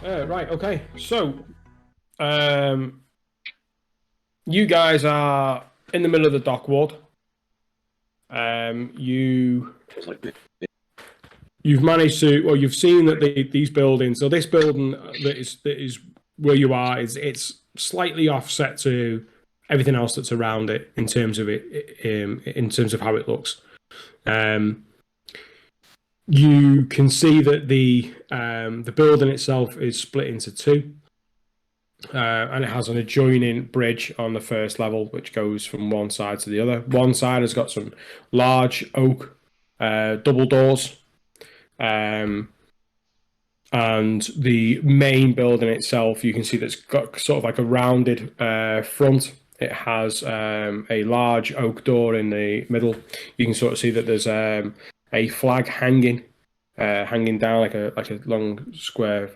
Right, okay. So, um, you guys are in the middle of the dock ward. You It's like you've managed to, well, you've seen that these buildings. So this building that is where you are is it's slightly offset to everything else that's around it in terms of in terms of how it looks. Um, you can see that the building itself is split into two. And it has an adjoining bridge on the first level, which goes from one side to the other. One side has got some large oak double doors, um, and the main building itself, you can see that's got sort of like a rounded front. It has a large oak door in the middle. You can sort of see that there's a flag hanging down like a long square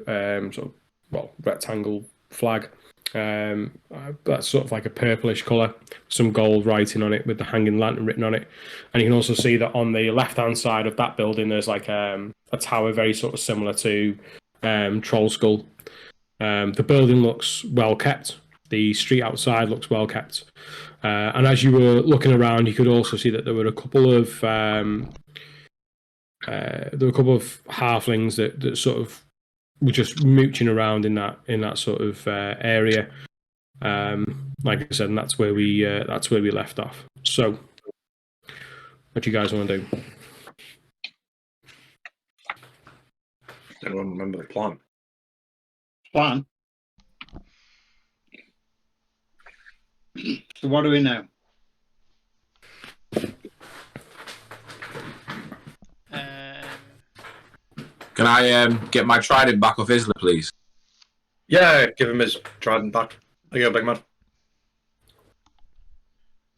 sort of rectangle flag. That's sort of like a purplish color, some gold writing on it with the hanging lantern written on it. And you can also see that on the left hand side of that building, there's like a tower very sort of similar to Troll Skull. The building looks well kept. The street outside looks well kept. And as you were looking around, you could also see that there were a couple of halflings that sort of were just mooching around in that sort of area. Like I said, and that's where we left off. So, what do you guys want to do? anyone remember the plan? Plan. So what do we know? Can I get my trident back off Isla, please? Yeah, give him his trident back. There you go, big man.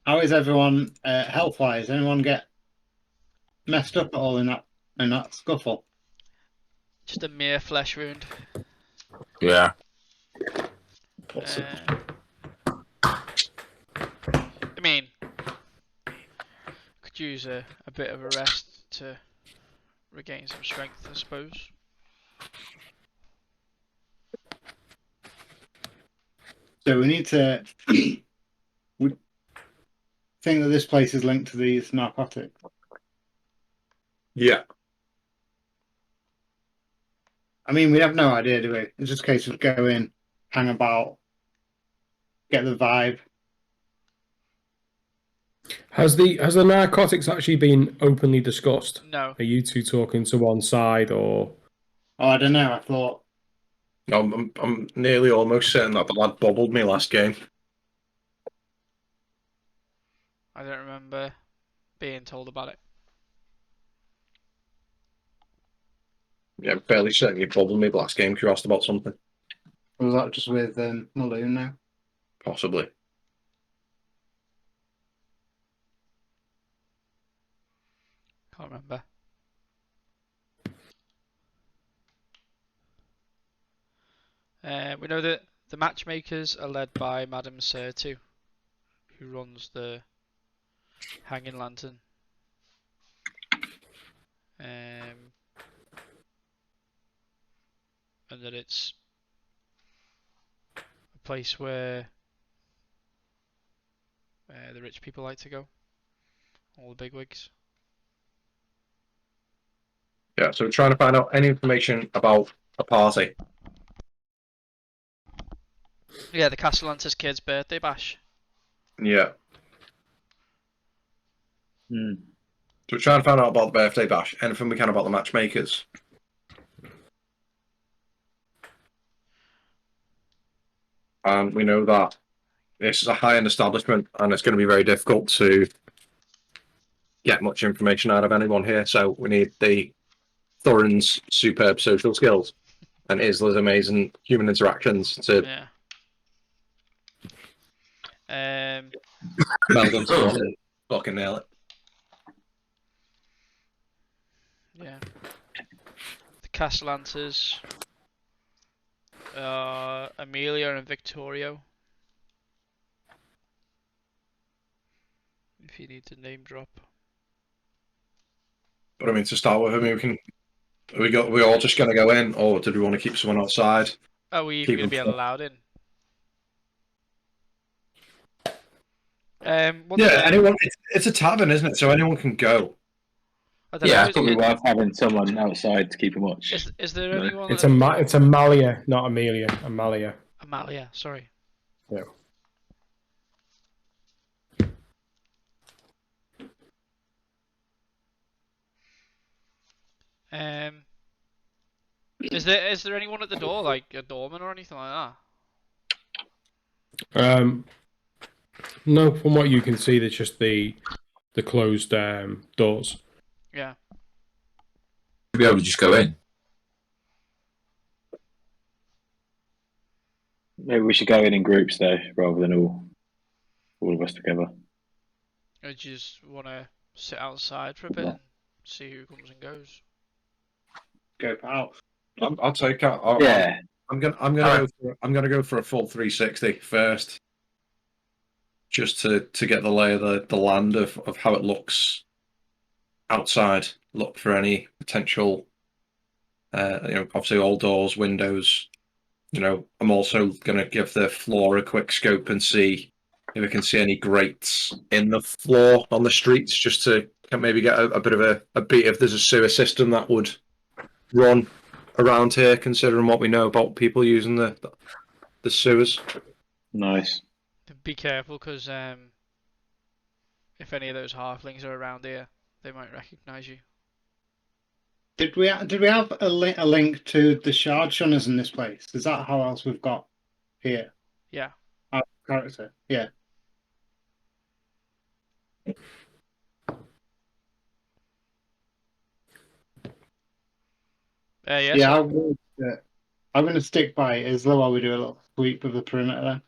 How is everyone health-wise? Anyone get messed up at all in that scuffle? Just a mere flesh wound. Yeah. I mean, could use a bit of a rest to regain some strength, I suppose. So we need to. We think that this place is linked to these narcotics. Yeah. I mean, we have no idea, do we? It's just a case of go in, hang about, get the vibe. Has the narcotics actually been openly discussed? No. Are you two talking to one side or? Oh, I don't know. I thought. No, I'm nearly almost certain that the lad bobbled me last game. I don't remember being told about it. Yeah, I'm fairly certain you bobbled me last game because you asked about something. Was that just with Malone now? Possibly. Can't remember. We know that the matchmakers are led by Madame Surtu, who runs the Hanging Lantern. And that it's a place where the rich people like to go, all the bigwigs. Yeah, so we're trying to find out any information about a party. Yeah, the Castellantis kid's birthday bash. Yeah. Hmm. So we're trying to find out about the birthday bash, anything we can about the matchmakers. And we know that this is a high-end establishment and it's going to be very difficult to get much information out of anyone here. So we need the Thorin's superb social skills and Isla's amazing human interactions to meld them together and fucking nail it. Yeah. The Castellantis, Amelia and Victorio. If you need to name drop. But I mean, to start with, I mean, we can we all just going to go in, or did we want to keep someone outside? Are we even Keep going to them be full. allowed in? What's Yeah, the, anyone. It's a tavern, isn't it? So anyone can go. I don't Yeah, know. it's Probably worth having someone outside to keep them watch. Is there No. anyone It's at a the door? it's a Malia, not Amelia. Amalia. Amalia, sorry. Yeah. Um, is there anyone at the door, like a doorman or anything like that? No, from what you can see, there's just the closed doors. Yeah. We'll be able to just go in. Maybe we should go in groups though, rather than all of us together. Or do you just want to sit outside for a bit Yeah. and see who comes and goes? Go out. I'll take out. Yeah, I'm gonna go for a full 360 first, just to get the lay of the land of how it looks outside. Look for any potential, obviously all doors, windows. I'm also gonna give the floor a quick scope and see if I can see any grates in the floor on the streets, just to maybe get a bit of a beat if there's a sewer system that would run around here, considering what we know about people using the sewers. nice. Be careful, because if any of those halflings are around here, they might recognise you. Did we have a link to the shard shunners in this place? Is that how else we've got here? Yeah. Our character. Yeah. Yeah. Yeah. So, I'm going to stick by it as though while we do a little sweep of the perimeter.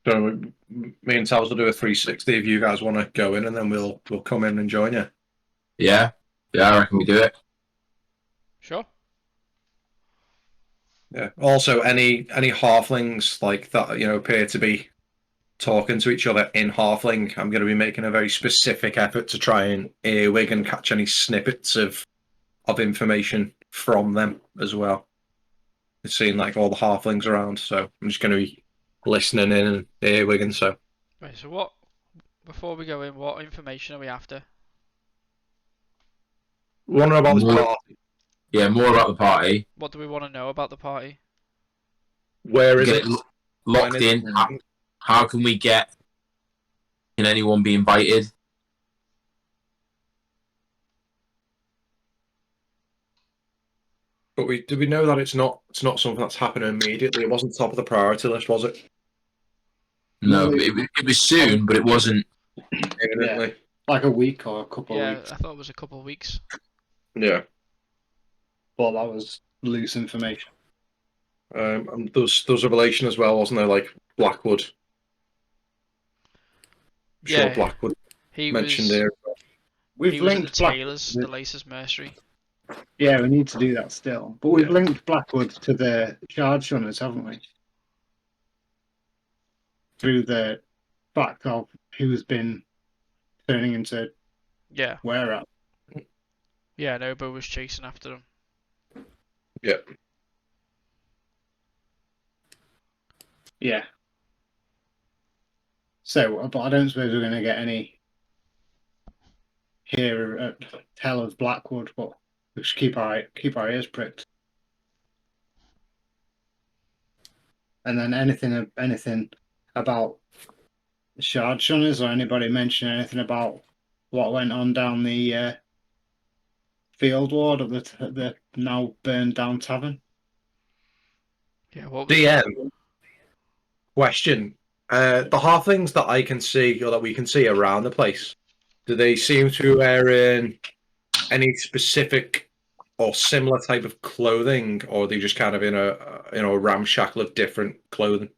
So me and Tals will do a 360 if you guys want to go in, and then we'll come in and join you. Yeah, I reckon we do it. sure. Yeah. Also, any halflings like that, appear to be talking to each other in halfling, I'm going to be making a very specific effort to try and earwig and catch any snippets of information from them as well. It's seen like all the halflings around, so I'm just going to be listening in and earwigging. So Right. So before we go in, what information are we after? we want to know about this More- party. Yeah, more about the party. What do we want to know about the party? Where is Get it? it locked When is in. it? How can we get? Can anyone be invited? But did we know that it's not something that's happening immediately? It wasn't top of the priority list, was it? No, No, it was soon, but it wasn't. Evidently. Like a week or a couple of Yeah, weeks. I thought it was a couple of weeks. Yeah. But that was loose information. And there's a relation as well, wasn't there? Like Blackwood. Sure, Yeah, Blackwood he mentioned was. there. We've He was at the linked Blackwood. tailors, the laces mercery. Yeah, we need to do that still. But we've Yeah. linked Blackwood to the shard shunners, haven't we? Through the fact of who's been turning into Yeah. where at. Yeah, Nobo was chasing after him. Yeah. Yeah. So, but I don't suppose we're going to get any here tell of Blackwood, but we should keep our ears pricked. And then anything about shard shunners, or anybody mention anything about what went on down the field ward of the now burned down tavern? Yeah, what was DM question. The halflings that I can see or that we can see around the place, do they seem to be wearing any specific or similar type of clothing, or are they just kind of in a ramshackle of different clothing?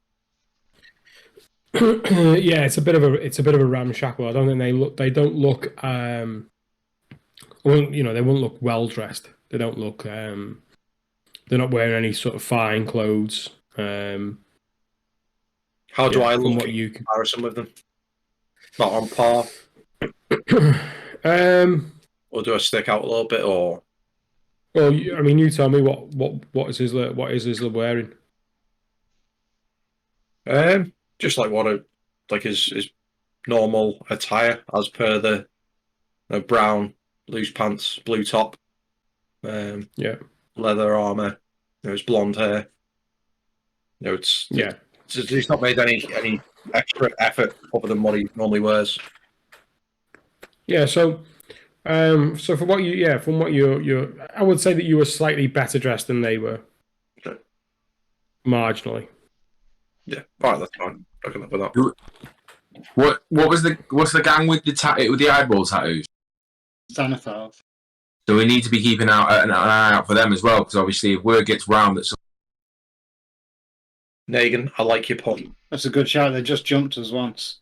Yeah, it's a bit of a ramshackle. I don't think they don't look well, they won't look well dressed. They don't look they're not wearing any sort of fine clothes. How do Yeah, I from look what in you can comparison with them? Not on par, um or do I stick out a little bit? Or Well, I mean, you tell me what is Isla wearing? Just like his normal attire as per the brown loose pants, blue top, Yeah, leather armor. His blonde hair. yeah. He's not made any extra effort other than what he normally wears. Yeah, so from what you I would say that you were slightly better dressed than they were, Okay. marginally. Yeah, all right, that's fine. I can live with that. What's the gang with the eyeball tattoos? Xanathars. So we need to be keeping an eye out for them as well, because obviously if word gets round that Negan, I like your point. That's a good shout. They just jumped us once.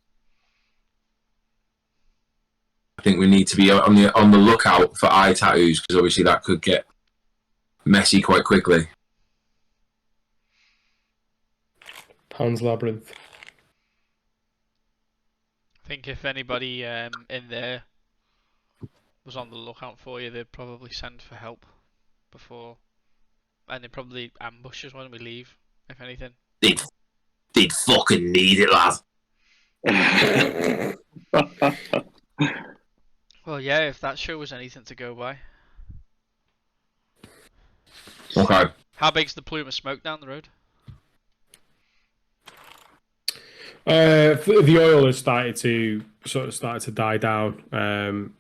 I think we need to be on the lookout for eye tattoos, because obviously that could get messy quite quickly. Pan's Labyrinth. I think if anybody in there was on the lookout for you, they'd probably send for help before, and they'd probably ambush us when we leave, if anything. They'd fucking need it, lad. Well, yeah, if that show was anything to go by. Okay. How big's the plume of smoke down the road? The oil has started to die down.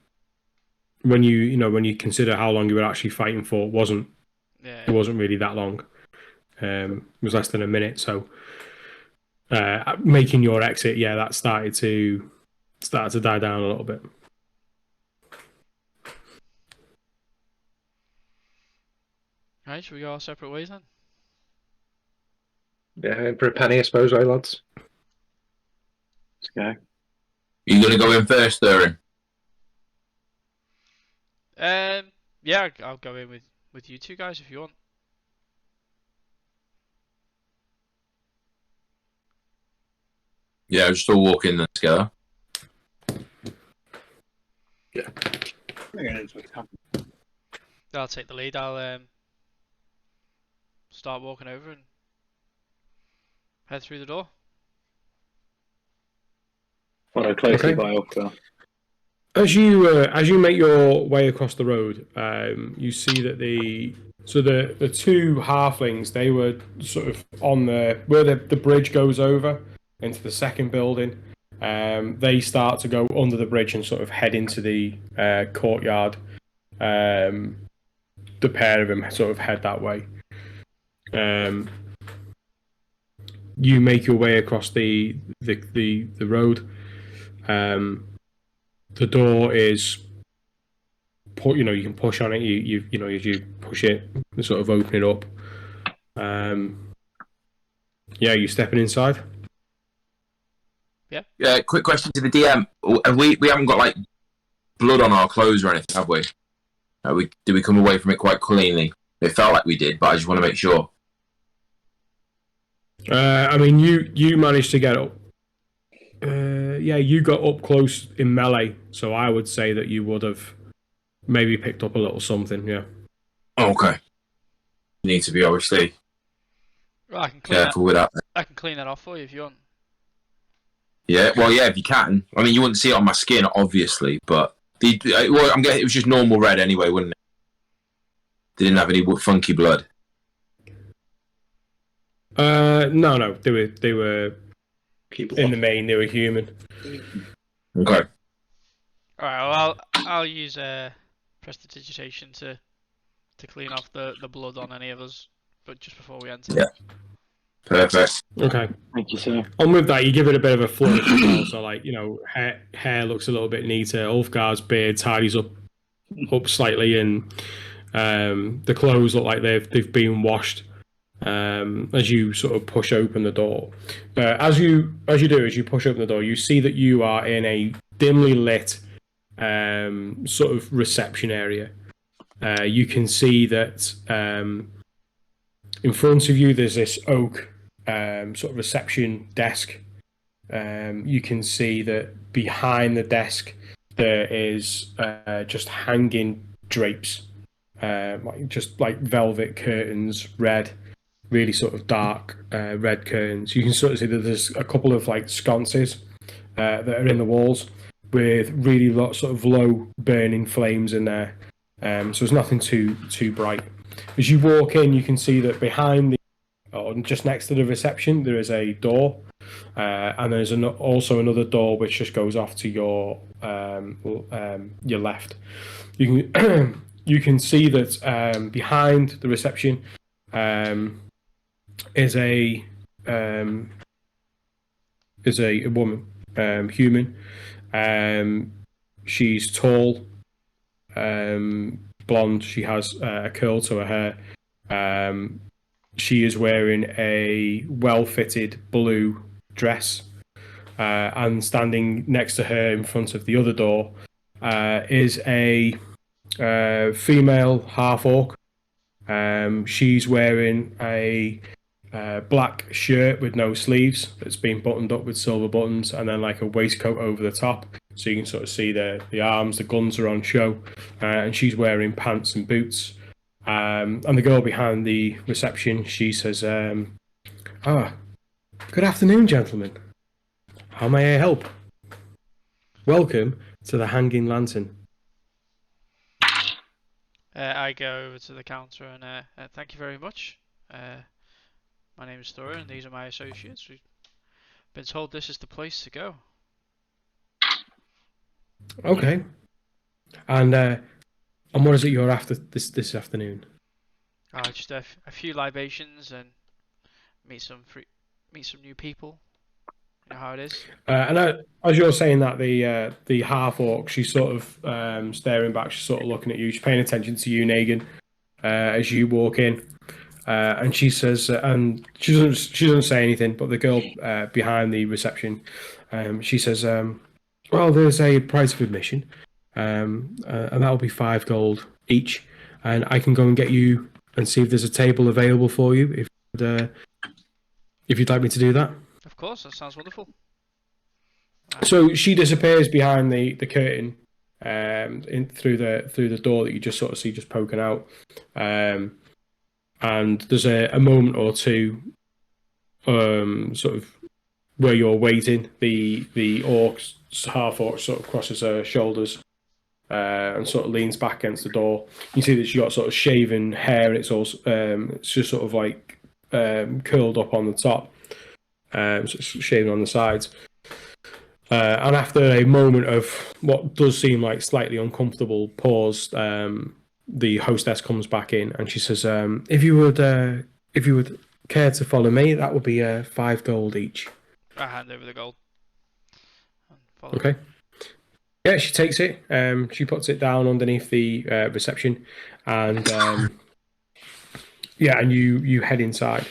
When you consider how long you were actually fighting for, it wasn't really that long. It was less than a minute. So making your exit, yeah, that started to die down a little bit. Right, should we go our separate ways then? Yeah, in for a penny, I suppose, right, lads? Okay. You gonna go in first, Thurin? Yeah, I'll go in with you two guys if you want. Yeah, just all walk in there together. Yeah. I'll take the lead. I'll start walking over and head through the door. Follow closely Okay. by Ulfgar. As you make your way across the road, you see that the two halflings, they were sort of on where the bridge goes over into the second building. They start to go under the bridge and sort of head into the courtyard. The pair of them sort of head that way. You make your way across the road. The door is, you can push on it. You as you push it, you sort of open it up. Yeah, you stepping inside. Yeah. Quick question to the DM: we haven't got like blood on our clothes or anything, have we? Did we come away from it quite cleanly? It felt like we did, but I just want to make sure. I mean, you managed to get up. Yeah, you got up close in melee, so I would say that you would have maybe picked up a little something. Yeah. Okay. You need to be obviously Right, I can clean careful with that. I can clean that off for you if you want. Yeah, well, yeah, if you can. I mean, you wouldn't see it on my skin, obviously, but I'm guessing it was just normal red anyway, wouldn't it? They didn't have any funky blood. No, they were People in the main. They were human. Okay. Alright, well, I'll use prestidigitation to clean off the blood on any of us, but just before we enter. Yeah. Perfect. Okay. Thank you, sir. And with that, you give it a bit of a flourish as well. So, like, hair looks a little bit neater. Ulfgar's beard tidies up slightly, and the clothes look like they've been washed. As you sort of push open the door, as you push open the door, you see that you are in a dimly lit sort of reception area. You can see that in front of you there's this oak sort of reception desk. You can see that behind the desk there is just hanging drapes just like velvet curtains, red, really sort of dark red curtains. You can sort of see that there's a couple of like sconces that are in the walls with really sort of low burning flames in there. So it's nothing too bright. As you walk in, you can see that behind or just next to the reception, there is a door, and there's also another door which just goes off to your left. You can you can see that behind the reception is a woman, human. She's tall, blonde. She has a curl to her hair. She is wearing a well-fitted blue dress, and standing next to her in front of the other door is a female half-orc. She's wearing a black shirt with no sleeves that's been buttoned up with silver buttons, and then like a waistcoat over the top, so you can sort of see the arms. The guns are on show, and she's wearing pants and boots. And the girl behind the reception, she says, good afternoon, gentlemen. How may I help? Welcome to the Hanging Lantern. I go over to the counter and thank you very much. My name is Thora, and these are my associates. We've been told this is the place to go. Okay. And what is it you're after this afternoon? Just a few libations and meet some new people. You know how it is. And as you're saying that, the half orc, she's sort of staring back. She's sort of looking at you. She's paying attention to you, Negan, as you walk in. And she says, and she doesn't say anything. But the girl behind the reception, she says, well, there's a price of admission, and that'll be 5 gold each. And I can go and get you and see if there's a table available for you if you'd like me to do that. Of course, that sounds wonderful. So she disappears behind the curtain, through the door that you just sort of see just poking out, and there's a moment or two, sort of where you're waiting. The half orc sort of crosses her shoulders, and sort of leans back against the door. You see that she got sort of shaven hair, and it's also it's just sort of like curled up on the top. So it's shaven on the sides. And after a moment of what does seem like slightly uncomfortable pause, the hostess comes back in and she says, if you would care to follow me, that would be 5 gold each. I hand over the gold. And follow. Okay. Yeah, she takes it. She puts it down underneath the reception, and yeah, and you head inside.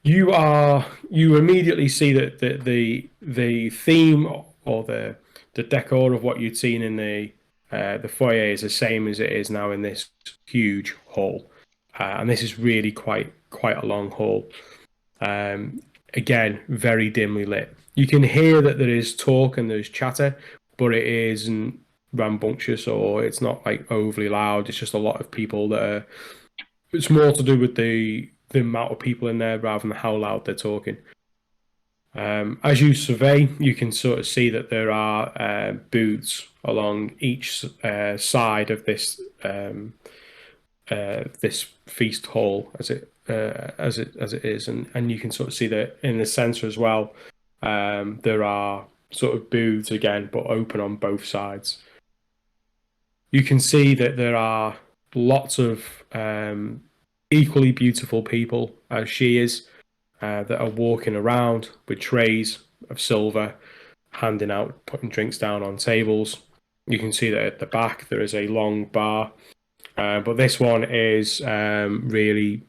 You immediately see that the theme or the decor of what you'd seen in the foyer is the same as it is now in this huge hall, and this is really quite a long hall. Again, very dimly lit. You can hear that there is talk and there's chatter, but it isn't rambunctious or it's not like overly loud. It's just a lot of people that are. It's more to do with the amount of people in there rather than how loud they're talking. As you survey, you can sort of see that there are booths along each side of this this feast hall, as it is, and you can sort of see that in the centre as well. There are sort of booths again, but open on both sides. You can see that there are lots of equally beautiful people as she is, that are walking around with trays of silver, handing out, putting drinks down on tables. You can see that at the back there is a long bar, but this one is really,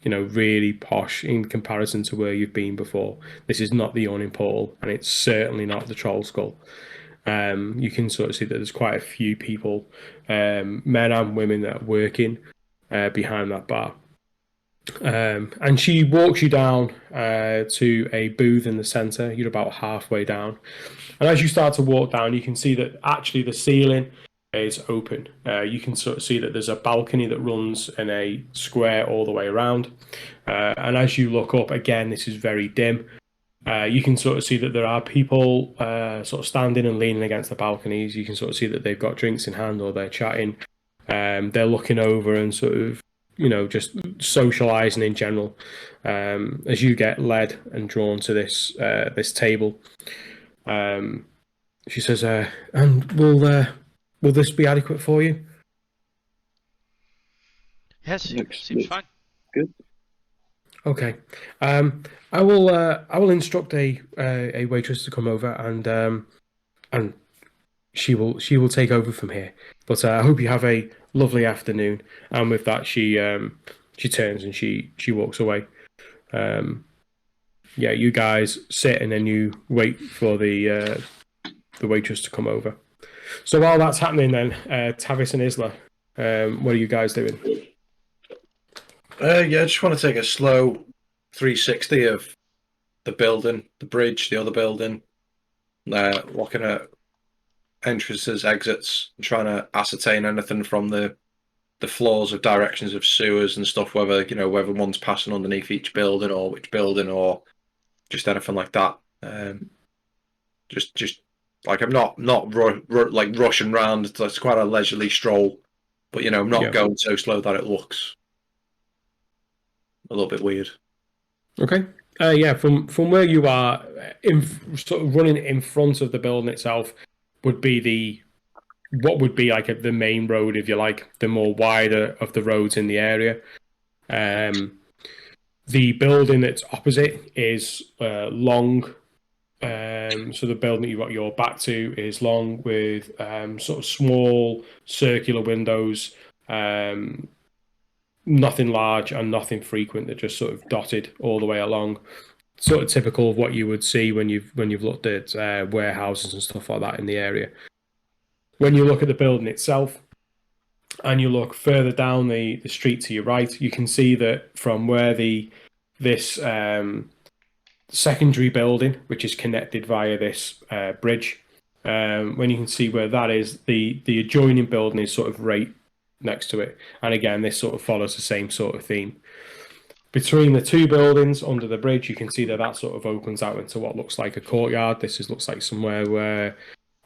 really posh in comparison to where you've been before. This is not the Yawning Portal, and it's certainly not the Troll Skull. You can sort of see that there's quite a few people, men and women, that are working behind that bar. And she walks you down to a booth in the centre. You're about halfway down. And as you start to walk down, you can see that actually the ceiling is open. You can sort of see that there's a balcony that runs in a square all the way around. And as you look up, again, this is very dim. You can sort of see that there are people sort of standing and leaning against the balconies. You can sort of see that they've got drinks in hand or they're chatting. They're looking over and sort of, just socializing in general. As you get led and drawn to this table, she says, "And will this be adequate for you?" Yes, Looks seems fine. good. Okay. I will instruct a waitress to come over and she will take over from here. But I hope you have a lovely afternoon. And with that, she turns and she walks away. Yeah, you guys sit and then you wait for the waitress to come over. So while that's happening, then Tavis and Isla, what are you guys doing? I just want to take a slow 360 of the building, the bridge, the other building, looking at entrances, exits, and trying to ascertain anything from the floors of directions of sewers and stuff, whether one's passing underneath each building or which building or just anything like that. Just like I'm not like rushing round. It's quite a leisurely stroll, but not going so slow that it looks a little bit weird. Okay. Yeah, from where you are, sort of running in front of the building itself would be what would be like the main road, if you like, the more wider of the roads in the area. The building that's opposite is long. So the building that you've got your back to is long with sort of small circular windows. Nothing large and nothing frequent. They're just sort of dotted all the way along. Sort of typical of what you would see when you've looked at warehouses and stuff like that in the area. When you look at the building itself, and you look further down the street to your right, you can see that from where this secondary building, which is connected via this bridge, when you can see where that is, the adjoining building is sort of right next to it. And again, this sort of follows the same sort of theme. Between the two buildings under the bridge, you can see that sort of opens out into what looks like a courtyard. Looks like somewhere where,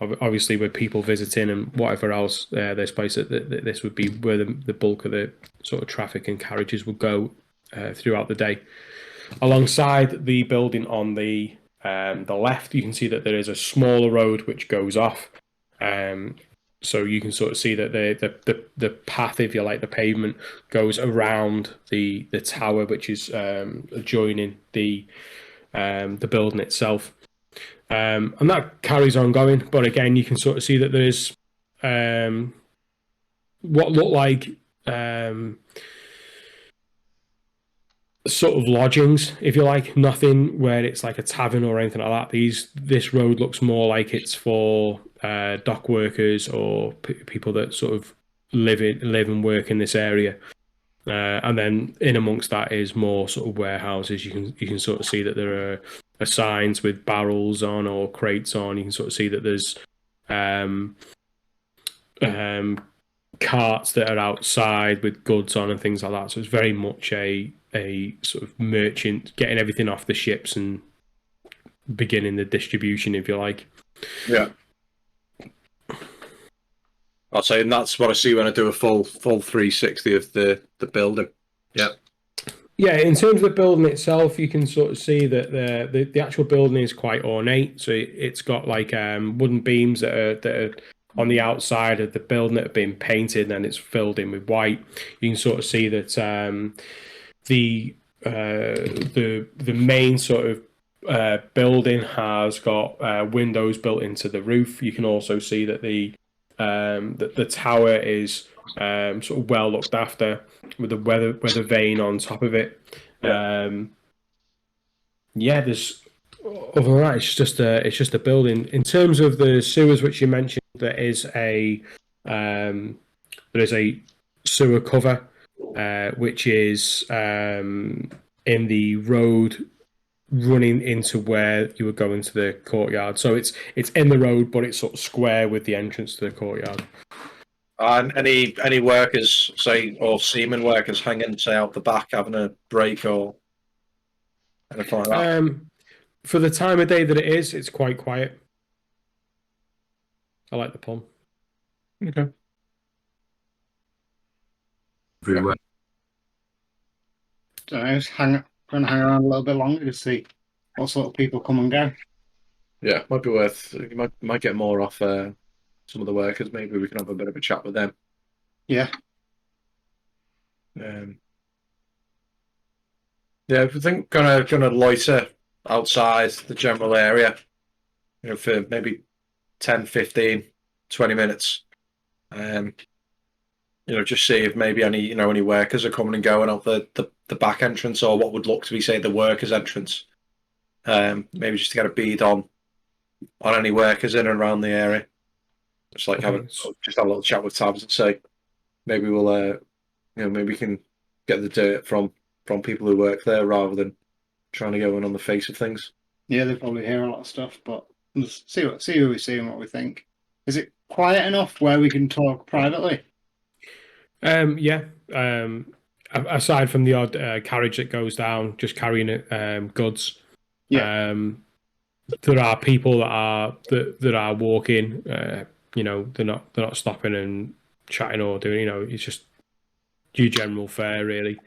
obviously, with people visiting and whatever else, there's place that this would be where the bulk of the sort of traffic and carriages would go throughout the day. Alongside the building on the left, you can see that there is a smaller road which goes off. So you can sort of see that the path, if you like, the pavement goes around the tower, which is adjoining the building itself, and that carries on going. But again, you can sort of see that there's what look like sort of lodgings, if you like, nothing where it's like a tavern or anything like that. This road looks more like it's for dock workers or people that sort of live and work in this area. And then in amongst that is more sort of warehouses. You can sort of see that there are signs with barrels on or crates on. You can sort of see that there's carts that are outside with goods on and things like that. So it's very much a sort of merchant getting everything off the ships and beginning the distribution, if you like. Yeah. I'll say, and that's what I see when I do a full 360 of the building. Yeah. Yeah, in terms of the building itself, you can sort of see that the actual building is quite ornate. So it's got like wooden beams that are on the outside of the building that have been painted, and it's filled in with white. You can sort of see that the main sort of building has got windows built into the roof. You can also see that the tower is sort of well looked after with the weather vane on top of it. There's other than that, it's just a building. In terms of the sewers, which you mentioned, there is a sewer cover, which is in the road running into where you were going to the courtyard. So it's in the road, but it's sort of square with the entrance to the courtyard. And any workers, say, or seaman workers hanging, say, out the back having a break or anything like that? For the time of day that it is, it's quite quiet. I like the pun. Okay. Everywhere. So I was gonna hang around a little bit longer to see what sort of people come and go. Yeah, might be worth. You might get more off some of the workers. Maybe we can have a bit of a chat with them. Yeah, Yeah, I think gonna loiter outside the general area, for maybe 10, 15, 20 minutes. Just see if maybe any workers are coming and going out the back entrance, or what would look to be, say, the workers' entrance. Maybe just to get a bead on any workers in and around the area. Just like have a little chat with Tabs and say maybe we'll maybe we can get the dirt from people who work there rather than trying to go in on the face of things. yeah, they probably hear a lot of stuff, but let's see who we see and what we think. Is it quiet enough where we can talk privately? Yeah. Aside from the odd carriage that goes down, just carrying goods. Yeah. There are people that are walking. They're not stopping and chatting or doing. It's just your general fare, really.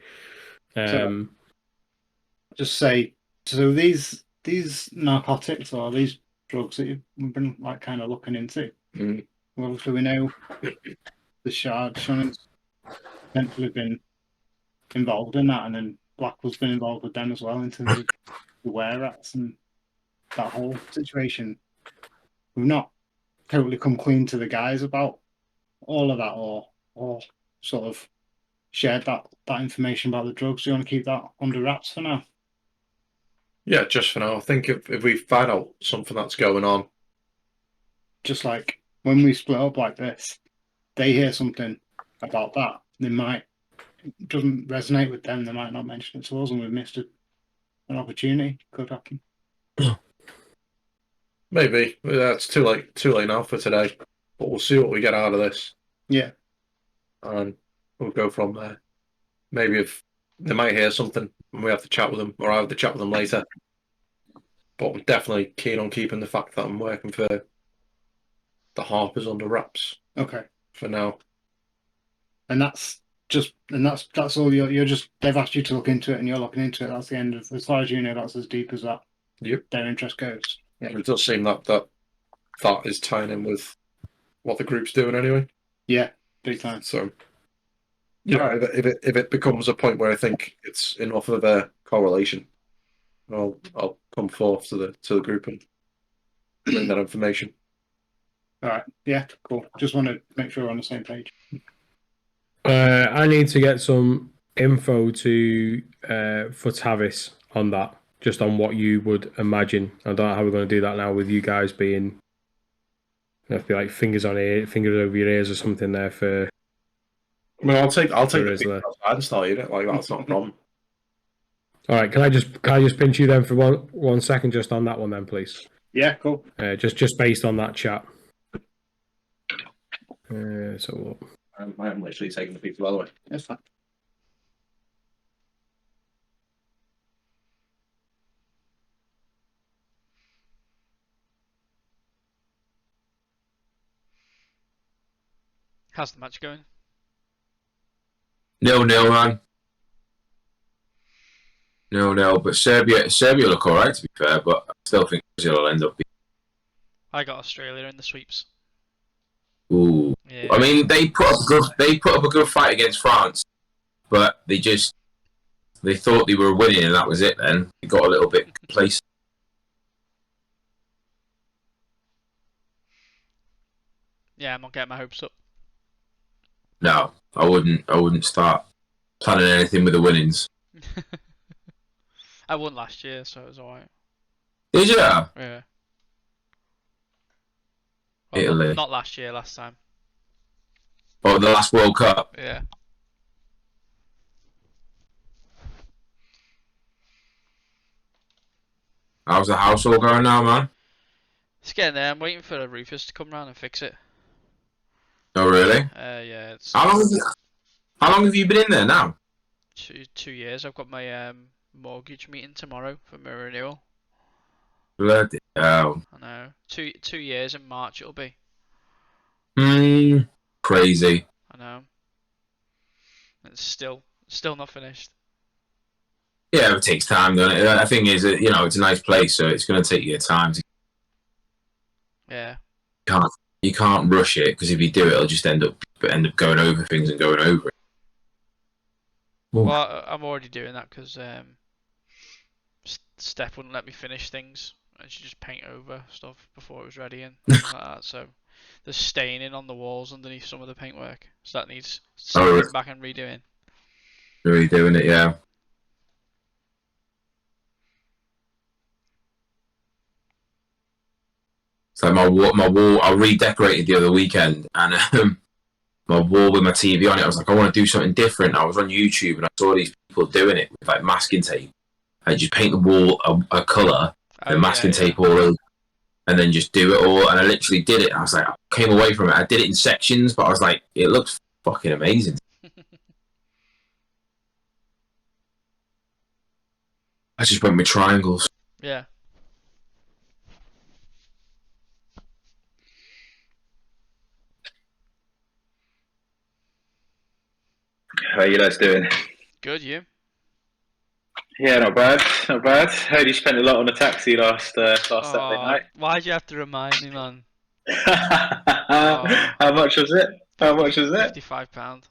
Just say, so these narcotics or these drugs that we've been like kind of looking into. Mm. Well, do we know the Shard Shunners potentially been involved in that, and then Blackwell's been involved with them as well in terms of the were rats and that whole situation. We've not totally come clean to the guys about all of that, or sort of shared that information about the drugs. Do you want to keep that under wraps for now? Yeah, just for now. I think if we find out something that's going on, just like when we split up like this, they hear something about that, it doesn't resonate with them, they might not mention it to us, and we've missed an opportunity. Could happen. maybe it's too late now for today. But we'll see what we get out of this. Yeah. And we'll go from there. Maybe if they might hear something and we have to chat with them, or I have to chat with them later. But I'm definitely keen on keeping the fact that I'm working for the Harpers under wraps. Okay. For now. And that's all. You're just, they've asked you to look into it, and you're looking into it. That's the end of, as far as you know, that's as deep as that. Yep. Their interest goes. Yeah. It does seem that is tying in with what the group's doing anyway. Yeah, big time. So, if it becomes a point where I think it's enough of a correlation, I'll come forth to the group and bring that information. All right. Yeah. Cool. Just want to make sure we're on the same page. I need to get some info for Tavis on that, just on what you would imagine. I don't know how we're going to do that now with you guys being. Have to be like fingers over your ears or something there for. I mean, I'll take There is the there. outside and start it. Like that's not a problem. All right, can I just pinch you then for one second just on that one then, please? Yeah. Cool. Just based on that chat. So I am literally taking the people, by the way. That's fine. How's the match going? 0-0, man. 0-0, but Serbia look alright to be fair, but I still think Brazil will end up being. I got Australia in the sweeps. Ooh. Yeah. I mean, they put up a good fight against France, but they thought they were winning and that was it. Then they got a little bit complacent. Yeah, I'm not getting my hopes up. No, I wouldn't start planning anything with the winnings. I won last year, so it was alright. Did you? Yeah. Well, Italy. not last year, last time. Oh, the last World Cup. Yeah. How's the household going now, man? It's getting there. I'm waiting for Rufus to come round and fix it. Oh, really? Yeah, it's How long have you been in there now? 2 years. I've got my mortgage meeting tomorrow for my renewal. Bloody hell. I know. 2 years in March it'll be. Crazy. I know. It's still not finished. Yeah, it takes time, doesn't it? The thing is, that, it's a nice place, so it's going to take you time. Yeah. You can't rush it, because if you do, it'll just end up going over things and going over it. Well, I'm already doing that because Steph wouldn't let me finish things, and she just paint over stuff before it was ready and things like that. So there's staining on the walls underneath some of the paintwork, so that needs sanding back and redoing. Really doing it, yeah. So my wall, I redecorated the other weekend, and my wall with my TV on it. I was like, I want to do something different. I was on YouTube and I saw these people doing it with like masking tape. I just paint the wall a colour, and masking tape all over, and then just do it all. And I literally did it. I was like, I came away from it. I did it in sections, but I was like, it looks fucking amazing. I just went with triangles. Yeah. How are you guys doing? Good, you? Yeah, not bad, not bad. Heard you spent a lot on a taxi last Saturday night. Why'd you have to remind me, man? How much was it? How much was it? £55.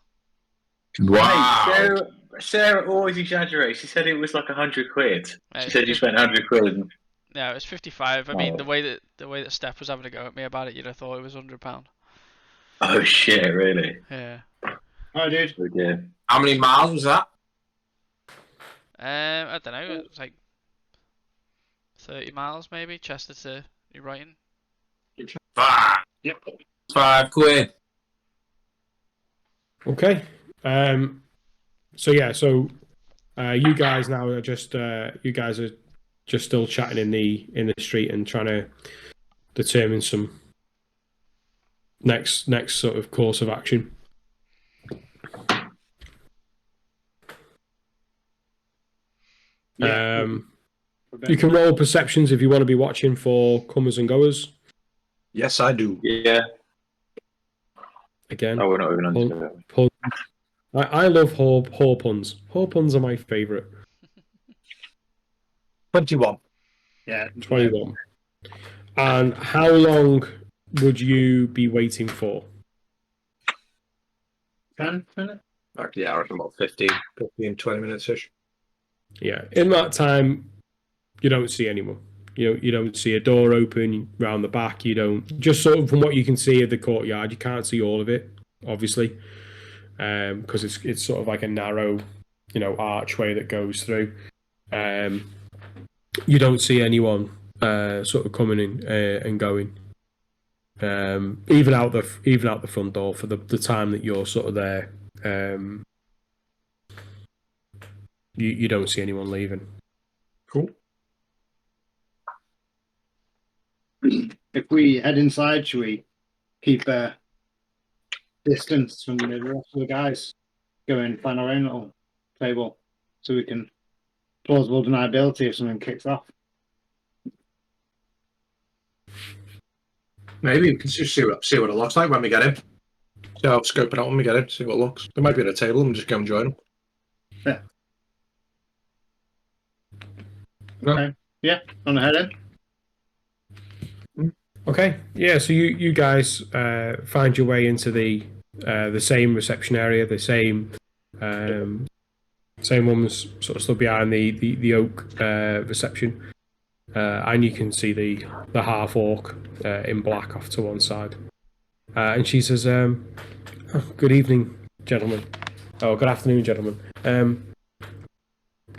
Wow. Mate, Sarah always exaggerates. She said it was like 100 quid. She said you spent 100 quid. No, it's 55. I mean, the way that Steph was having a go at me about it, you'd have thought it was £100. Oh shit! Really? Yeah. Oh, dude. Oh, dear. How many miles was that? I don't know. It's like 30 miles maybe. Chester to New Brighton. Yep. £5. Okay. So yeah. So you guys now are just you guys are just still chatting in the street and trying to determine some next sort of course of action. Yeah. You can roll perceptions if you want to be watching for comers and goers. Yes, I do. Yeah. Again, Oh, we're not even on to it. puns. I love whore puns. Whore puns are my favourite. 21. Yeah. 21. And how long would you be waiting for? 10 minutes? Yeah, I reckon about 15, 20 minutes ish. Yeah. In that time, you don't see anyone. You don't see a door open round the back. You don't, just sort of from what you can see of the courtyard. You can't see all of it, obviously, because it's sort of like a narrow, archway that goes through. You don't see anyone sort of coming in and going. Even out the front door for the time that you're sort of there. You don't see anyone leaving. Cool. If we head inside, should we keep a distance from the rest of the guys? Go and find our own little table so we can plausible deniability if something kicks off. Maybe we can just see what it looks like when we get in. So I'll scope it out when we get in, see what it looks. There might be at a table and just go and join them. Yeah. No. Okay. Yeah, on the head in. Okay, yeah. So you guys find your way into the same reception area, the same woman's sort of stood behind the oak reception, and you can see the half orc in black off to one side, and she says, "Good evening, gentlemen. Oh, good afternoon, gentlemen.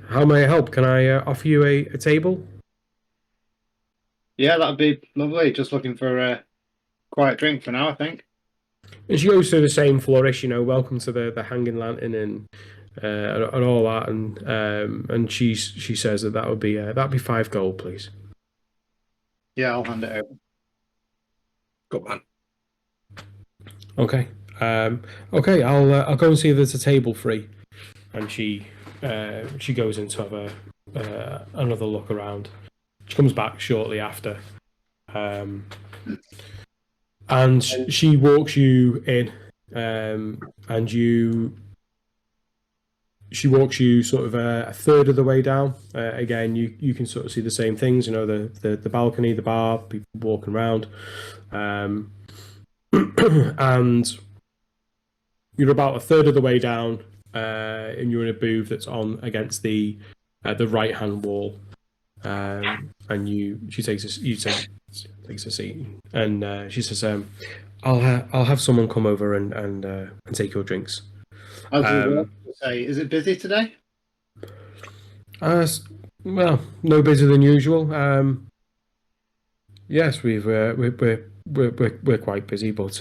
How may I help? Can I offer you a table?" Yeah, that'd be lovely. Just looking for a quiet drink for now, I think. And she goes through the same flourish, welcome to the hanging lantern and all that, and she says that'd be 5 gold, please. Yeah, I'll hand it over. Good man. Okay. Okay. I'll go and see if there's a table free, and she goes in to have another look around. She comes back shortly after, and she walks you in, and she walks you sort of a third of the way down. Again, you can sort of see the same things. You know, the balcony, the bar, people walking around, and you're about a third of the way down, and you're in a booth that's on against the right hand wall. And she takes takes a seat, and she says, I'll have someone come over and take your drinks." As you say, is it busy today? Well, no busier than usual. Yes, we're quite busy, but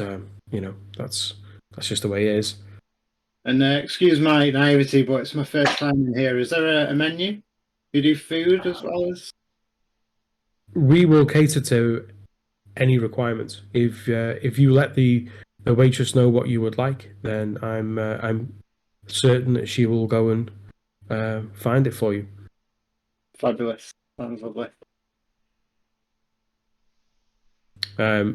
you know, that's just the way it is. And excuse my naivety, but it's my first time in here. Is there a menu? You do food as well as? We will cater to any requirements. If you let the waitress know what you would like, then I'm certain that she will go and find it for you. Fabulous. Sounds lovely.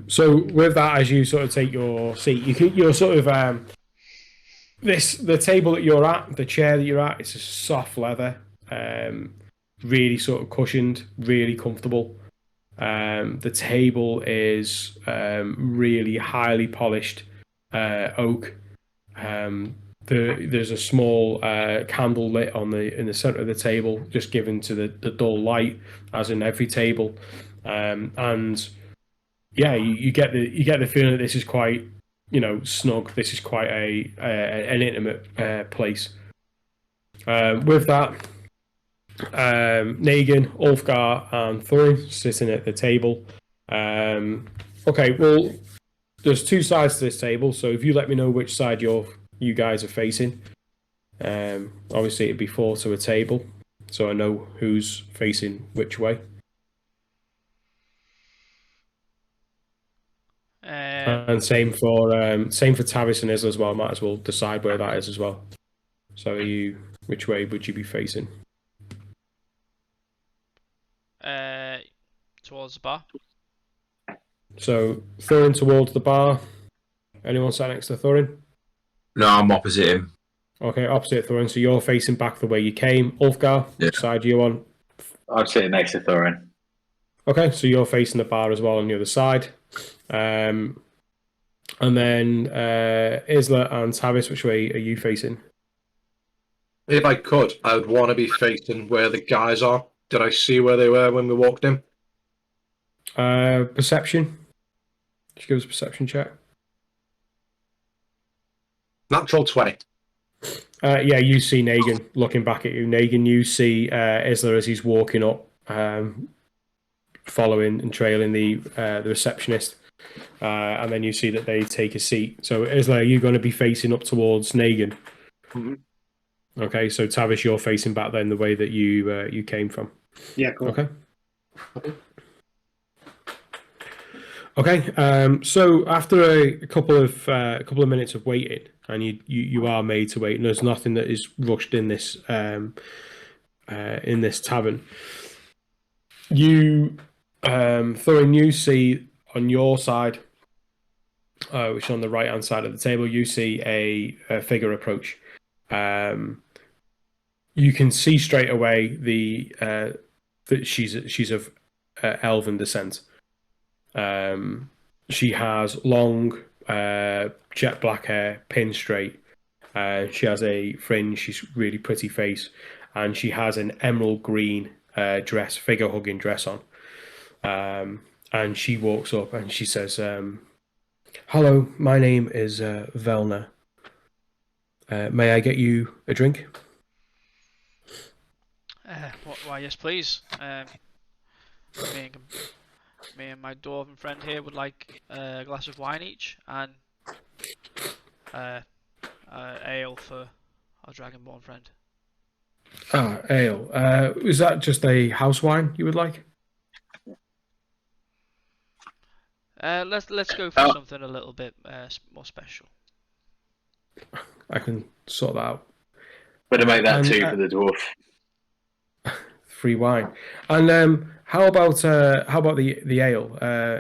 So with that, as you sort of take your seat, you're sort of the table that you're at, the chair that you're at, it's a soft leather, really sort of cushioned, really comfortable. The table is really highly polished oak. There's a small candle lit in the center of the table, just given to the dull light, as in every table. And yeah, you get the feeling that this is quite, you know, snug. This is quite an intimate place. With that, Negan, Ulfgar, and Thorin sitting at the table. Okay, well, there's two sides to this table, so if you let me know which side you guys are facing, obviously it'd be four to a table, so I know who's facing which way. And same for Tavis and Isla as well. Might as well decide where that is as well. So which way would you be facing? Towards the bar. So Thorin towards the bar. Anyone sat next to Thorin? No, I'm opposite him. Okay, opposite Thorin. So you're facing back the way you came. Ulfgar, which side are you on? I'm sitting next to Thorin. Okay, so you're facing the bar as well on the other side. And then Isla and Tavis, which way are you facing? If I could, I would want to be facing where the guys are. Did I see where they were when we walked in? Perception. Just give us a perception check. Natural 20. Yeah, you see Negan looking back at you. Negan, you see Isla as he's walking up, following and trailing the receptionist. And then you see that they take a seat. So, Isla, are you going to be facing up towards Negan? Mm-hmm. Okay, so Tavis, you're facing back then the way that you came from. Yeah, cool. Okay. Okay. So after a couple of minutes of waiting, and you are made to wait, and there's nothing that is rushed in this tavern. Thorin, you see on your side, which is on the right hand side of the table, you see a figure approach. You can see straight away that she's of elven descent. She has long jet black hair, pinned straight. She has a fringe. She's really pretty face, and she has an emerald green dress, figure hugging dress on. And she walks up and she says, "Hello, my name is Velna. May I get you a drink?" Why, yes, please. Me and my dwarven friend here would like a glass of wine each, and ale for our dragonborn friend. Ah, ale. Is that just a house wine you would like? Let's go for something a little bit more special. I can sort that out. Better make that And, 2 for the dwarf. Free wine. And how about the ale?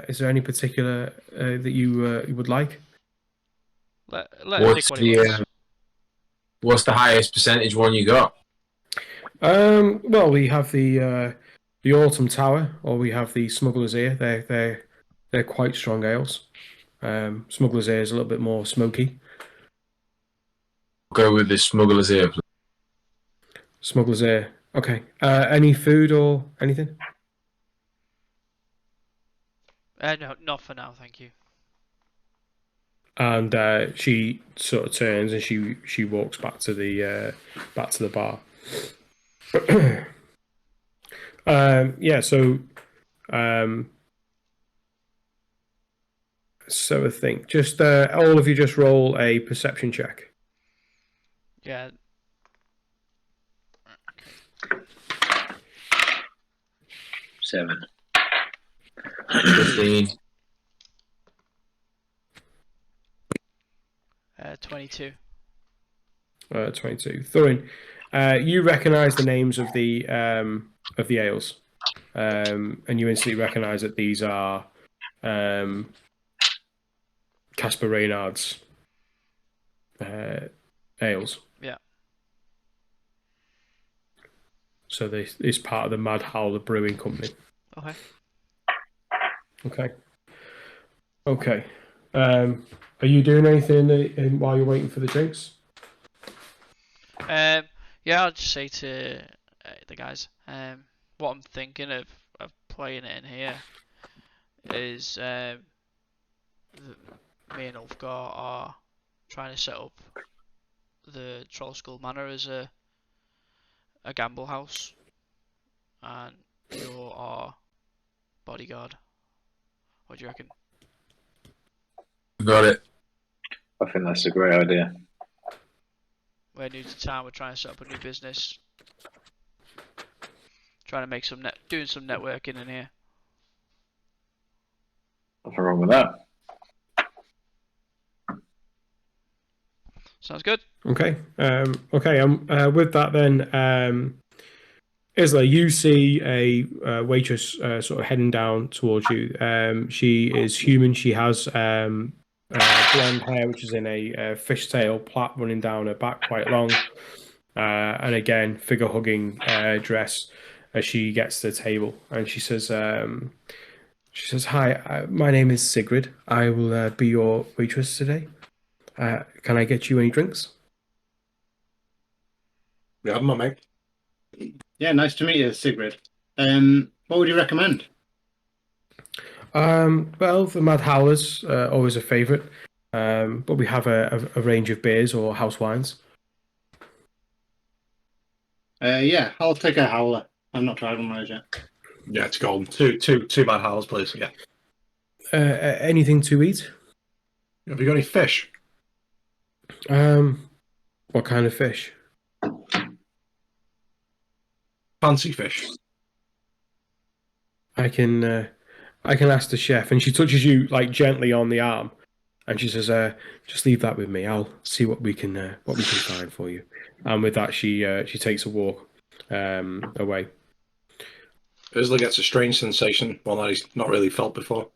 Is there any particular that you would like? Let him pick what he wants. What's the highest percentage one you got? Well, we have the Autumn Tower, or we have the Smuggler's Ear. They're quite strong ales. Smuggler's Ear is a little bit more smoky. Go with the Smuggler's Ear, please. Smuggler's Ear. Okay. Any food or anything? No, not for now, thank you. And she sort of turns and she walks back to the bar. Yeah. So I think just all of you just roll a perception check. Yeah. 7. 15. 22. 22. Thurin, you recognise the names of the ales, and you instantly recognise that these are Casper Reynard's ales. Yeah. So this is part of the Mad Howler Brewing Company. Okay. Are you doing anything while you're waiting for the drinks? Yeah, I'll just say to the guys, what I'm thinking of playing it in here is me and Ulfgar are trying to set up the Troll Skull Manor as a gamble house, and you're our bodyguard. What do you reckon? Got it. I think that's a great idea. We're new to town. We're trying to set up a new business. Trying to make doing some networking in here. Nothing wrong with that. Sounds good. Okay. With that then, Isla, you see a waitress sort of heading down towards you. She is human. She has blonde hair, which is in a fishtail plait running down her back, quite long, and again figure hugging dress as she gets to the table, and she says, "Hi, my name is Sigrid. I will be your waitress today. Can I get you any drinks?" Yeah, my mate. Yeah, nice to meet you, Sigrid. What would you recommend? Well, the Mad Howlers always a favourite, but we have a range of beers or house wines. Yeah, I'll take a howler. I'm not tried one of those yet. Yeah, it's golden. Two Mad Howls, please. Yeah. Anything to eat? Have you got any fish? What kind of fish? Fancy fish. I can ask the chef, and she touches you like gently on the arm, and she says, "Just leave that with me. I'll see what we can find for you." And with that, she takes a walk away. Isla gets a strange sensation, one that he's not really felt before.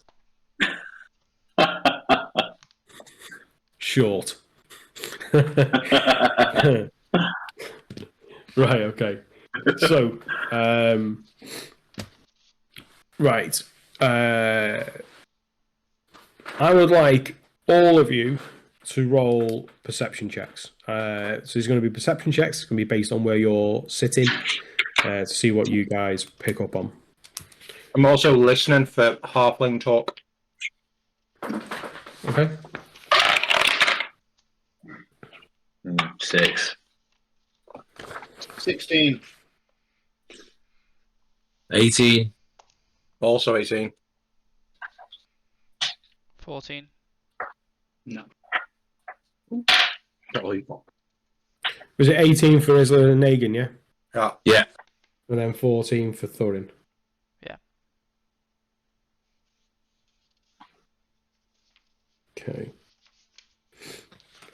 Short. Right. Okay. So, right. I would like all of you to roll perception checks. So there's going to be perception checks. It's going to be based on where you're sitting to see what you guys pick up on. I'm also listening for halfling talk. Okay. 6. 16. 18. Also 18. 14. No. Was it 18 for Isla and Nagin, yeah? Yeah. Yeah. And then 14 for Thorin. Yeah.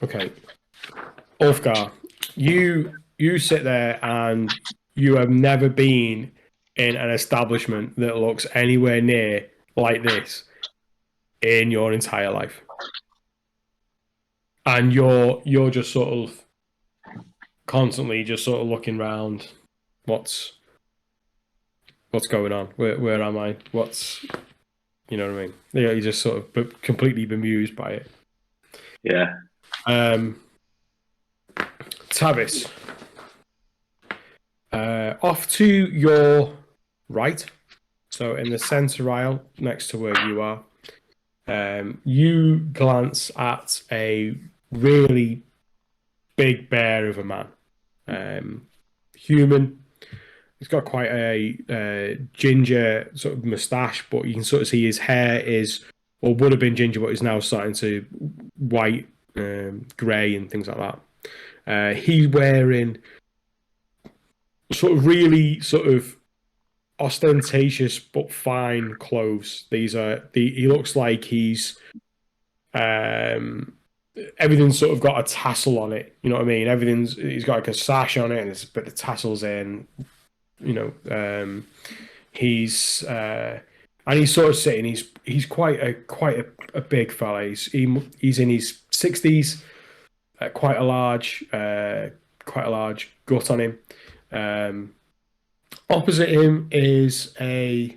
Okay. Ulfgar, you sit there and you have never been in an establishment that looks anywhere near like this in your entire life. And you're just sort of constantly just sort of looking around. What's going on? Where am I? You know what I mean? Yeah, you're just sort of completely bemused by it. Yeah. Tavis, off to your right, so in the center aisle next to where you are, you glance at a really big bear of a man, human. He's got quite a ginger sort of moustache, but you can sort of see his hair is, or would have been ginger, but is now starting to white, grey, and things like that. He's wearing sort of really sort of ostentatious but fine clothes. He looks like he's everything's sort of got a tassel on it. You know what I mean? He's got like a sash on it, and there's a bit of tassels in. You know, he's and he's sort of sitting. He's quite a big fella. He's in his 60s. Quite a large gut on him. Opposite him is a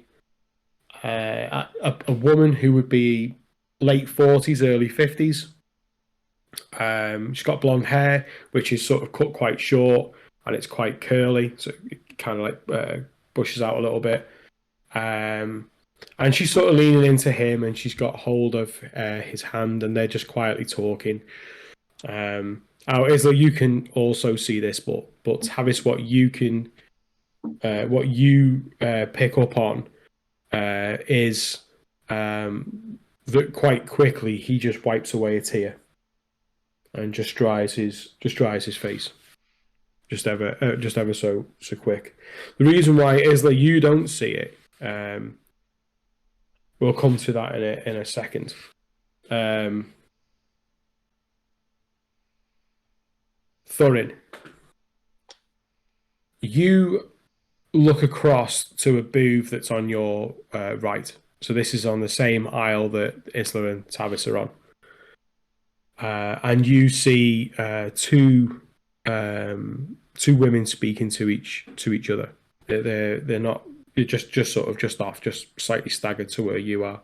woman who would be late 40s, early 50s. She's got blonde hair, which is sort of cut quite short, and it's quite curly, so it kind of like bushes out a little bit. And she's sort of leaning into him, and she's got hold of his hand, and they're just quietly talking. Isla, you can also see this, but Tavis, what you pick up on is that quite quickly he just wipes away a tear and just dries his face, just ever so quick. The reason why Isla you don't see it, we'll come to that in a second. Thorin, you look across to a booth that's on your right. So this is on the same aisle that Isla and Tavis are on. And you see two women speaking to each other. They're not. You're just sort of just off, just slightly staggered to where you are.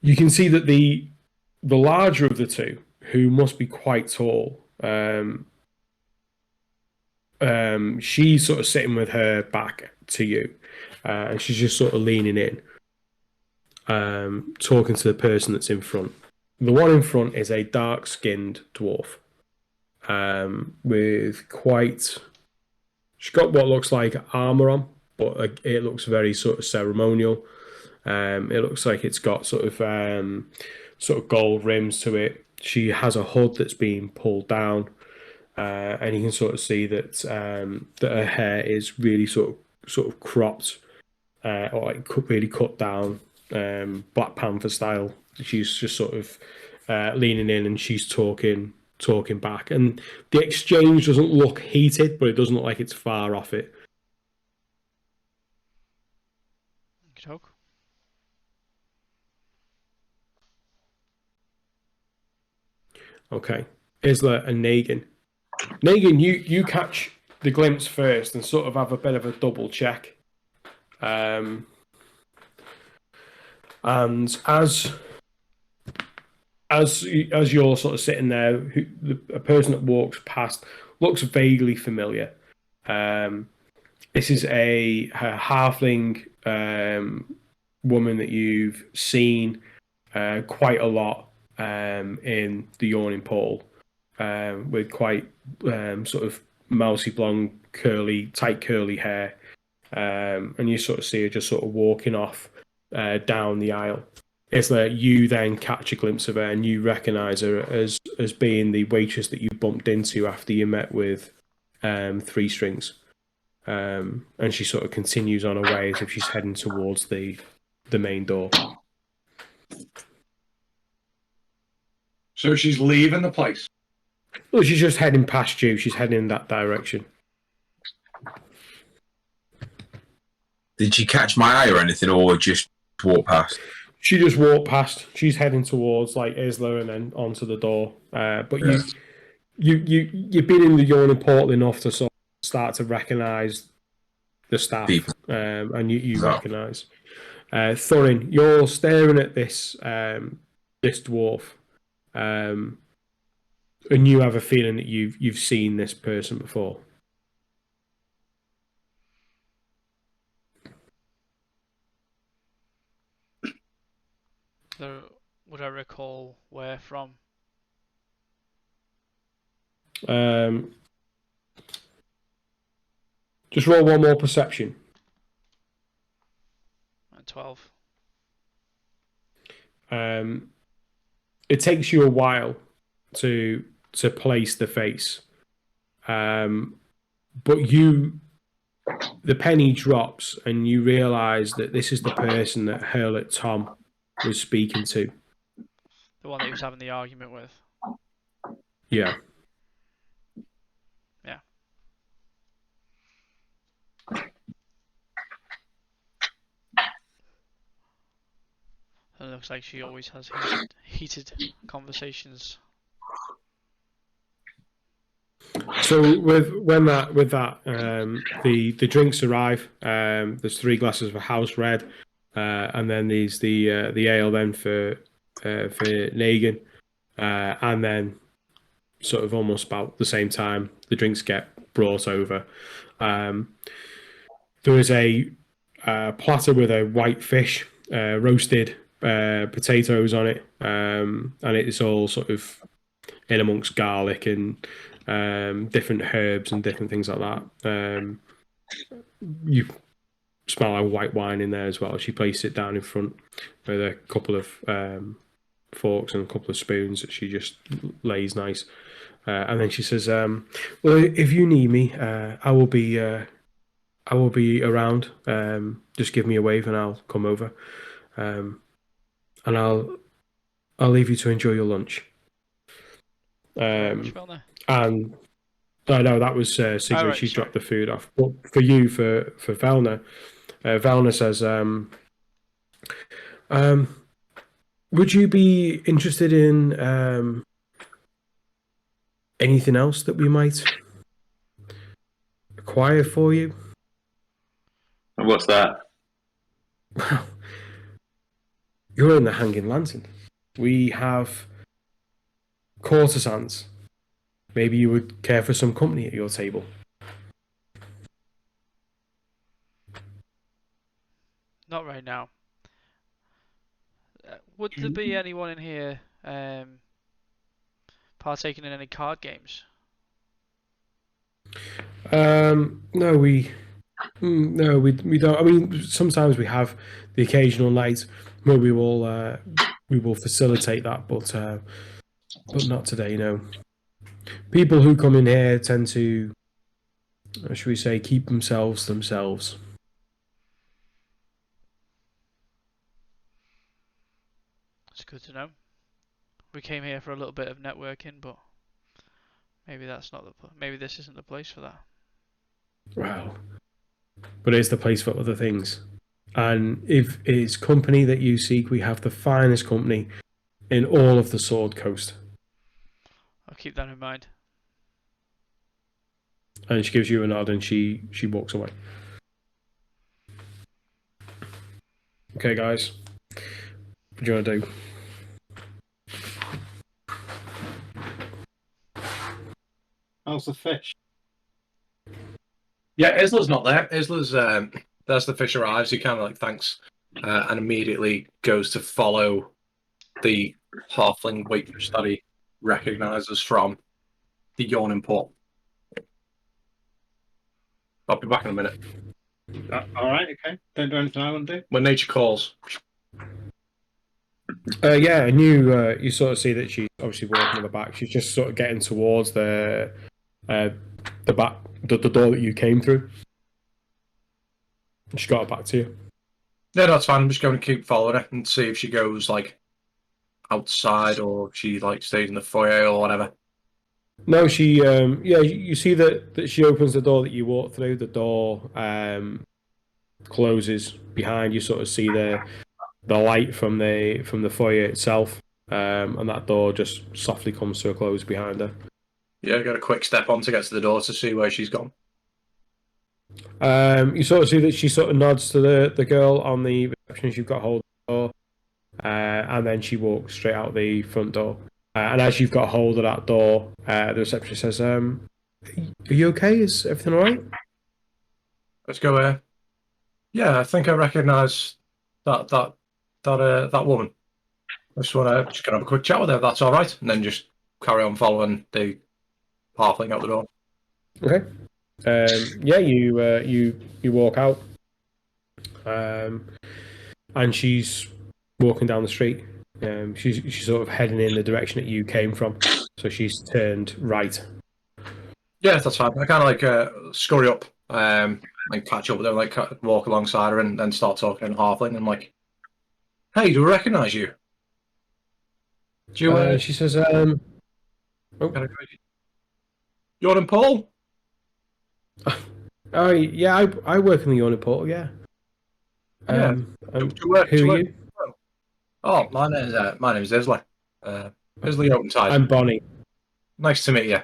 You can see that the larger of the two, who must be quite tall, she's sort of sitting with her back to you, and she's just sort of leaning in, talking to the person that's in front. The one in front is a dark-skinned dwarf, with quite. She's got what looks like armor on, but it looks very sort of ceremonial. It looks like it's got sort of gold rims to it. She has a hood that's been pulled down, and you can sort of see that her hair is really sort of cropped, or like really cut down, Black Panther style. She's just sort of leaning in, and she's talking back, and the exchange doesn't look heated, but it doesn't look like it's far off it. Talk. Okay, Isla and Negan. Negan, you catch the glimpse first and sort of have a bit of a double check. And as you're sort of sitting there, a person that walks past looks vaguely familiar. This is a halfling woman that you've seen quite a lot in the Yawning Pool, with quite sort of mousy blonde, tight curly hair, and you sort of see her just sort of walking off down the aisle. It's that you then catch a glimpse of her and you recognise her as being the waitress that you bumped into after you met with Three Strings, and she sort of continues on her way as if she's heading towards the main door. So she's leaving the place. Well, she's just heading past you. She's heading in that direction. Did she catch my eye or anything, or just walk past? She just walked past. She's heading towards like Isla and then onto the door. But you've been in the yawning portal enough to sort of start to recognise the staff, People. and you Oh. recognise Thorin. You're staring at this this dwarf, and you have a feeling that you've seen this person before. Would I recall where from? Just roll one more perception. 12. It takes you a while to place the face, but the penny drops and you realise that this is the person that Hurlet Tom was speaking to. The one that he was having the argument with. Yeah. Yeah. And it looks like she always has heated conversations. So with that, the drinks arrive. There's 3 glasses of a house red, and then there's the ale then for Negan, and then sort of almost about the same time the drinks get brought over. There is a platter with a white fish, roasted potatoes on it, and it's all sort of in amongst garlic and different herbs and different things like that. You smell like white wine in there as well. She places it down in front with a couple of forks and a couple of spoons that she just lays nice. And then she says, "Well, if you need me, I will be around. Just give me a wave and I'll come over. And I'll leave you to enjoy your lunch." And no, that was Sigrid. Oh, right, She sorry. dropped the food off. But for you, for Velna, Velna says, "Would you be interested in anything else that we might acquire for you?" And what's that? Well, you're in the Hanging Lantern. We have courtesans. Maybe you would care for some company at your table. Not right now. Would there be anyone in here partaking in any card games? No, we don't. I mean, sometimes we have the occasional night where we will facilitate that, but not today. No. People who come in here tend to, should we say, keep themselves. It's good to know. We came here for a little bit of networking, but maybe that's not maybe this isn't the place for that. Wow. But it's the place for other things. And if it's company that you seek, we have the finest company in all of the Sword Coast. I'll keep that in mind. And she gives you a nod and she walks away. Okay, guys. What do you want to do? How's the fish? Yeah, Isla's not there. Isla's there's the fish arrives. He kind of like thanks, and immediately goes to follow the halfling waitress that he recognizes from the yawning port. I'll be back in a minute. All right, okay. Don't do anything I want to do. When nature calls. Yeah, and you sort of see that she's obviously walking in the back. She's just sort of getting towards the back, the door that you came through. She got it back to you. No, that's fine. I'm just going to keep following her and see if she goes like outside, or she like stayed in the foyer or whatever? No, she you see that she opens the door that you walk through. The door closes behind you. Sort of see the light from the foyer itself, and that door just softly comes to a close behind her. Yeah, got a quick step on to get to the door to see where she's gone. You sort of see that she sort of nods to the girl on the reception. You've got hold of the door, and then she walks straight out the front door. And as you've got hold of that door, the receptionist says, "Are you okay? Is everything all right?" Let's go here. Yeah, I think I recognise that woman. I just want to just gonna have a quick chat with her. If that's all right, and then just carry on following the halfling out the door. Okay. Yeah, you walk out, and she's walking down the street. She's sort of heading in the direction that you came from, so she's turned right. Yeah, that's fine. I kind of like scurry up, like catch up with her, like walk alongside her, and then start talking in halfling. And like, hey, do I recognise you? Do you? She says, You're in Paul? "Oh, yeah, I work in the Yawning Portal, yeah." Yeah. Who do are you work- you? Oh, my name's Isley. Isley Opentide. I'm Bonnie. Nice to meet you.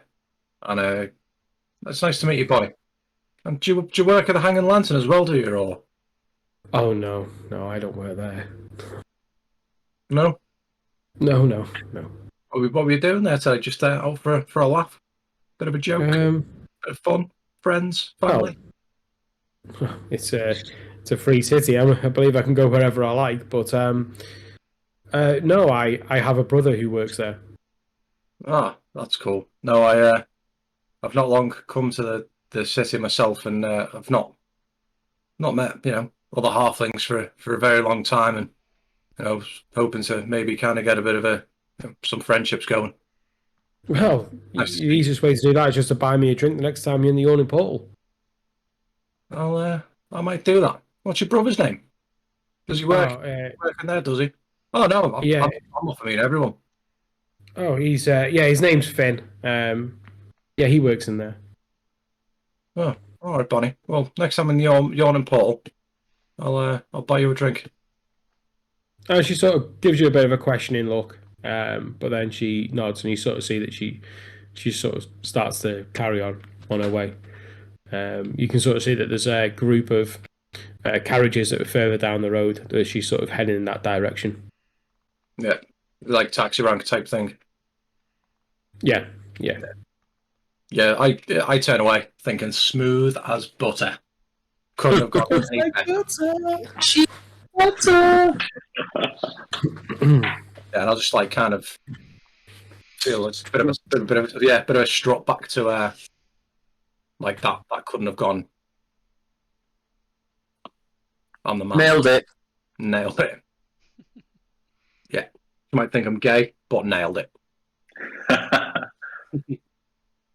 And it's nice to meet you, Bonnie. And do you work at the Hanging Lantern as well, do you? Or Oh no, I don't work there. no? No. What were you doing there today? Just out for a laugh, bit of a joke, bit of fun, friends, family. It's a free city. I believe I can go wherever I like. But no, I have a brother who works there. Ah, that's cool. No, I've not long come to the city myself, and I've not met other halflings for a very long time, and I was hoping to maybe kind of get a bit of some friendships going. Well, Nice to the easiest way to do that is just to buy me a drink the next time you're in the Yawning Portal. I might do that. What's your brother's name? Does he work in there? Does he? Oh no, Yeah. I'm off. I mean, everyone. Oh, he's his name's Finn. Yeah, he works in there. Oh, all right, Bonnie. Well, next time in the Yawning Portal, I'll buy you a drink. She sort of gives you a bit of a questioning look, but then she nods, and you sort of see that she sort of starts to carry on her way. You can sort of see that there's a group of carriages that are further down the road that she's sort of heading in that direction. Yeah, like taxi rank type thing. Yeah. Yeah, I turn away thinking smooth as butter. Couldn't have gone any better. Yeah, and I'll just like kind of feel it's a bit of a strut back to like that couldn't have gone. I'm the man. Nailed it. Nailed it. Yeah, you might think I'm gay, but nailed it.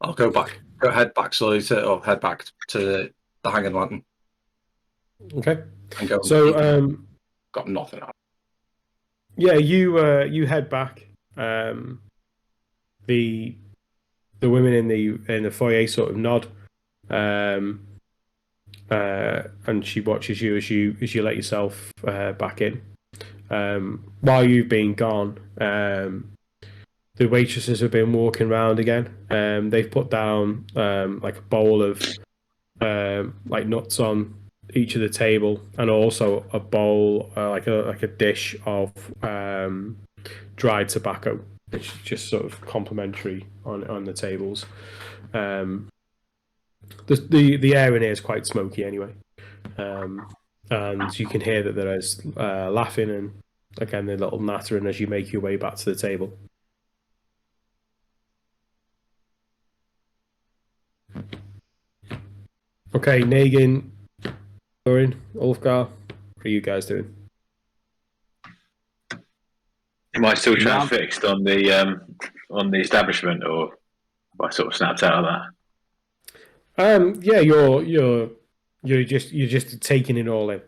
I'll head back slowly head back to the Hanging Lantern. Okay. And go. So Got nothing out. yeah, you head back. The women in the foyer sort of nod, and she watches you as you let yourself back in. While you've been gone, the waitresses have been walking around again. They've put down like a bowl of like nuts on each of the table, and also a bowl like a dish of dried tobacco, which is just sort of complimentary on the tables. The air in here is quite smoky anyway, and you can hear that there is laughing and again the little nattering as you make your way back to the table. Okay, Negan, Thorin, Ulfgar, what are you guys doing? Am I still transfixed on the establishment, or have I sort of snapped out of that? Yeah, you're just taking it all in.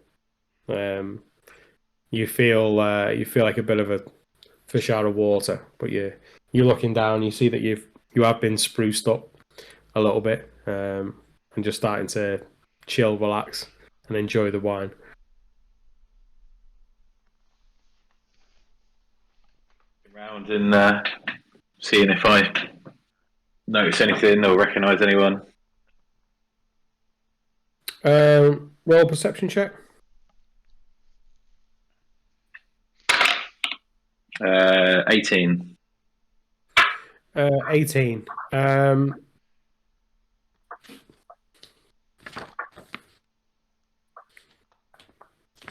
You feel like a bit of fish out of water. But you're looking down, you see that you have been spruced up a little bit, and just starting to chill, relax, and enjoy the wine. Around and seeing if I notice anything or recognise anyone. Roll a perception check. 18. 18.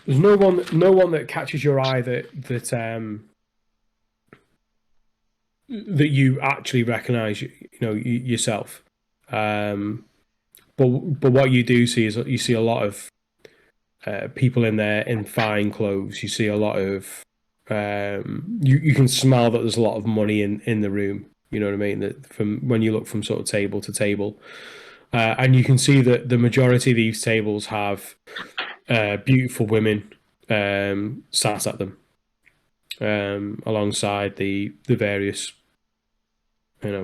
There's no one that catches your eye that you actually recognise, yourself. But what you do see is you see a lot of people in there in fine clothes. You see a lot of you can smell that there's a lot of money in the room. You know what I mean? That from when you look from sort of table to table, and you can see that the majority of these tables have beautiful women sat at them, alongside the various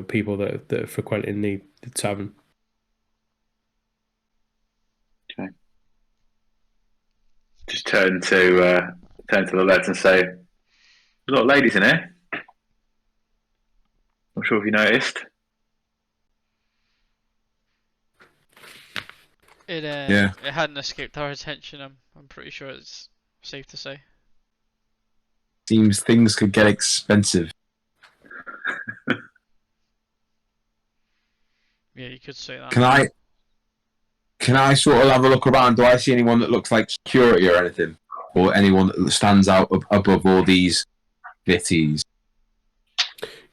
people that are frequenting the tavern. Okay. Just turn to the lads and say, "There's a lot of ladies in here. Not sure if you noticed." It Yeah. it hadn't escaped our attention. I'm pretty sure it's safe to say. Seems things could get expensive. Yeah, you could say that. Can I sort of have a look around? Do I see anyone that looks like security or anything? Or anyone that stands out above all these bitties?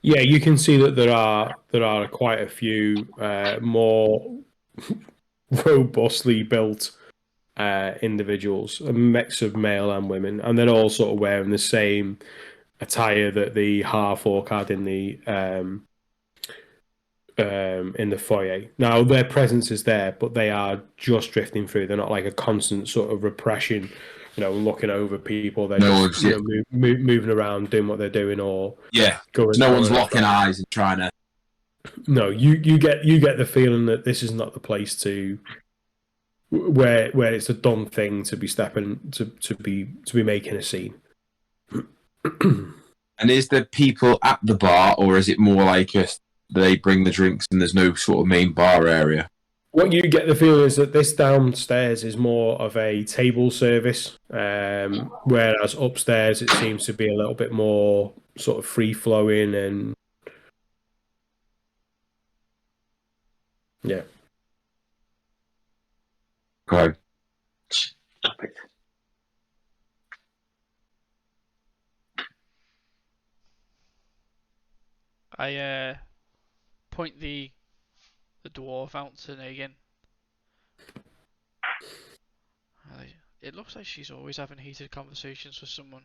Yeah, you can see that there are quite a few more robustly built individuals, a mix of male and women, and they're all sort of wearing the same attire that the half-orc had in the foyer. Now their presence is there, but they are just drifting through. They're not like a constant sort of repression, looking over people. They're just moving around, doing what they're doing, or going. No one's locking eyes and trying to. No, you get the feeling that this is not the place to where it's a done thing to be stepping to be making a scene. And is there people at the bar, or is it more like they bring the drinks and there's no sort of main bar area? What you get the feeling is that this downstairs is more of a table service, whereas upstairs it seems to be a little bit more sort of free flowing and yeah. Okay. I point the dwarf out to Negan. It looks like she's always having heated conversations with someone.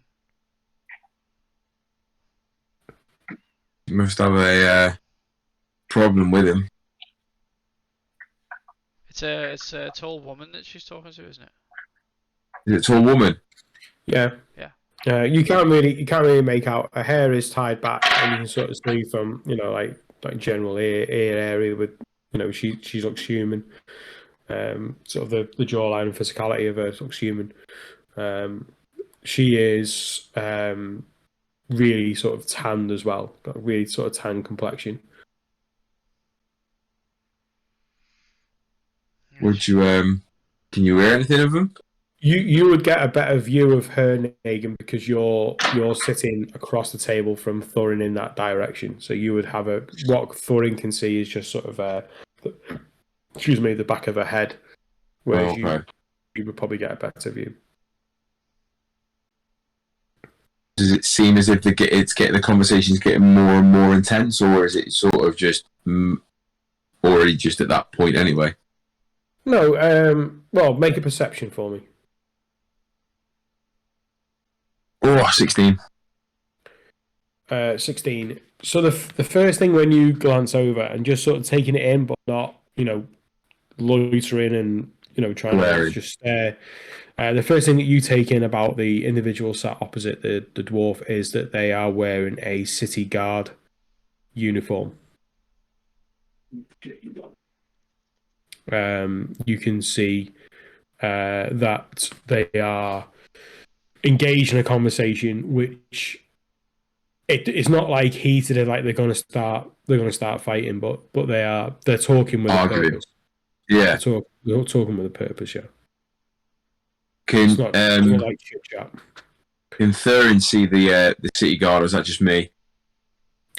You must have a problem with him. It's a tall woman that she's talking to, isn't it? Is it a tall woman? Yeah. You can't really make out. Her hair is tied back, and you can sort of see from like general ear area with she looks human. Sort of the jawline and physicality of her looks human. She is really sort of tanned as well. Got a really sort of tan complexion. Would you can you hear anything of them? You would get a better view of her, Negan, because you're sitting across the table from Thorin in that direction. So you would have what Thorin can see is just sort of the back of her head, whereas you would probably get a better view. Does it seem as if the conversation's getting more and more intense, or is it sort of just already just at that point anyway? No, well, make a perception for me. Oh, 16. 16. So the first thing when you glance over and just sort of taking it in, but not, loitering and, trying to just stare. The first thing that you take in about the individual sat opposite the dwarf is that they are wearing a city guard uniform. You can see that they are engaged in a conversation, which it's not like heated, like they're going to start fighting, but they're talking with a purpose. Yeah, they're talking with a purpose. Yeah, can it's not like chit chat. Can Thurin see the city guard, or is that just me?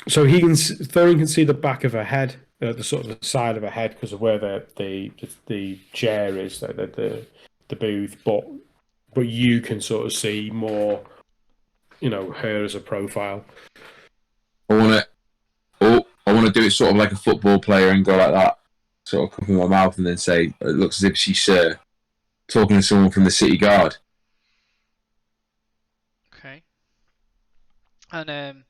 So Thurin can see the back of her head, the sort of the side of her head, because of where the chair is, the booth. But you can sort of see more, her as a profile. I want to do it sort of like a football player and go like that, sort of covering my mouth, and then say it looks as if she's talking to someone from the city guard. Okay. And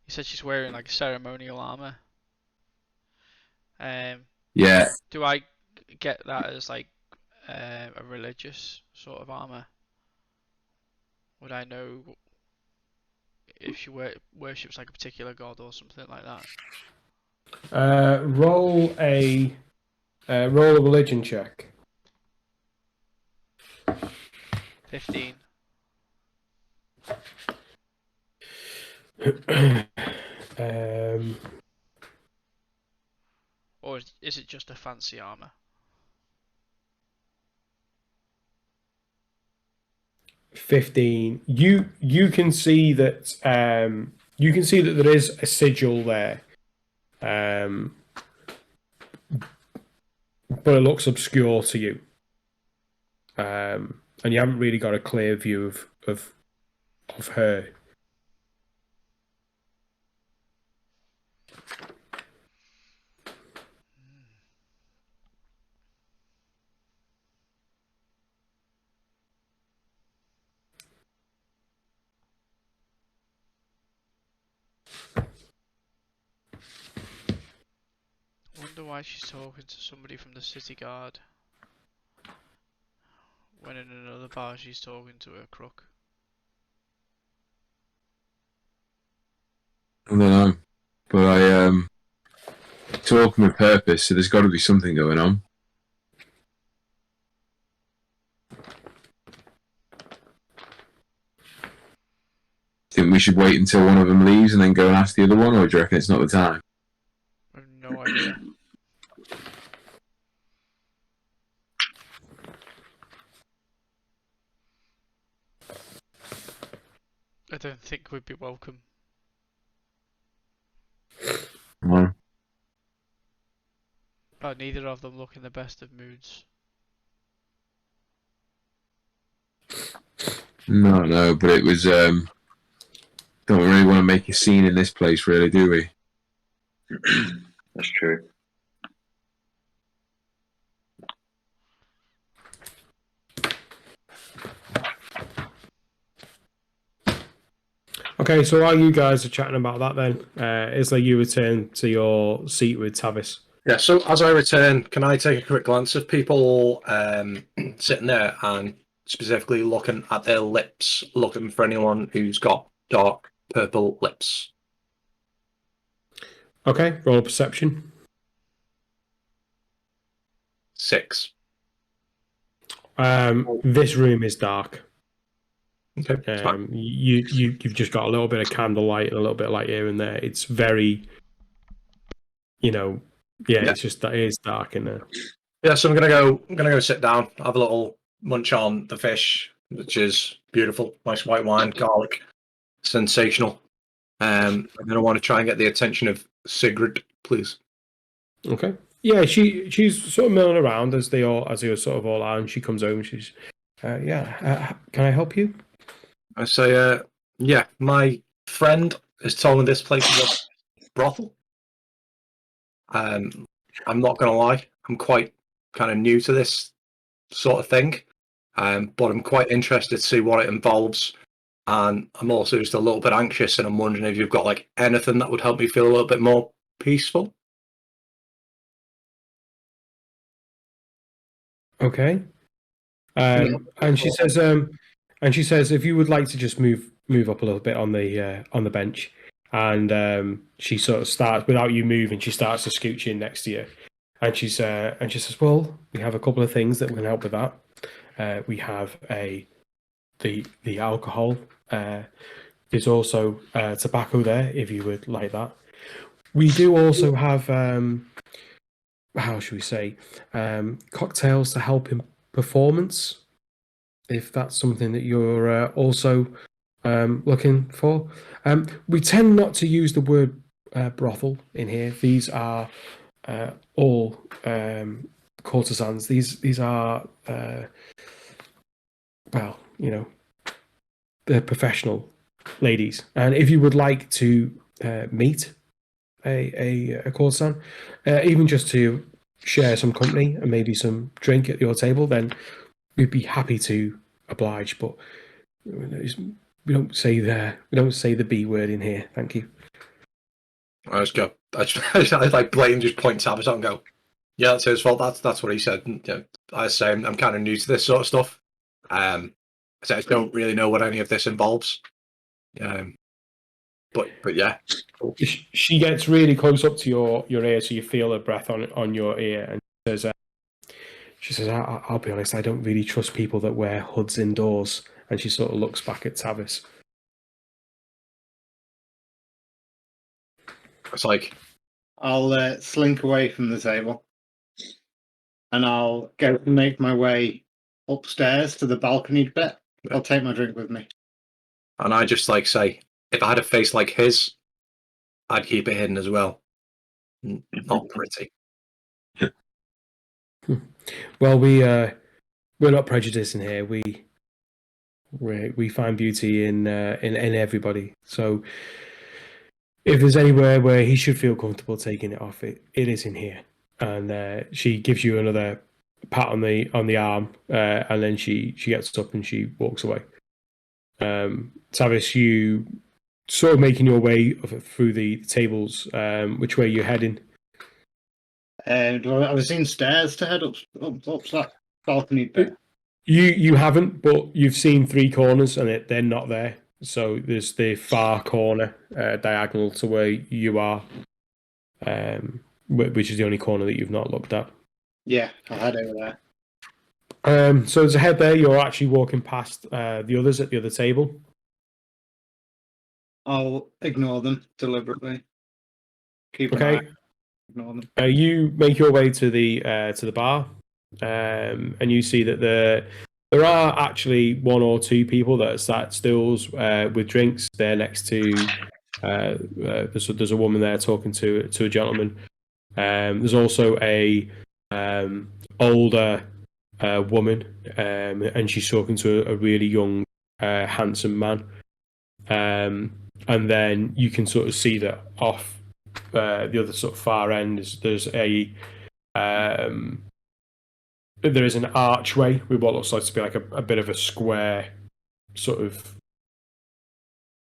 you said she's wearing like a ceremonial armor. Yeah. Do I get that as like a religious sort of armor? Would I know if she worships like a particular god or something like that? Roll a religion check. 15. Or is it just a fancy armor? 15. You can see that there is a sigil there, but it looks obscure to you, and you haven't really got a clear view of her. Wonder why she's talking to somebody from the city guard when in another bar she's talking to a crook. I don't know, but I talking with purpose, so there's got to be something going on. Think we should wait until one of them leaves and then go and ask the other one, or do you reckon it's not the time? I have no idea. I don't think we'd be welcome. No. But neither of them look in the best of moods. No, but it was. Don't really want to make a scene in this place, really, do we? That's true. Okay, so while you guys are chatting about that, then Isla, you return to your seat with Tavis. Yeah, so as I return, can I take a quick glance of people sitting there and specifically looking at their lips, looking for anyone who's got dark purple lips? Okay, roll a perception. 6. This room is dark. Okay, it's fine. You've just got a little bit of candlelight and a little bit of light here and there. It's very, it's just that it is dark in there. Yeah, so I'm gonna go sit down, have a little munch on the fish, which is beautiful, nice white wine, garlic, sensational. And then I want to try and get the attention of Sigrid, please. Okay. Yeah, she's sort of milling around as they sort of all are, and she comes over and she's, can I help you? I say, yeah, my friend has told me this place is a brothel. I'm not going to lie, I'm quite kind of new to this sort of thing, but I'm quite interested to see what it involves. And I'm also just a little bit anxious, and I'm wondering if you've got like anything that would help me feel a little bit more peaceful. Okay. And she says, if you would like to just move up a little bit on the bench, and she sort of starts without you moving. She starts to scooch in next to you, and she says, well, we have a couple of things that can help with that. We have the alcohol. There's also tobacco there if you would like that. We do also have how should we say cocktails to help in performance, if that's something that you're also looking for. We tend not to use the word brothel in here. These are all courtesans. These are well, they're professional ladies. And if you would like to meet a courtesan, even just to share some company and maybe some drink at your table, then we'd be happy to oblige. But we don't say the B word in here. Thank you. I just go. I like blatant just point Tavis out and go, yeah, that's his fault. That's what he said. And, I say I'm kind of new to this sort of stuff. So I don't really know what any of this involves. But yeah. She gets really close up to your ear, so you feel her breath on your ear, and she says, I'll be honest, I don't really trust people that wear hoods indoors. And she sort of looks back at Tavis. It's like, I'll slink away from the table, and I'll go and make my way upstairs to the balcony bit. I'll take my drink with me. and I just like say, if I had a face like his, I'd keep it hidden as well. Not pretty. Well, we're not prejudicing here. We find beauty in everybody. So if there's anywhere where he should feel comfortable taking it off, it is in here. And she gives you another pat on the arm, and then she gets up and she walks away. Tavis, you sort of making your way through the tables. Which way are you heading? I was seen stairs to head up that balcony bit. You haven't, but you've seen three corners and they're not there. So there's the far corner diagonal to where you are, which is the only corner that you've not looked at. Yeah, I'll head over there. So as a head there, you're actually walking past the others at the other table. I'll ignore them deliberately. Keep an Okay. eye. Ignore them. You make your way to the bar, and you see that there are actually one or two people that are sat stills with drinks. They're next to there's a woman there talking to a gentleman. There's also a older woman, and she's talking to a really young, handsome man. And then you can sort of see that off the other sort of far end there is an archway with what looks like to be like a bit of a square, sort of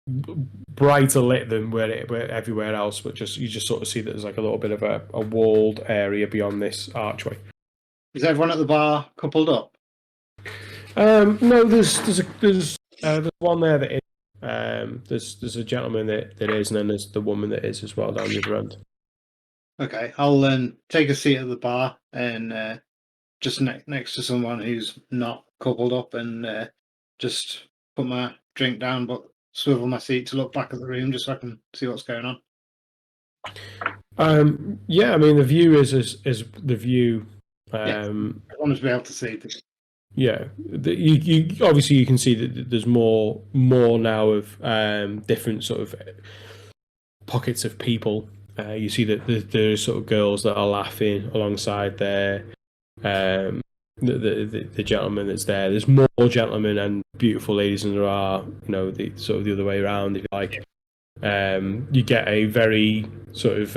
brighter lit than where everywhere else, but you just sort of see that there's like a little bit of a walled area beyond this archway. Is everyone at the bar coupled up? No, there's one there that is. There's a gentleman that is, and then there's the woman that is as well down the other end. Okay, I'll then take a seat at the bar and just next to someone who's not coupled up, and just put my drink down, but swivel my seat to look back at the room just so I can see what's going on. Yeah, I mean the view is the view. I want to be able to see this. Yeah, you obviously you can see that there's more now of different sort of pockets of people. You see that there's sort of girls that are laughing alongside the gentleman that's there. There's more gentlemen and beautiful ladies than there are, the sort of the other way around, if you like. You get a very sort of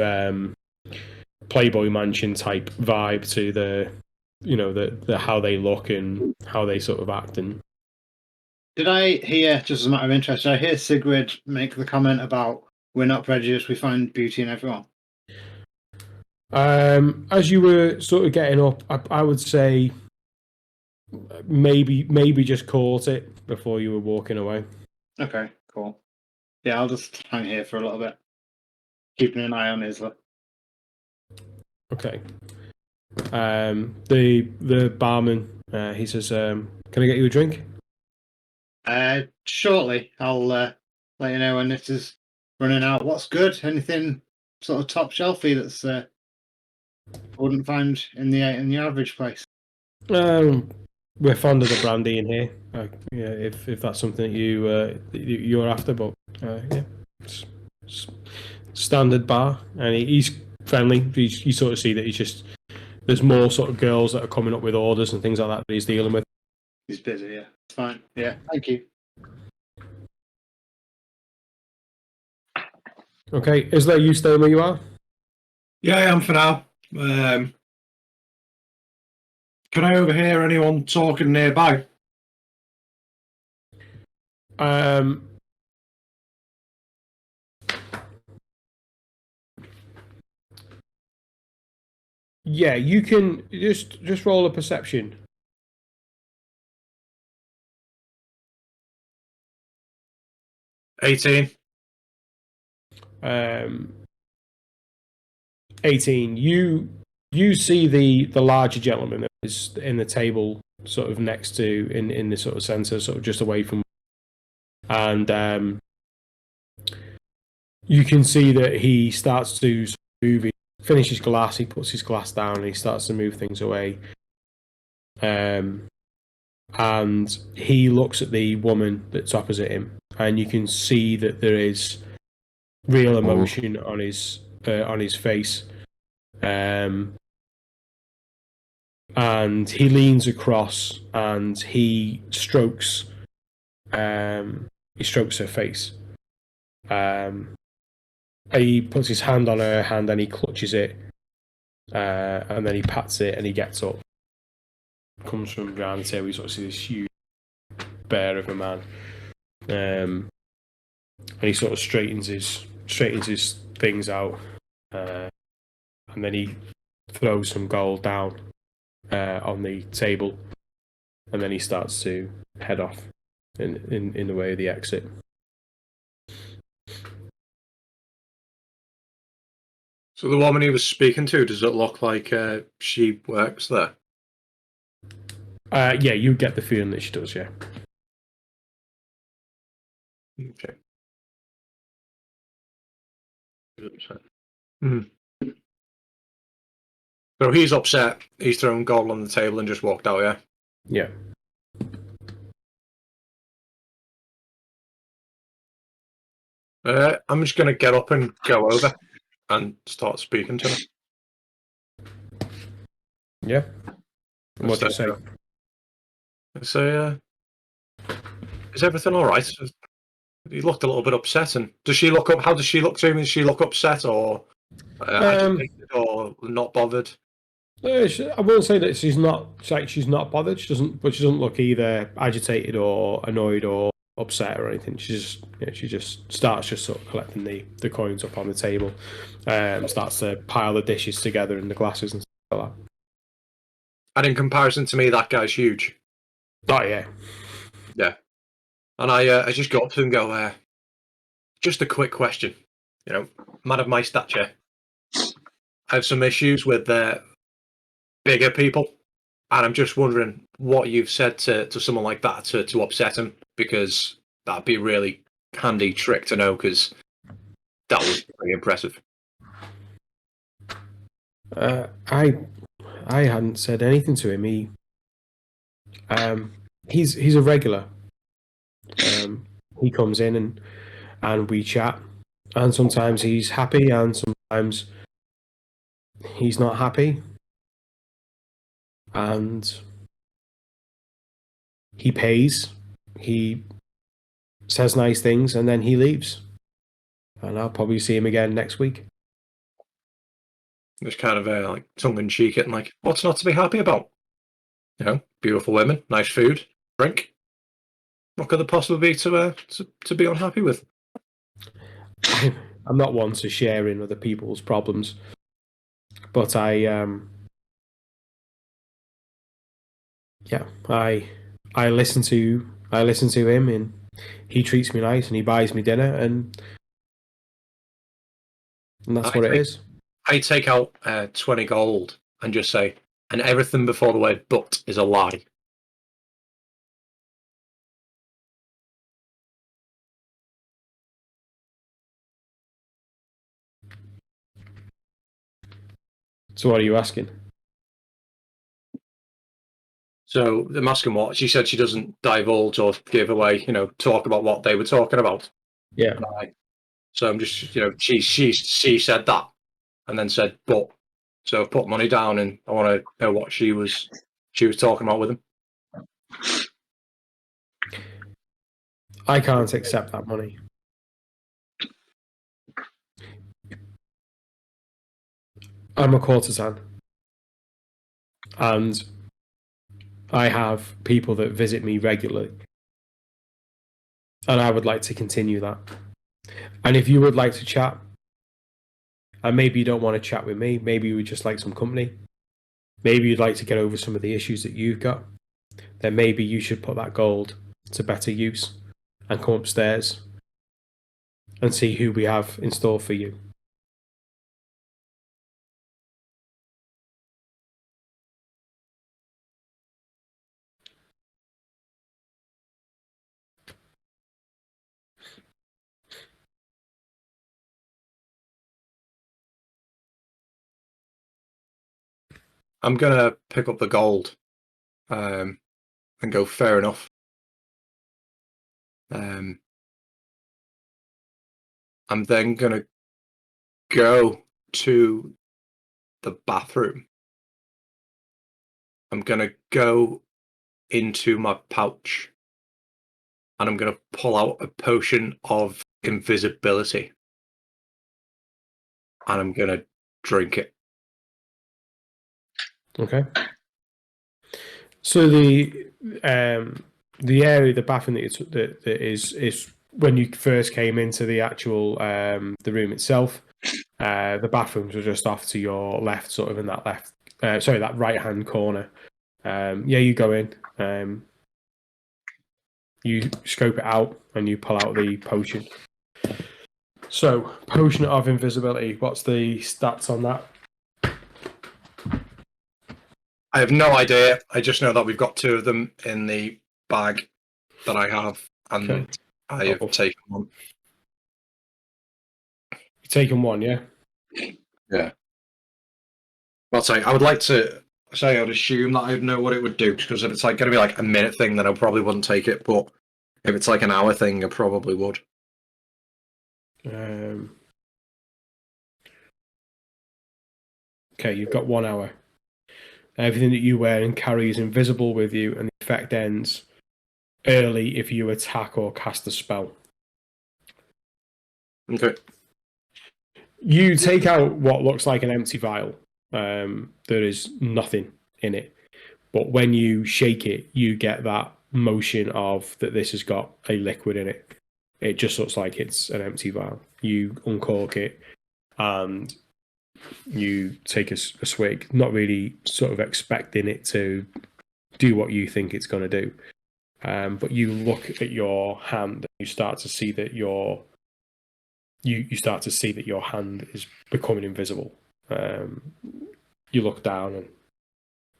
Playboy Mansion type vibe to the how they look and how they sort of act. And did I hear, just as a matter of interest, did I hear Sigrid make the comment about we're not prejudiced, we find beauty in everyone? As you were sort of getting up, I would say maybe just caught it before you were walking away. Okay, cool. Yeah, I'll just hang here for a little bit, keeping an eye on Isla. Okay. The barman, he says, "Can I get you a drink?" Shortly, I'll let you know when it is running out. What's good? Anything sort of top shelfy that's I wouldn't find in the average place? We're fond of the brandy in here. Yeah, if that's something that you're after, but yeah, it's standard bar, and he's friendly. You sort of see that there's more sort of girls that are coming up with orders and things like that he's dealing with. He's busy. Yeah, it's fine. Yeah, thank you. Okay, is there you staying where you are? Yeah, I am for now. Can I overhear anyone talking nearby? Yeah, you can just roll a perception. 18. 18. You see the larger gentleman that is in the table, sort of next to in the sort of center, sort of just away from, and you can see that he starts to move. He finishes glass. He puts his glass down and he starts to move things away. And he looks at the woman that's opposite him, and you can see that there is real emotion on his face. And he leans across and he strokes her face. He puts his hand on her hand and he clutches it, and then he pats it and he gets up. Comes from behind the table. You sort of see this huge bear of a man, and he sort of straightens his things out, and then he throws some gold down on the table, and then he starts to head off in the way of the exit. So the woman he was speaking to, does it look like she works there? Yeah, you get the feeling that she does, yeah. Okay. Mm. So he's upset. He's thrown gold on the table and just walked out, yeah? Yeah. I'm just going to get up and go over and start speaking to him. Yeah. And what do you say? I say, is everything all right? He looked a little bit upset. And does she look up? How does she look to him? Does she look upset or agitated or not bothered? I won't say that she's not bothered. She doesn't look either agitated or annoyed or upset or anything. She just starts sort of collecting the coins up on the table, starts to pile the dishes together and the glasses and stuff like that. And in comparison to me, that guy's huge. Oh yeah. Yeah. And I just go up to him and go, just a quick question. You know, man of my stature, I have some issues with bigger people, and I'm just wondering what you've said to someone like that to upset him, because that'd be a really handy trick to know, because that was pretty impressive. I hadn't said anything to him. He's a regular. He comes in and we chat, and sometimes he's happy and sometimes he's not happy, and he pays, he says nice things, and then he leaves, and I'll probably see him again next week. Just kind of like tongue-in-cheek it, and like, what's not to be happy about? You know, beautiful women, nice food, drink. What could there possibly be to be unhappy with? I'm not one to share in other people's problems, but I Yeah, I listen to him, and he treats me nice, and he buys me dinner, and that's what it is. I take out 20 gold and just say, and everything before the word "but" is a lie. So what are you asking? So I'm asking what she said. She doesn't divulge or give away, talk about what they were talking about. Yeah. So I'm just, she said that and then said, but. So I've put money down, and I want to know what she was talking about with him. I can't accept that money. I'm a courtesan, and I have people that visit me regularly, and I would like to continue that. And if you would like to chat, and maybe you don't want to chat with me, maybe you would just like some company, maybe you'd like to get over some of the issues that you've got, then maybe you should put that gold to better use and come upstairs and see who we have in store for you. I'm gonna pick up the gold, and go. Fair enough. I'm then gonna go to the bathroom. I'm gonna go into my pouch, and I'm gonna pull out a potion of invisibility, and I'm gonna drink it. Okay. So the area, the bathroom that is when you first came into the actual the room itself, the bathrooms were just off to your left, sort of in that that right hand corner. Yeah, you go in, you scope it out, and you pull out the potion. So, potion of invisibility. What's the stats on that? I have no idea. I just know that we've got 2 of them in the bag that I have, and Okay. I have taken one. You've taken one, yeah? Yeah. I'll say I would like to say I'd assume that I'd know what it would do, because if it's like going to be like a minute thing, then I probably wouldn't take it. But if it's like an hour thing, I probably would. Okay, you've got 1 hour. Everything that you wear and carry is invisible with you, and the effect ends early if you attack or cast a spell. Okay. You take out what looks like an empty vial. There is nothing in it. But when you shake it, you get that motion of that this has got a liquid in it. It just looks like it's an empty vial. You uncork it and you take a swig, not really sort of expecting it to do what you think it's going to do. But you look at your hand and you start to see that your hand is becoming invisible. You look down and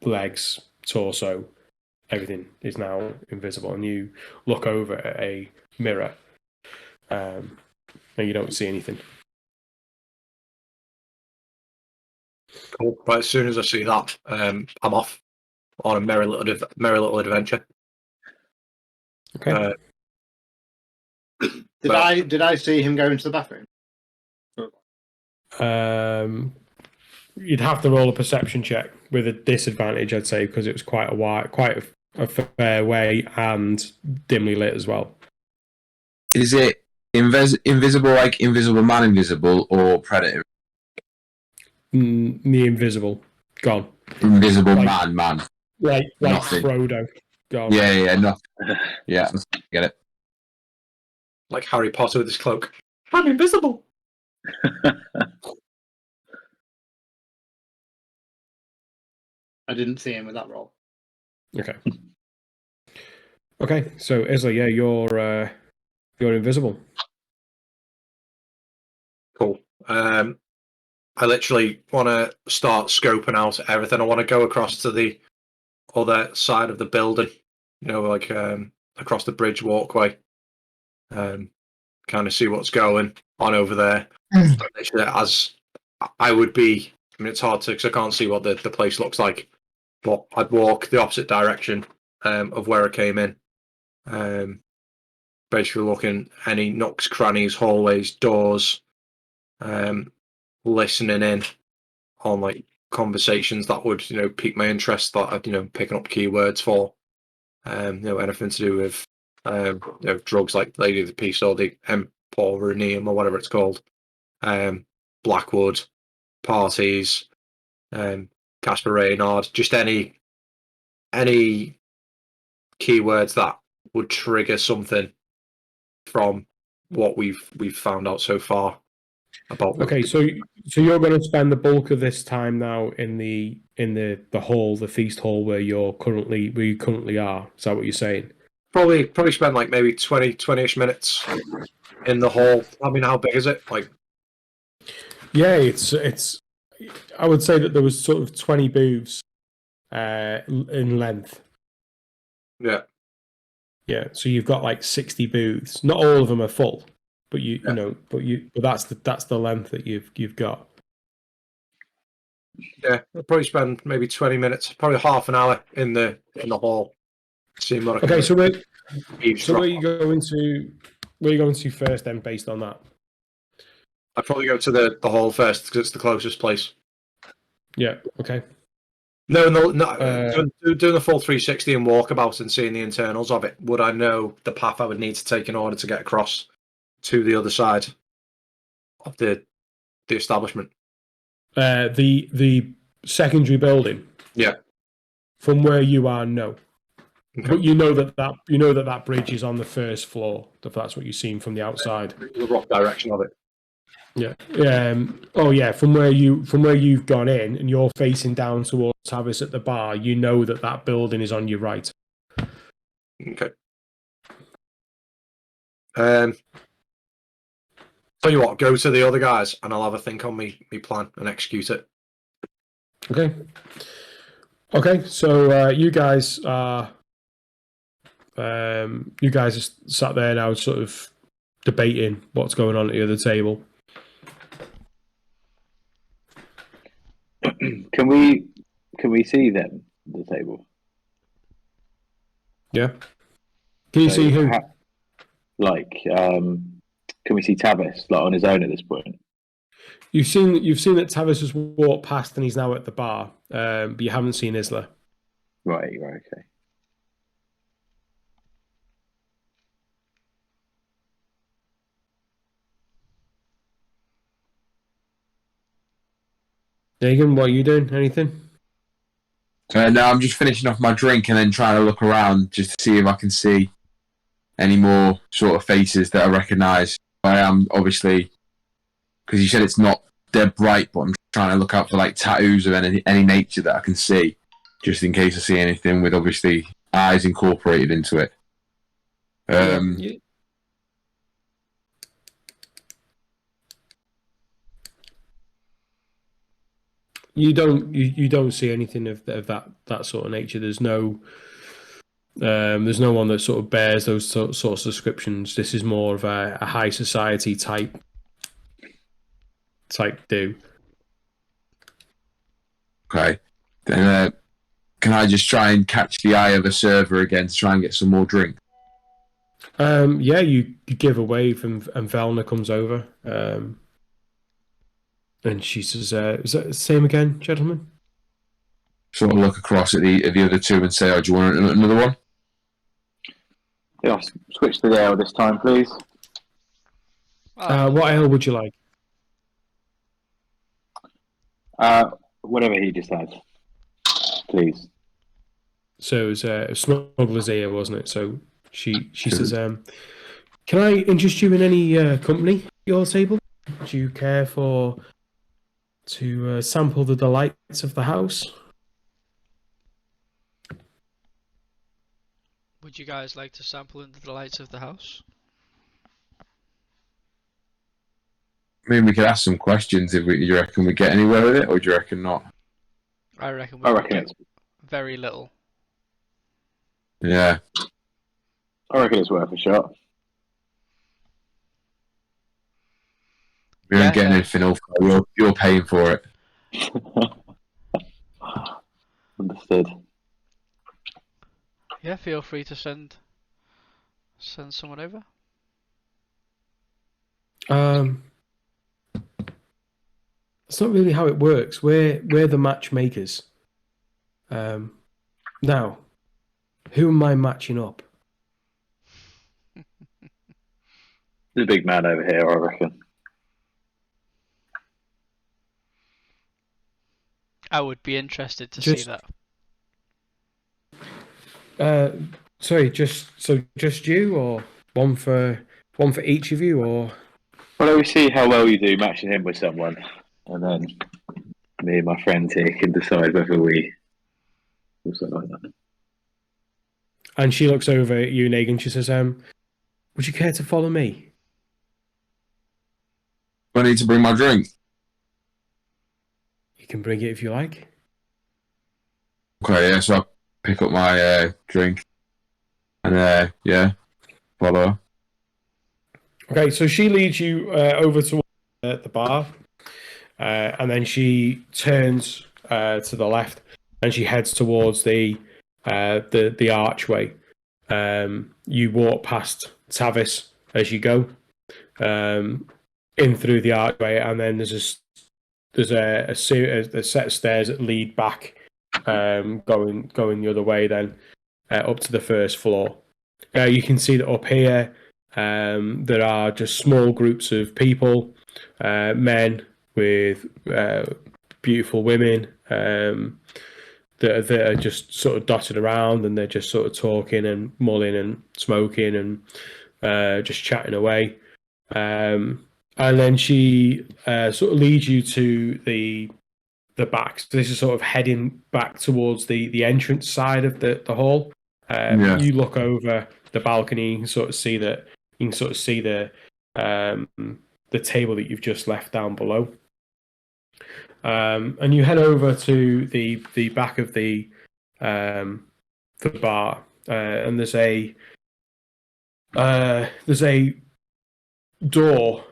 legs, torso, everything is now invisible, and you look over at a mirror, and you don't see anything. Cool. Right, as soon as I see that, I'm off on a merry little adventure. Okay. Did I see him go into the bathroom? You'd have to roll a perception check with a disadvantage, I'd say, because it was quite a fair way and dimly lit as well. Is it invisible, like Invisible Man invisible, or Predator? The invisible. Gone. Invisible Like- man. Like Nothing. Frodo. Gone. Yeah, no. Yeah, get it. Like Harry Potter with his cloak. I'm invisible. I didn't see him with that roll. Okay. Okay, so Isla, yeah, you're invisible. Cool. I literally want to start scoping out everything. I want to go across to the other side of the building, like across the bridge walkway. Kind of see what's going on over there. Literally, as I would be, I mean, it's hard to because I can't see what the place looks like, but I'd walk the opposite direction of where I came in. Basically, looking any nooks, crannies, hallways, doors, listening in on like conversations that would pique my interest, that I'd picking up keywords for, anything to do with drugs like Lady of the Peace or the Emporium or whatever it's called, Blackwood, parties, Casper Reynard, just any keywords that would trigger something from what we've found out so far about. Okay, so you're going to spend the bulk of this time now in the hall, the feast hall where you currently are. Is that what you're saying? Probably spend like maybe 20-ish minutes in the hall. I mean, how big is it? Like, yeah, it's. I would say that there was sort of 20 booths in length. Yeah. Yeah, so you've got like 60 booths. Not all of them are full, but but that's the length that you've got. Yeah, I'll probably spend maybe 20 minutes, probably half an hour in the hall. Seeing what I can. Okay, so where eavesdrop. are you going to? Where are you going to first? Then, based on that. I'd probably go to the hall first because it's the closest place. Yeah. Okay. No, doing the full 360 and walkabout and seeing the internals of it. Would I know the path I would need to take in order to get across to the other side of the establishment? The secondary building. Yeah. From where you are, no. Okay. But you know that bridge is on the first floor. If that's what you've seen from the outside. The rough direction of it. Yeah. Oh yeah. From where you've gone in and you're facing down towards Tavis at the bar, you know that building is on your right. Okay. Tell you what, go to the other guys and I'll have a think on me plan and execute it. Okay. Okay. So you guys are sat there now, sort of debating what's going on at the other table. Can we see them the table? Yeah. Can you see who? Can we see Tavis like on his own at this point? You've seen that Tavis has walked past and he's now at the bar, but you haven't seen Isla. Right, okay. Negan, what are you doing? Anything? No, I'm just finishing off my drink and then trying to look around just to see if I can see any more sort of faces that I recognise. I am obviously, because you said it's not dead bright, but I'm trying to look out for like tattoos of any nature that I can see, just in case I see anything with obviously eyes incorporated into it. Yeah. You don't see anything of that sort of nature. There's no one that sort of bears those sorts of descriptions. This is more of a high society type do. Okay. Then can I just try and catch the eye of a server again to try and get some more drink? Yeah, you give a wave and Velna comes over. And she says, is that the same again, gentlemen? Sort of look across at the other two and say, oh, do you want another one? Yeah, switch to the ale this time, please. What ale would you like? Whatever he just had, please. So it was Smuggler's Ale, wasn't it? So she says, can I interest you in any company at your table? Do you care to sample the delights of the house? Would you guys like to sample into the lights of the house? I mean, we could ask some questions. If you reckon we get anywhere with it, or do you reckon not? I reckon we I would reckon get it's. very little. Yeah. I reckon it's worth a shot. We Yeah, aren't getting anything off. You're paying for it. Understood. Yeah, feel free to send someone over. That's not really how it works. We're the matchmakers. Now, who am I matching up? There's a big man over here, I reckon. I would be interested to see that. Sorry, just you, or one for each of you, or Well, we see how well you do matching him with someone, and then me and my friends here can decide whether we do something like that. and she looks over at you, Negan. She says, "Would you care to follow me?" I need to bring my drink. You can bring it if you like. Okay, yeah. So I pick up my drink, and yeah, follow her. Okay, so she leads you over to the bar, and then she turns to the left, and she heads towards the archway. You walk past Tavis as you go in through the archway, and then there's a set of stairs that lead back, going the other way, then up to the first floor. You can see that up here there are just small groups of people, men with beautiful women that are just sort of dotted around, and they're just sort of talking and mulling and smoking and just chatting away. And then she sort of leads you to the back. So this is sort of heading back towards the entrance side of the hall. Yeah. You look over the balcony, you can sort of see that. You can sort of see the table that you've just left down below. And you head over to the back of the bar, and there's a door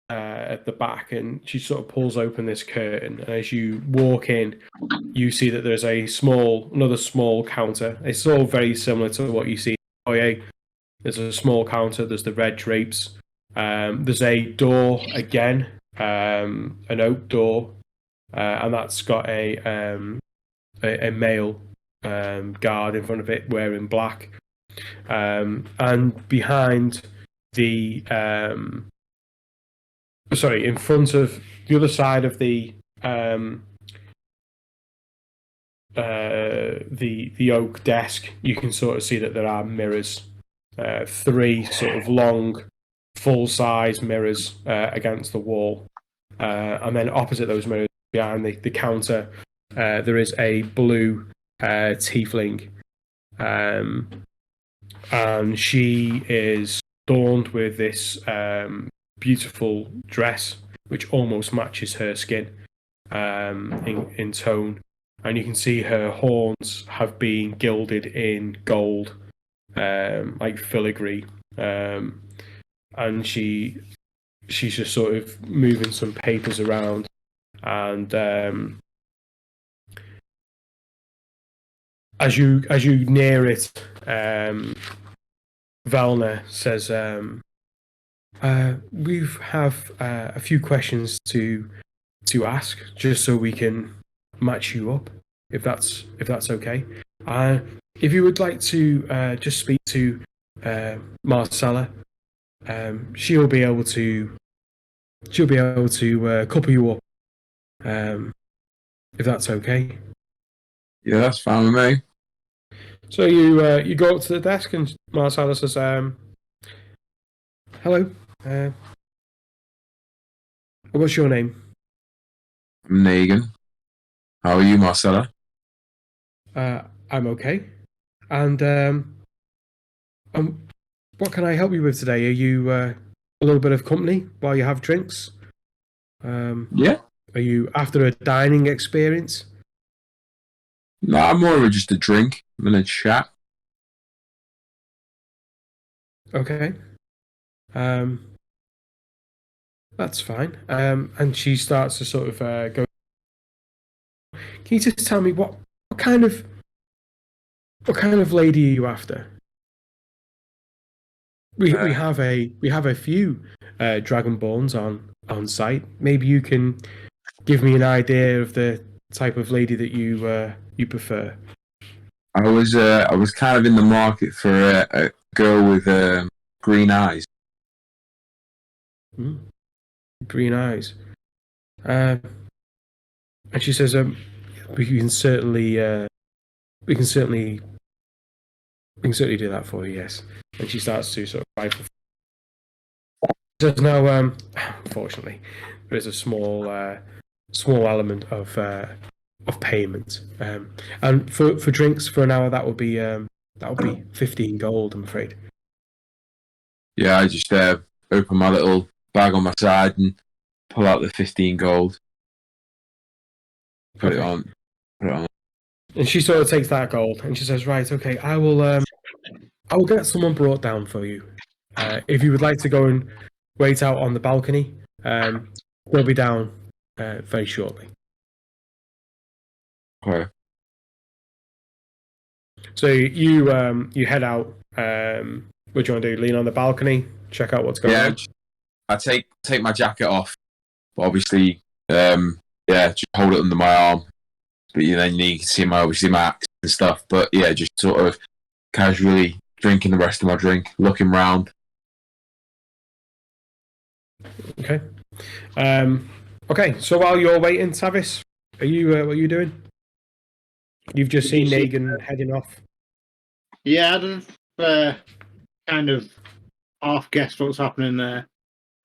at the back, and she sort of pulls open this curtain. And as you walk in, you see that there's another small counter. It's all very similar to what you see in the foyer. There's a small counter. There's the red drapes. There's a door again, an oak door, and that's got a male guard in front of it wearing black. And behind in front of the other side of the oak desk, you can sort of see that there are mirrors, 3 sort of long, full-size mirrors against the wall, and then opposite those mirrors, behind the counter, there is a blue tiefling, and she is adorned with this beautiful dress which almost matches her skin in tone, and you can see her horns have been gilded in gold, like filigree, and she's just sort of moving some papers around, and as you near it, Velna says, we have a few questions to ask, just so we can match you up, if that's okay. If you would like to just speak to Marcella, she'll be able to couple you up, if that's okay. Yeah, that's fine with me. So you go up to the desk, and Marcella says, hello, what's your name? I'm Negan. How are you, Marcella? I'm okay. And what can I help you with today? Are you a little bit of company while you have drinks? Yeah. Are you after a dining experience? No, I'm more of just a drink and a chat. Okay. That's fine. And she starts to sort of go. Can you just tell me what kind of lady are you after? We have a few dragonborns on site. Maybe you can give me an idea of the type of lady that you prefer. I was kind of in the market for a girl with green eyes. Green eyes. And she says, we can certainly do that for you. Yes. And she starts to sort of rifle. There's no, unfortunately, there is a small element of payment. And for drinks for an hour, that would be 15 gold. I'm afraid. Yeah, I just open my little bag on my side and pull out the 15 gold. Put it on. And she sort of takes that gold and she says, "Right, okay, I will get someone brought down for you. If you would like to go and wait out on the balcony, they'll be down very shortly." Okay. So you head out. What do you want to do? Lean on the balcony, check out what's going on. I take my jacket off, but obviously, just hold it under my arm. But then you can see my axe and stuff. But yeah, just sort of casually drinking the rest of my drink, looking round. Okay. Okay. So while you're waiting, Tavis, what are you doing? You've just seen Negan heading off. Yeah, I'd kind of half guessed what's happening there,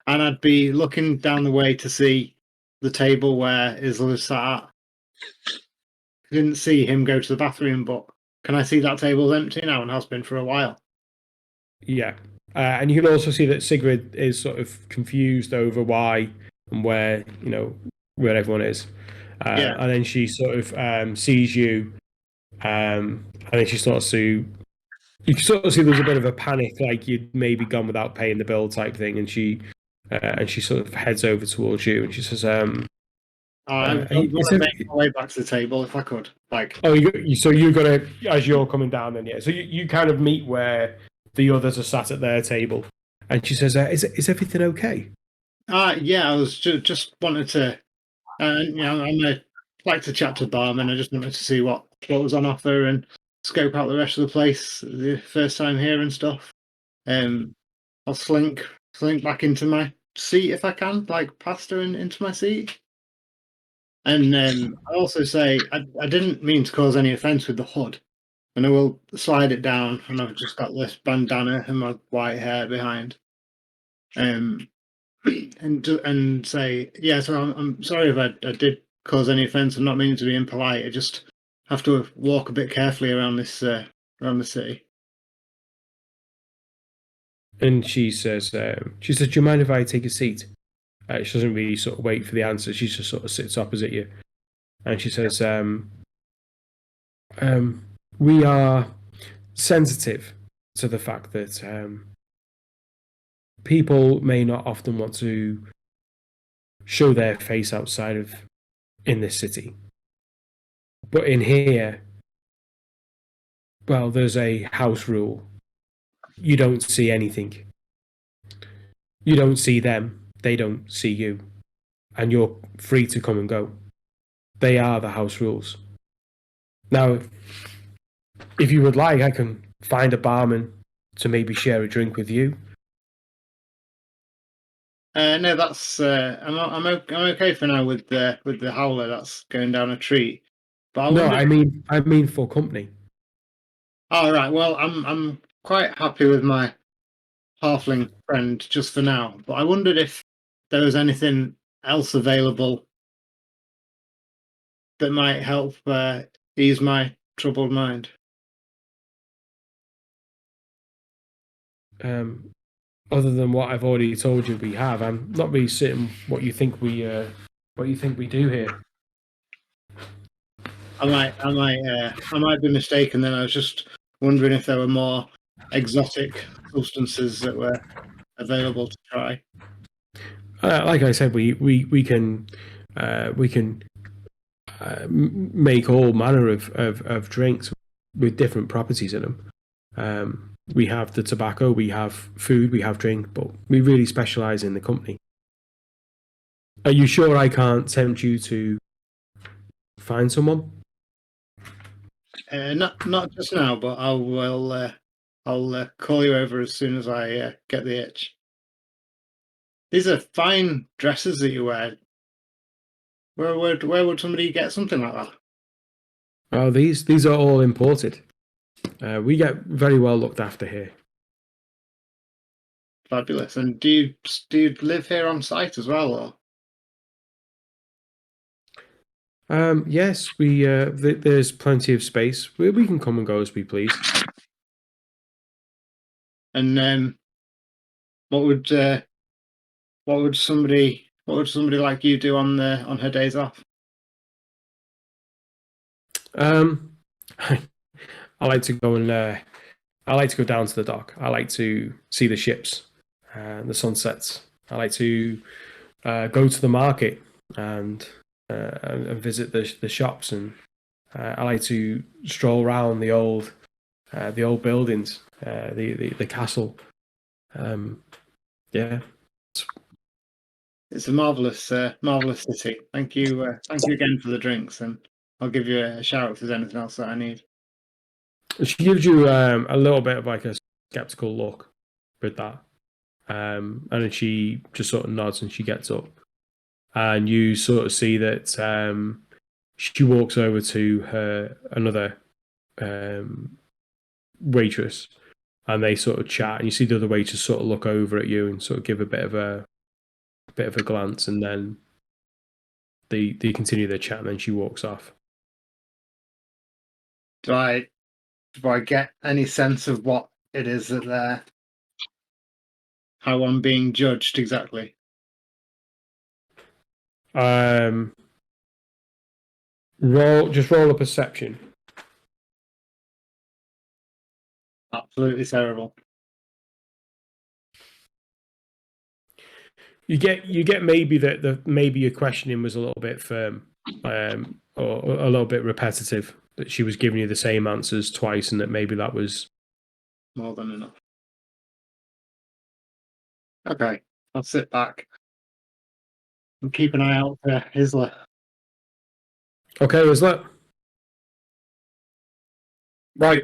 and I'd be looking down the way to see the table where Isla sat at. I didn't see him go to the bathroom, but can I see that table's empty now and has been for a while? Yeah. And you can also see that Sigrid is sort of confused over why and where everyone is. Yeah. And then she sort of sees you, and then she starts to. You can sort of see there's a bit of a panic, like you'd maybe gone without paying the bill type thing, and she sort of heads over towards you, and she says, I would want to make my way back to the table if I could. So you're gonna, as you're coming down, then yeah. So you kind of meet where the others are sat at their table, and she says, "Is everything okay?" Yeah, I was just wanted to, I'm like to chat to the barman. I just wanted to see what was on offer and scope out the rest of the place. The first time here and stuff. I'll slink back into my seat if I can, like past her and into my seat. And I also say I didn't mean to cause any offence with the hood, and I will slide it down. And I've just got this bandana and my white hair behind. And say, yeah. So I'm sorry if I did cause any offence. I'm not meaning to be impolite. I just have to walk a bit carefully around the city. And she says, "Do you mind if I take a seat?" She doesn't really sort of wait for the answer. She just sort of sits opposite you, and she says, "We are sensitive to the fact that people may not often want to show their face outside of in this city, but in here, well, there's a house rule. You don't see anything. You don't see them. They don't see you, and you're free to come and go. They are the house rules. Now, if you would like, I can find a barman to maybe share a drink with you." No, that's I'm okay for now with the howler that's going down a treat. But I mean for company. All right. Well, I'm quite happy with my halfling friend just for now. But I wondered if there was anything else available that might help ease my troubled mind. other than what I've already told you we have. I'm not really certain what you think we do here. I might be mistaken. Then I was just wondering if there were more exotic substances that were available to try. Like I said, we can make all manner of drinks with different properties in them. We have the tobacco, we have food, we have drink, but we really specialize in the company. Are you sure I can't tempt you to find someone? Not just now, but I will. I'll call you over as soon as I get the itch. These are fine dresses that you wear. Where would somebody get something like that? Oh, these are all imported. We get very well looked after here. Fabulous. And do you live here on site as well, or? Yes, we there's plenty of space. We can come and go as we please. And what would somebody like you do on her days off? I like to go and I like to go down to the dock. I like to see the ships, the sunsets. I like to go to the market and visit the shops, and I like to stroll around the old buildings, the castle. Yeah, It's a marvelous city. Thank you again for the drinks, and I'll give you a shout if there's anything else that I need. she gives you a little bit of like a skeptical look with that, and then she just sort of nods and she gets up, and you sort of see that she walks over to another waitress, and they sort of chat, and you see the other waitress sort of look over at you and sort of give a bit of a glance, and then they continue their chat, and then she walks off. Do I get any sense of what it is that how I'm being judged exactly? Roll a perception. Absolutely terrible. You get maybe that maybe your questioning was a little bit firm, or a little bit repetitive. That she was giving you the same answers twice, and that maybe that was More than enough. Okay, I'll sit back and keep an eye out for Isla. okay. Is that Right.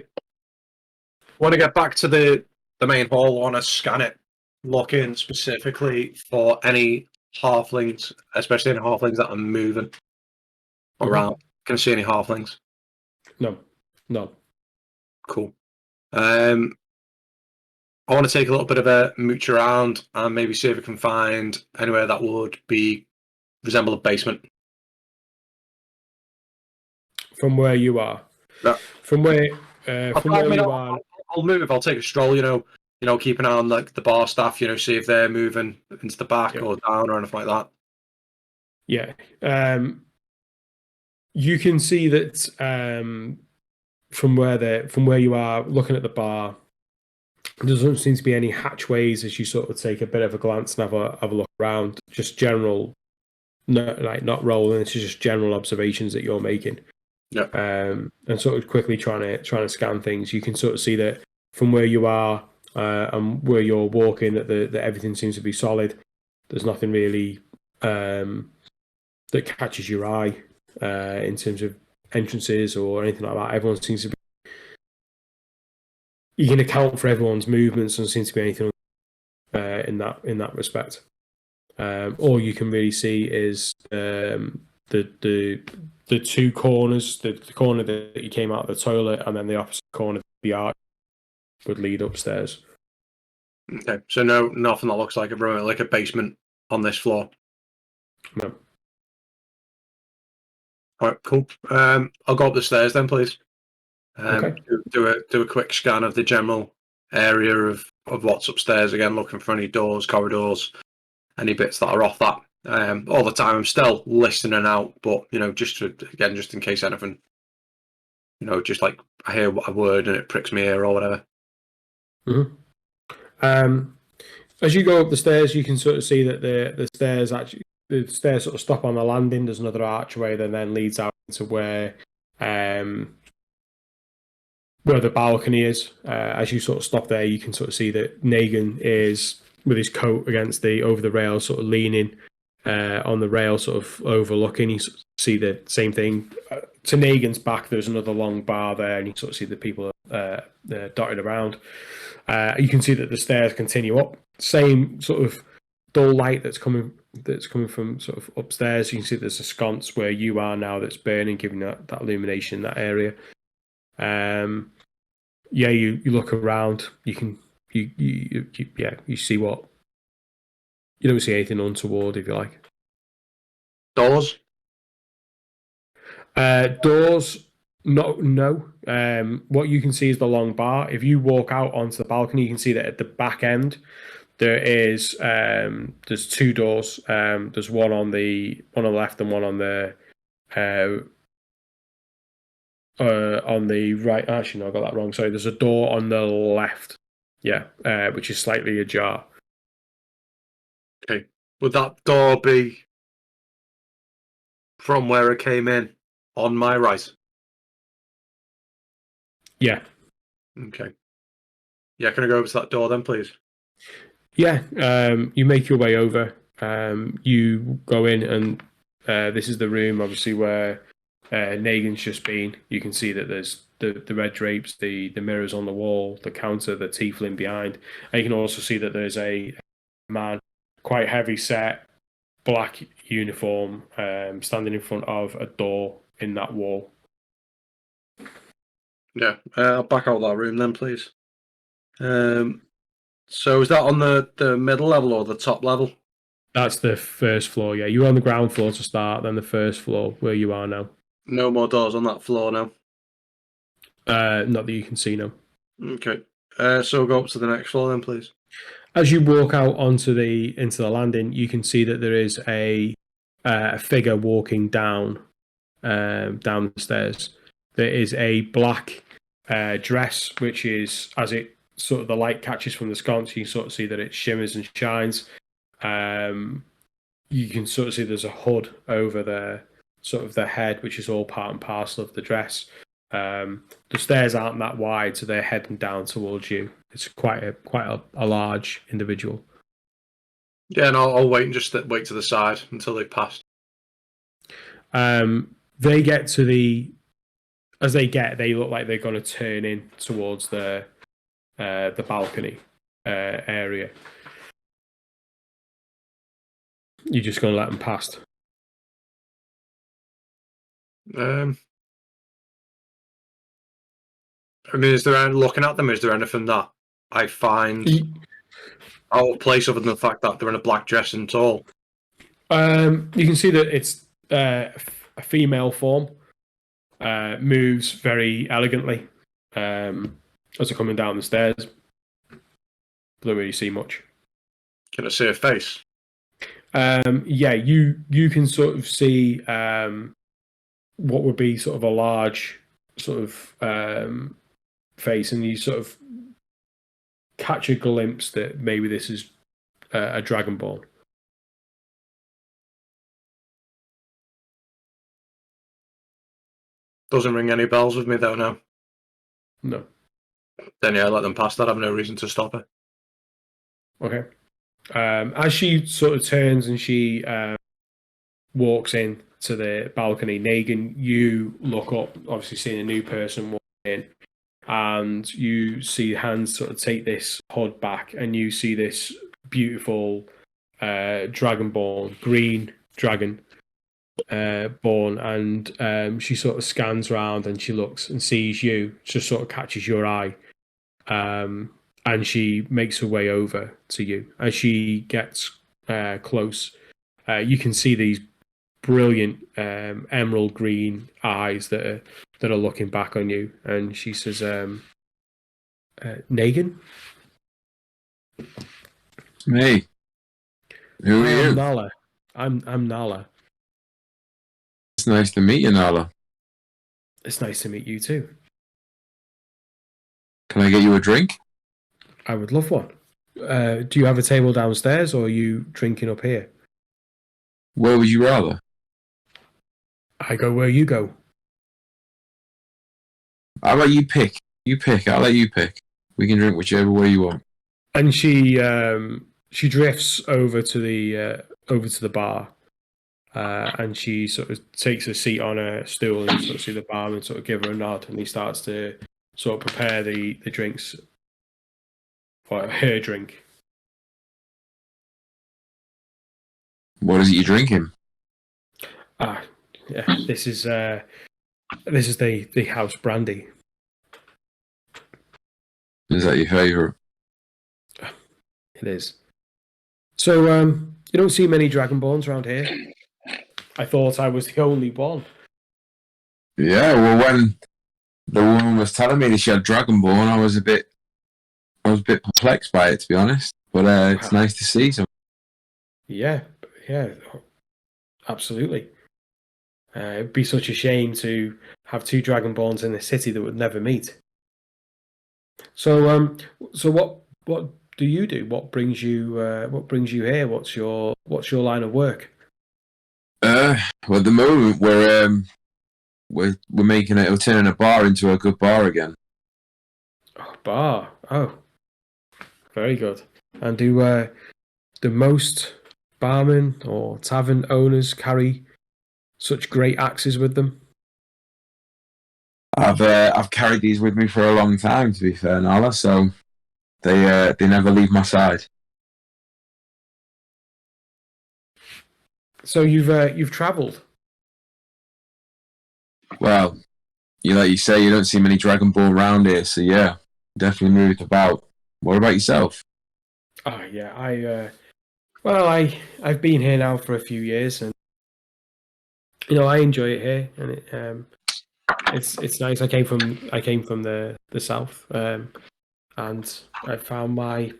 Want to get back to the main hall. Want to scan it, looking specifically for any halflings, especially any halflings that are moving around. Can I see any halflings? no? Cool. I want to take a little bit of a mooch around and maybe see if we can find anywhere that would resemble a basement. From where you are. Yeah. From where you are. I'll move. I'll take a stroll. Keep an eye on like the bar staff. See if they're moving into the back or down or anything like that. Yeah. You can see that from where you are, looking at the bar, there doesn't seem to be any hatchways as you sort of take a bit of a glance and have a look around. Just general, not rolling. It's just general observations that you're making. Yeah. And sort of quickly trying to scan things. You can sort of see that from where you are and where you're walking, that everything seems to be solid. There's nothing really that catches your eye in terms of entrances or anything like that. Everyone seems to be. You can account for everyone's movements, and seems to be anything in that respect. All you can really see is the two corners, the corner that you came out of the toilet, and then the opposite corner, the arch would lead upstairs. Okay, so nothing that looks like a basement on this floor. No. All right, cool. I'll go up the stairs then, please. Okay. Do a quick scan of the general area of of what's upstairs again, looking for any doors, corridors, any bits that are off that. All the time, I'm still listening out, but just in case anything, just like I hear a word and it pricks my ear or whatever. Mm-hmm. As you go up the stairs, you can sort of see that the stairs sort of stop on the landing. There's another archway that then leads out into where the balcony is. As you sort of stop there, you can sort of see that Negan is with his coat against over the rail, sort of leaning on the rail, sort of overlooking. You see the same thing. To Negan's back, there's another long bar there, and you sort of see the people dotted around. You can see that the stairs continue up. Same sort of dull light that's coming from sort of upstairs. You can see there's a sconce where you are now that's burning, giving that illumination in that area. You look around. You can you see what you don't see anything untoward, if you like. Doors. Doors. No. What you can see is the long bar. If you walk out onto the balcony, you can see that at the back end there's two doors. There's one on the left and one on the right. Actually, no, I got that wrong. Sorry, there's a door on the left. Yeah, which is slightly ajar. Okay. Would that door be from where it came in on my right? Yeah. Okay. Yeah, can I go over to that door then, please? Yeah. You make your way over. You go in, and this is the room, obviously, where Negan's just been. You can see that there's the red drapes, the mirrors on the wall, the counter, the tiefling behind. And you can also see that there's a man, quite heavy set, black uniform, standing in front of a door in that wall. Yeah, I'll back out that room then, please. So is that on the middle level or the top level? That's the first floor, yeah. You were on the ground floor to start, then the first floor where you are now. No more doors on that floor now. Not that you can see now. Okay. So go up to the next floor then, please. As you walk out into the landing, you can see that there is a figure walking down the stairs. There is a black dress, which is, as it sort of the light catches from the sconce, you can sort of see that it shimmers and shines. You can sort of see there's a hood over the sort of the head, which is all part and parcel of the dress. The stairs aren't that wide, so they're heading down towards you. It's quite a large individual. Yeah, and I'll wait and just wait to the side until they pass. They get to they look like they're going to turn in towards the balcony area. You're just going to let them past. I mean, looking at them, is there anything that I find out of place other than the fact that they're in a black dress and tall? You can see that it's a female form. Moves very elegantly as they're coming down the stairs. Don't really see much. Can I see her face? Yeah, you can sort of see what would be sort of a large sort of face, and you sort of catch a glimpse that maybe this is a dragonborn. Doesn't ring any bells with me though, no. No. Then yeah, let them pass that. I have no reason to stop her. Okay. As she sort of turns and she walks in to the balcony, Negan, you look up, obviously seeing a new person walk in, and you see Hans sort of take this hood back, and you see this beautiful dragonborn, green dragon born, and she sort of scans around and she looks and sees you, just sort of catches your eye, and she makes her way over to you. As she gets close, you can see these brilliant emerald green eyes that are looking back on you, and she says, Negan? Me. Who I are am you? Nala. I'm Nala. It's nice to meet you, Nala. It's nice to meet you too. Can I get you a drink? I would love one. Do you have a table downstairs, or are you drinking up here? Where would you rather? I go where you go. How about you pick? You pick. I'll let you pick. We can drink whichever way you want. And she drifts over to the bar, and she sort of takes a seat on a stool, and you sort of see the barman sort of give her a nod, and he starts to sort of prepare the drinks for her drink. What is it you're drinking? Ah, yeah, this is the house brandy. Is that your favourite? It is. So you don't see many dragonborns around here. I thought I was the only one. Yeah, well, when the woman was telling me that she had Dragonborn, I was a bit perplexed by it, to be honest. But it's nice to see some. Yeah, absolutely. It'd be such a shame to have two dragonborns in a city that would never meet. So so what do you do? What brings you here? What's your line of work? Well, at the moment we're making it. We're turning a bar into a good bar again. Oh, bar. Oh, very good. And do most barmen or tavern owners carry such great axes with them? I've carried these with me for a long time, to be fair, Nala. So they never leave my side. So you've travelled. Well, like you say, you don't see many Dragonborn around here, so yeah, definitely moved about. What about yourself? Oh yeah, I've been here now for a few years, and I enjoy it here, and it's nice. I came from the south, and I found my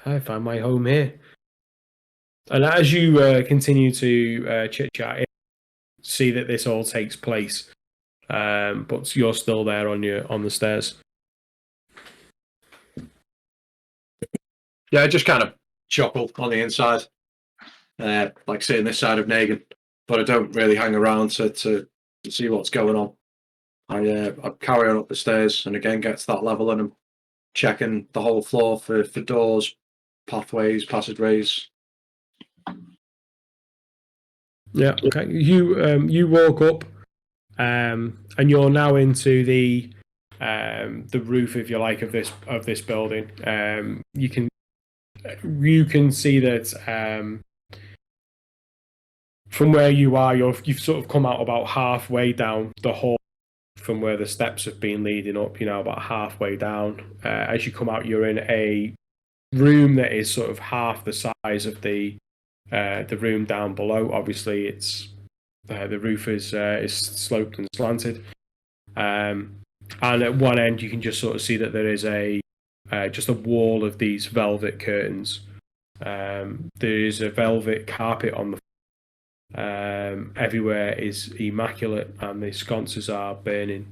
home here. And as you continue to chit chat, see that this all takes place, but you're still there on the stairs. Yeah, I just kind of chuckle on the inside, like sitting this side of Negan, but I don't really hang around to see what's going on. I carry on up the stairs and again get to that level and I'm checking the whole floor for doors, pathways, passageways. Yeah. Okay. You walk up, and you're now into the roof, if you like, of this building. You can see that from where you are, you've sort of come out about halfway down the hall from where the steps have been leading up. About halfway down. As you come out, you're in a room that is sort of half the size of the room down below. Obviously, it's the roof is sloped and slanted, and at one end you can just sort of see that there is just a wall of these velvet curtains. There is a velvet carpet on the everywhere is immaculate, and the sconces are burning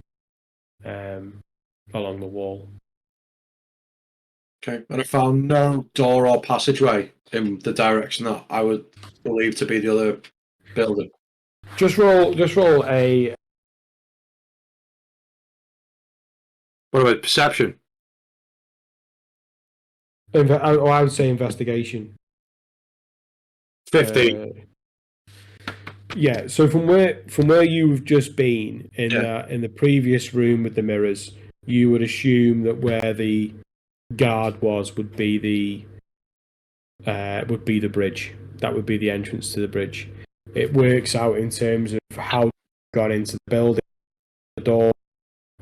along the wall. Okay, and I found no door or passageway in the direction that I would believe to be the other building. Just roll a. What about perception? I would say investigation. 15. Yeah. So from where you've just been in the previous room with the mirrors, you would assume that where the guard was would be the bridge. That would be the entrance to the bridge. It works out in terms of how you got into the building, the door,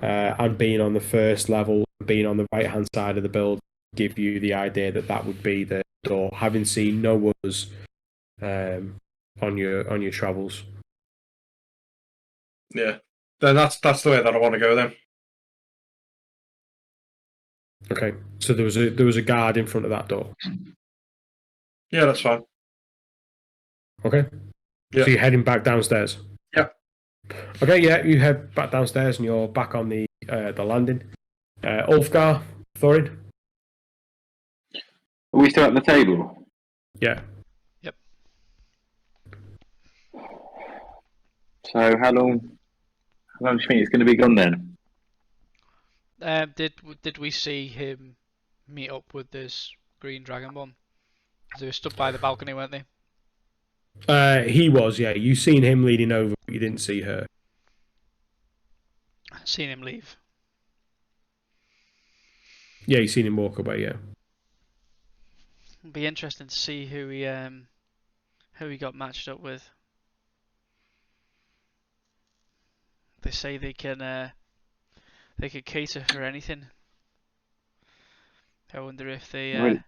and being on the first level, being on the right hand side of the building, give you the idea that would be the door. Having seen no others on your travels. Yeah. Then that's the way that I want to go then. Okay, so there was a guard in front of that door. Yeah, that's fine. Okay, Yeah. so you're heading back downstairs. Yeah. Okay, yeah, you head back downstairs and you're back on the landing. Ulfgar, Thorin. Are we still at the table? Yeah. So how long do you think it's going to be gone then? Did we see him meet up with this green dragonborn? Because they were stood by the balcony, weren't they? He was, yeah. You seen him leading over, but you didn't see her. Seen him leave. Yeah, you seen him walk away, yeah. It'd be interesting to see who he got matched up with. They say they could cater for anything. I wonder if they Really?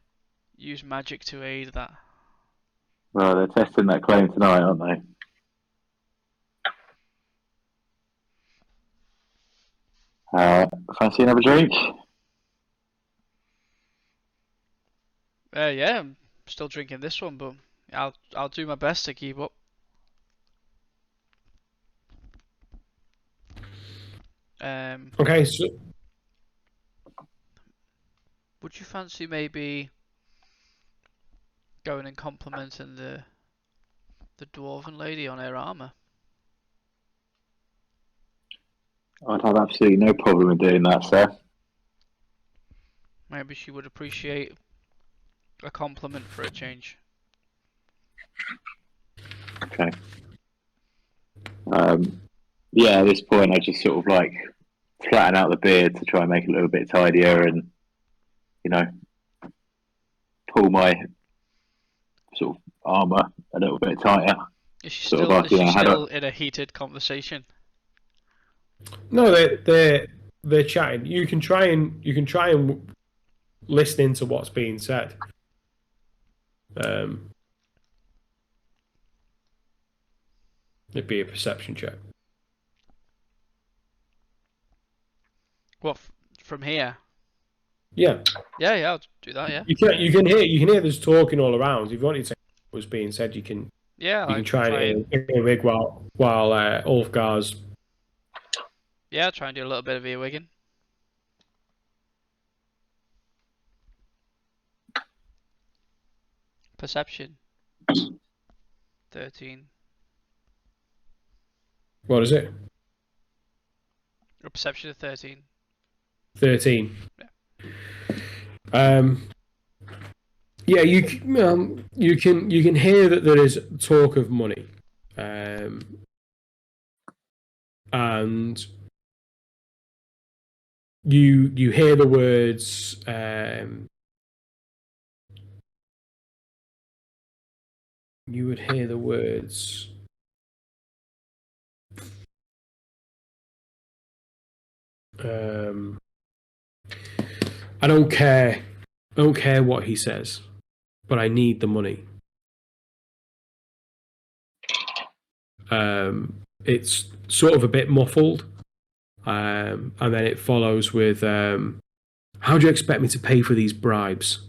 use magic to aid that. Well, they're testing that claim tonight, aren't they? Fancy another drink? Yeah, I'm still drinking this one, but I'll do my best to keep up. Okay, so Would you fancy maybe going and complimenting the dwarven lady on her armor? I'd have absolutely no problem in doing that, sir. Maybe she would appreciate a compliment for a change. Okay. Yeah, at this point, I just sort of like flatten out the beard to try and make it a little bit tidier, and pull my sort of armor a little bit tighter. Is she Sort of still, like, is she how still in a heated conversation? no, they're chatting. You can try and listen into what's being said. It'd be a perception check. What, from here? Yeah, Yeah, I'll do that. Yeah. you can hear there's talking all around. If you wanted to say what was being said, you can try and earwig while Ulfgar's. Yeah, try and do a little bit of earwigging. Perception. 13. What is it? A perception of 13. 13. Yeah. Yeah, you can hear that there is talk of money, and you hear the words. You would hear the words. I don't care. I don't care what he says, but I need the money. It's sort of a bit muffled, and then it follows with, "How do you expect me to pay for these bribes?"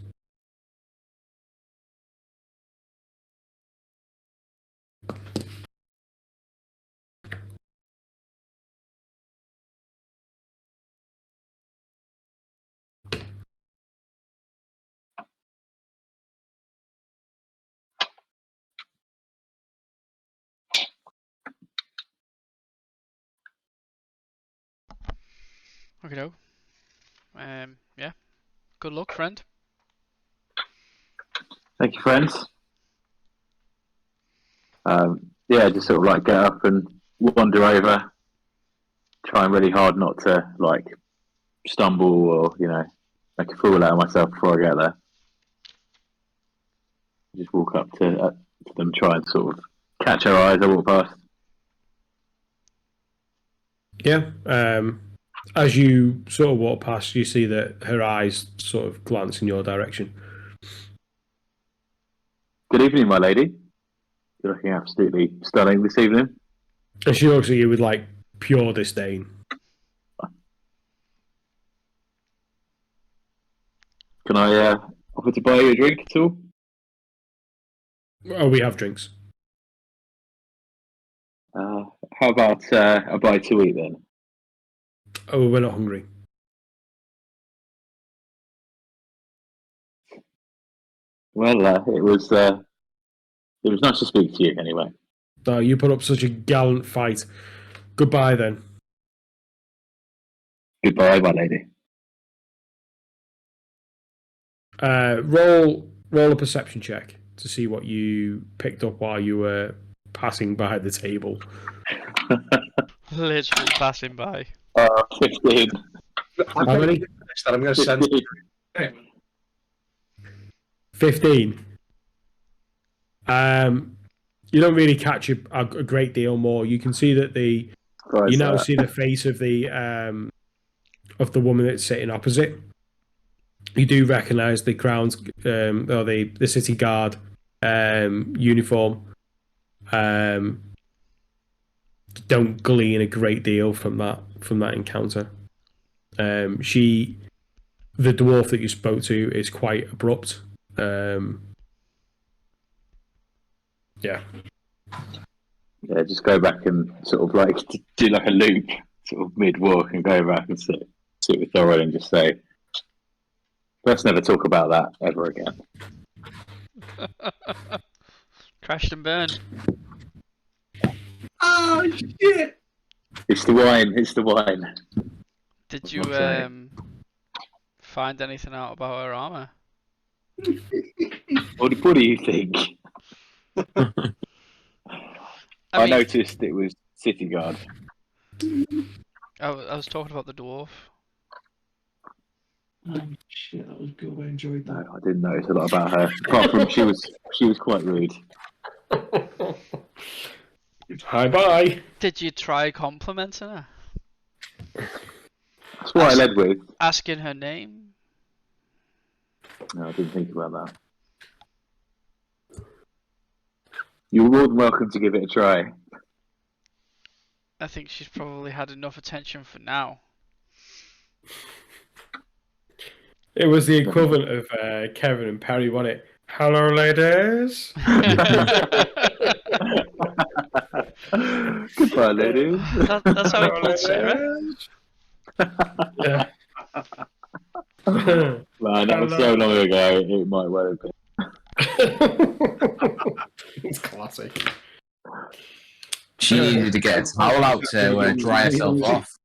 Okay, no. Yeah. Good luck, friend. Thank you, friends. Yeah, just sort of like get up and wander over, trying really hard not to like stumble or make a fool out of myself before I get there. Just walk up to them, try and sort of catch her eyes. I walk past. Yeah. As you sort of walk past, you see that her eyes sort of glance in your direction. Good evening, my lady. You're looking absolutely stunning this evening. And she looks at you with like pure disdain. Can I offer to buy you a drink at all? Oh, we have drinks. How about a bite to eat then? Oh, we're not hungry. Well, it was nice to speak to you anyway. No, you put up such a gallant fight. Goodbye then. Goodbye, my lady. Roll a perception check to see what you picked up while you were passing by the table. Literally passing by. 15. I'm How going many? to send. 15. You don't really catch a great deal more. You can see that you now see the face of the woman that's sitting opposite. You do recognise the crown's or the city guard uniform. Don't glean a great deal from that encounter. The dwarf that you spoke to is quite abrupt. Yeah. Yeah, just go back and sort of like do like a loop, sort of mid walk, and go back and sit with Thorin and just say, "Let's never talk about that ever again." Crashed and burned. Oh shit! It's the wine. It's the wine. Did you What's that? find anything out about her armor? What do you think? I mean, noticed it was city guard. I was talking about the dwarf. Oh shit! That was good. I enjoyed No, that. I didn't notice a lot about her. Apart from she was quite rude. Bye. Did you try complimenting her? That's what I led with. Asking her name? No, I didn't think about that. You're more than welcome to give it a try. I think she's probably had enough attention for now. It was the equivalent of Kevin and Perry, wasn't it? Hello, ladies. Goodbye, ladies. That's how he pulled Sarah. Yeah. Man, that was so long ago. It might well have been. It's classic. She needed to get a towel out to dry herself off.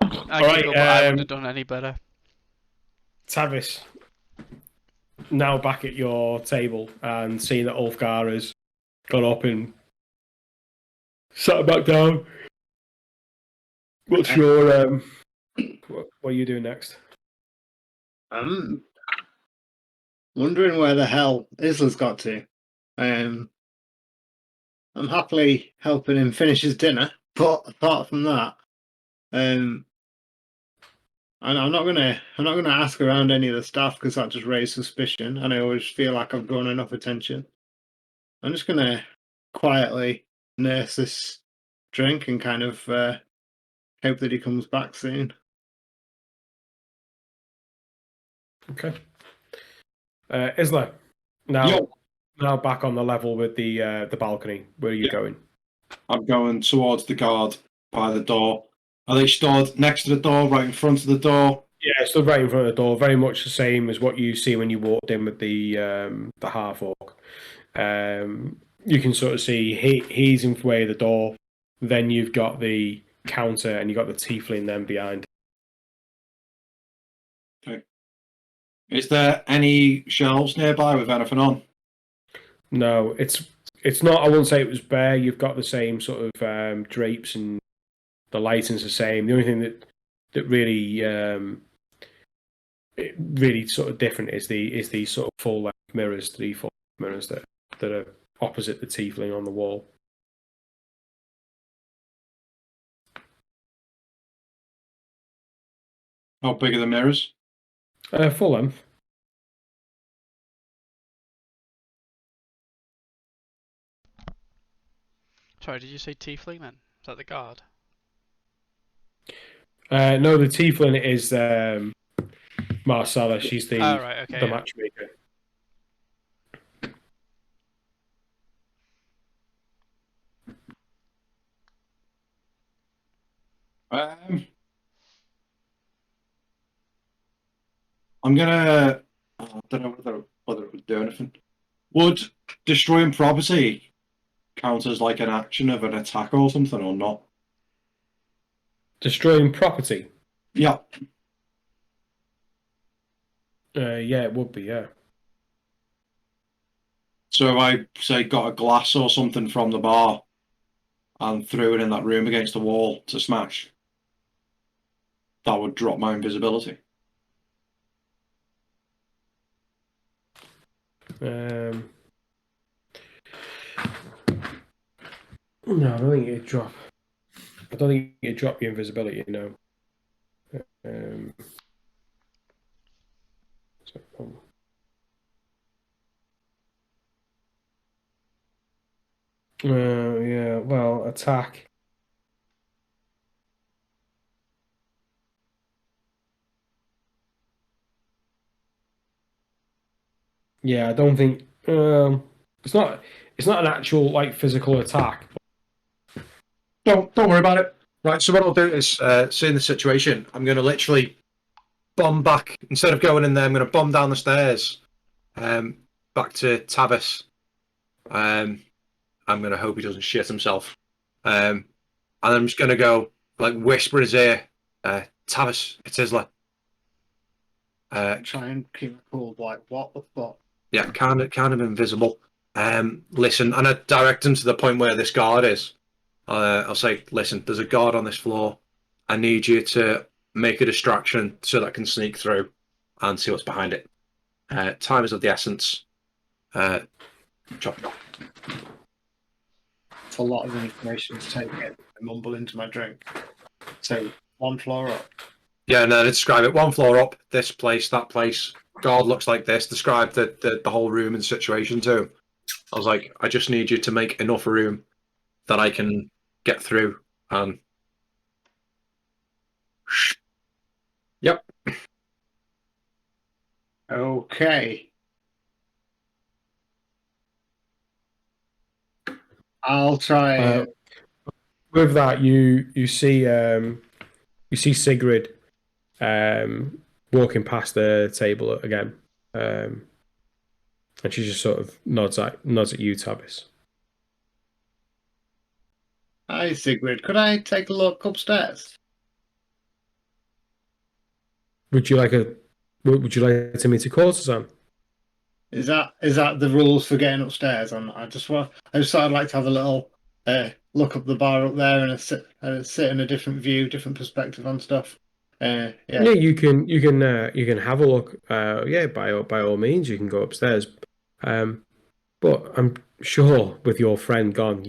I would have done any better. Tavis, now back at your table and seeing that Ulfgar has got up and sat back down. What's your what are you doing next? I'm wondering where the hell Isla's got to. I'm happily helping him finish his dinner, but apart from that, and I'm not gonna ask around any of the staff because that just raised suspicion, and I always feel like I've drawn enough attention. I'm just gonna quietly nurse this drink and kind of hope that he comes back soon. Okay. Isla, now back on the level with the balcony. Where are you going? I'm going towards the guard by the door. Are they stored next to the door, right in front of the door? Yeah, stood right in front of the door. Very much the same as what you see when you walked in with the half orc. You can sort of see he's in the way of the door. Then you've got the counter, and you've got the tiefling then behind. Okay. Is there any shelves nearby with anything on? No, it's not. I wouldn't say it was bare. You've got the same sort of drapes, and the lighting's the same. The only thing that really really sort of different is these sort of full length mirrors, 3-4 mirrors that are opposite the tiefling on the wall. How big are the mirrors? Full length. Sorry, did you say tiefling then? Is that the guard? No, the tiefling is Marcella. She's the Oh, right, okay, the yeah. matchmaker. I'm gonna. I don't know whether it would do anything. Would destroying property count as like an action of an attack or something, or not? Destroying property. Yeah. Yeah, it would be. Yeah. So if I say got a glass or something from the bar and threw it in that room against the wall to smash, that would drop my invisibility. No, I don't think it'd drop. I don't think it'd drop your invisibility. No. Yeah. Well, attack. Yeah, I don't think it's not. It's not an actual like physical attack. Don't worry about it. Right, so what I'll do is, seeing the situation, I'm going to literally bomb back. Instead of going in there, I'm going to bomb down the stairs back to Tavis. I'm going to hope he doesn't shit himself. And I'm just going to go, like, whisper in his ear, Tavis, it's Isla. Try and keep it cool. Like, what the fuck? Yeah, kind of invisible. Listen, and I direct him to the point where this guard is. I'll say, listen, there's a guard on this floor. I need you to make a distraction so that I can sneak through and see what's behind it. Time is of the essence. Chop. It's a lot of information to take it and mumble into my drink. So, one floor up. Yeah, no, describe it. One floor up, this place, that place. Guard looks like this. Describe the whole room and situation to him. I was like, I just need you to make enough room that I can get through. And yep. Okay. I'll try. With that, you see Sigrid walking past the table again, and she just sort of nods at you, Tavis. Hi, Sigrid. Could I take a look upstairs? Would you like to meet a courtesan? Is that the rules for getting upstairs? I just sort of like to have a little look up the bar up there and sit in a different view, different perspective on stuff. Yeah. Yeah, you can have a look. Yeah, by all means, you can go upstairs. But I'm sure with your friend gone,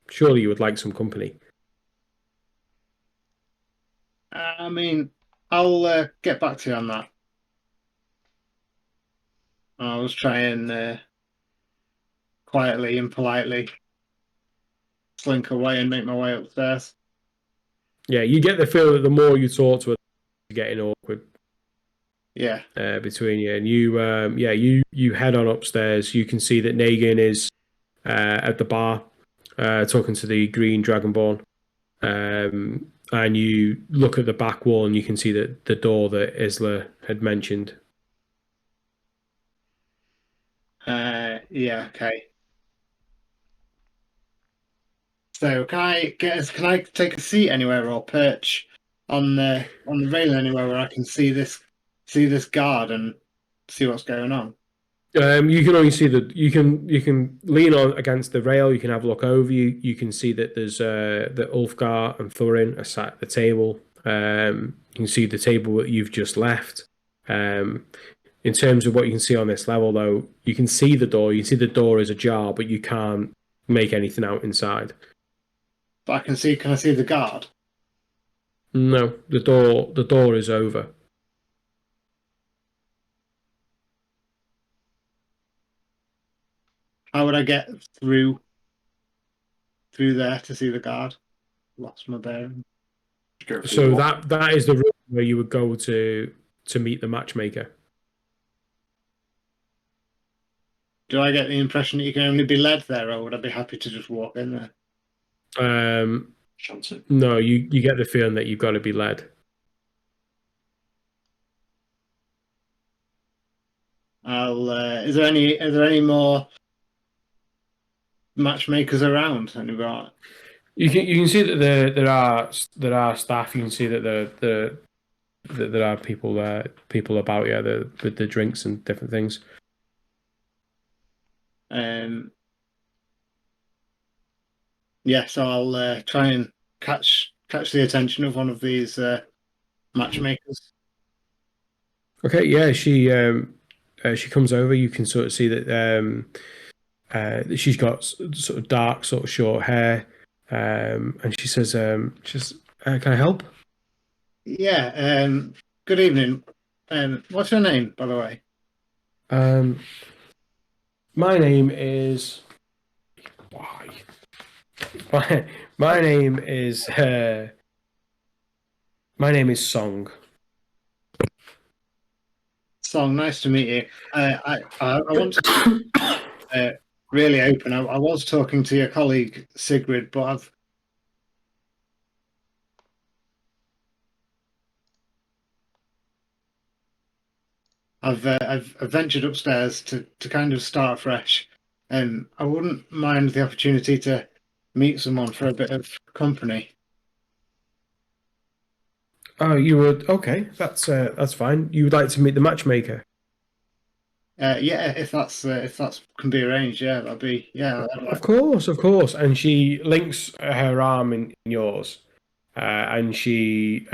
surely you would like some company. I mean, I'll get back to you on that. I was trying quietly and politely slink away and make my way upstairs. Yeah, you get the feel that the more you talk to her, it's getting awkward. Yeah. Between you and you head on upstairs. You can see that Negan is at the bar talking to the green dragonborn, and you look at the back wall and you can see that the door that Isla had mentioned. Yeah. Okay. So can I take a seat anywhere or perch on the railing anywhere where I can see this guard and see what's going on? You can only see you can lean on against the rail. You can have a look over you. You can see that there's that Ulfgar and Thorin are sat at the table. You can see the table that you've just left. In terms of what you can see on this level, though, you can see the door. You can see the door is ajar, but you can't make anything out inside. But can I see the guard? No, the door is over. How would I get through there to see the guard? Lost my bearing. go for So you. that is the room where you would go to meet the matchmaker. Do I get the impression that you can only be led there, or would I be happy to just walk in there? Chance it. No, you get the feeling that you've got to be led. Is there any more matchmakers around? Anybody? You can see that there are staff. You can see that there are people about, yeah, with the drinks and different things. Yeah, so I'll try and catch the attention of one of these matchmakers. Okay, yeah, she comes over. You can sort of see that she's got sort of dark, sort of short hair, and she says, "Can I help?" Yeah. Good evening. What's your name, by the way? My name is. Why? My name is. My name is Song. Song, nice to meet you. I want to really open. I was talking to your colleague Sigrid, but I've ventured upstairs to kind of start fresh. I wouldn't mind the opportunity to meet someone for a bit of company. Oh, you would. Okay, that's fine. You would like to meet the matchmaker? Yeah, if that's can be arranged, yeah, that'd be yeah. Of course, of course. And she links her arm in yours, and she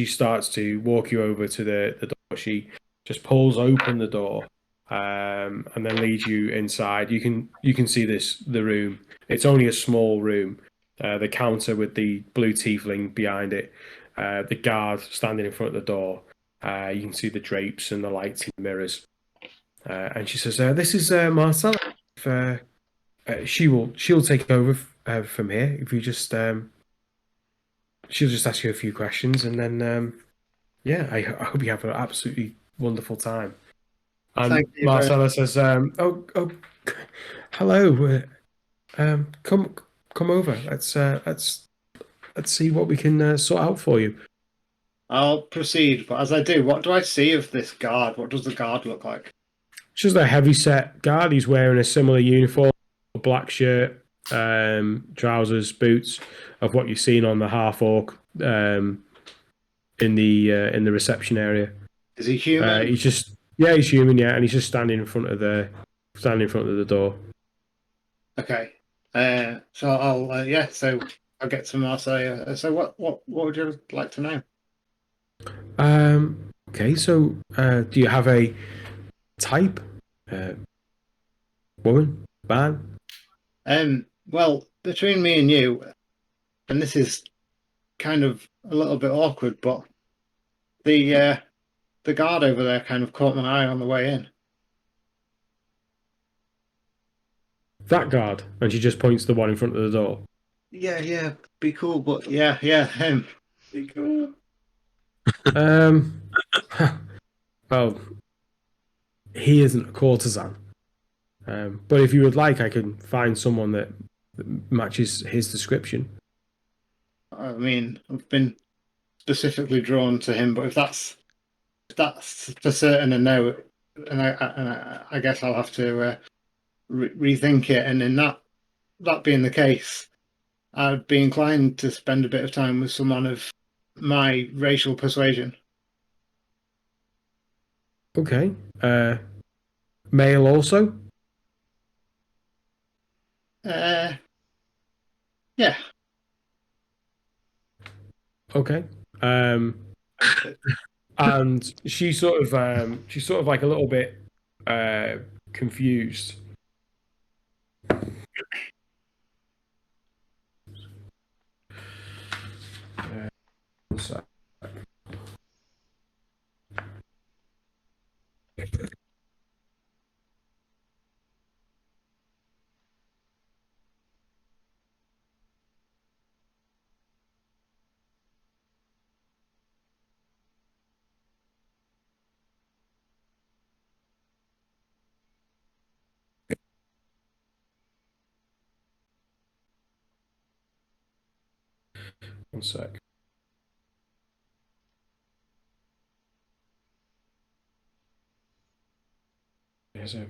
starts to walk you over to the door. She just pulls open the door, and then leads you inside. You can see the room. It's only a small room. The counter with the blue tiefling behind it, the guard standing in front of the door. You can see the drapes and the lights in the mirrors. And she says, "This is Marcella. If, she'll take over from here if you just she'll just ask you a few questions, and then yeah, I hope you have an absolutely wonderful time." And Thank you very Marcella says, oh, hello, come over. Let's see what we can sort out for you." I'll proceed, but as I do, what do I see of this guard? What does the guard look like? Just a heavy set guard. He's wearing a similar uniform, a black shirt, trousers, boots, of what you've seen on the half orc in the reception area. Is he human? He's human, yeah, and he's just standing in front of the door. Okay. So I'll get to Marseille. So what would you like to know? Okay, so do you have a type? Woman? Man? Well, between me and you, and this is kind of a little bit awkward, but the guard over there kind of caught my eye on the way in. That guard? And she just points to the one in front of the door. Yeah, be cool, but yeah, be cool. Well, he isn't a courtesan. But if you would like, I can find someone that matches his description. I mean, I've been specifically drawn to him, but if that's for certain a no, and I guess I'll have to rethink it. And in that being the case, I'd be inclined to spend a bit of time with someone of my racial persuasion. Okay. Male also? Yeah. Okay. And she's sort of like a little bit confused. So- 1 sec. Is it?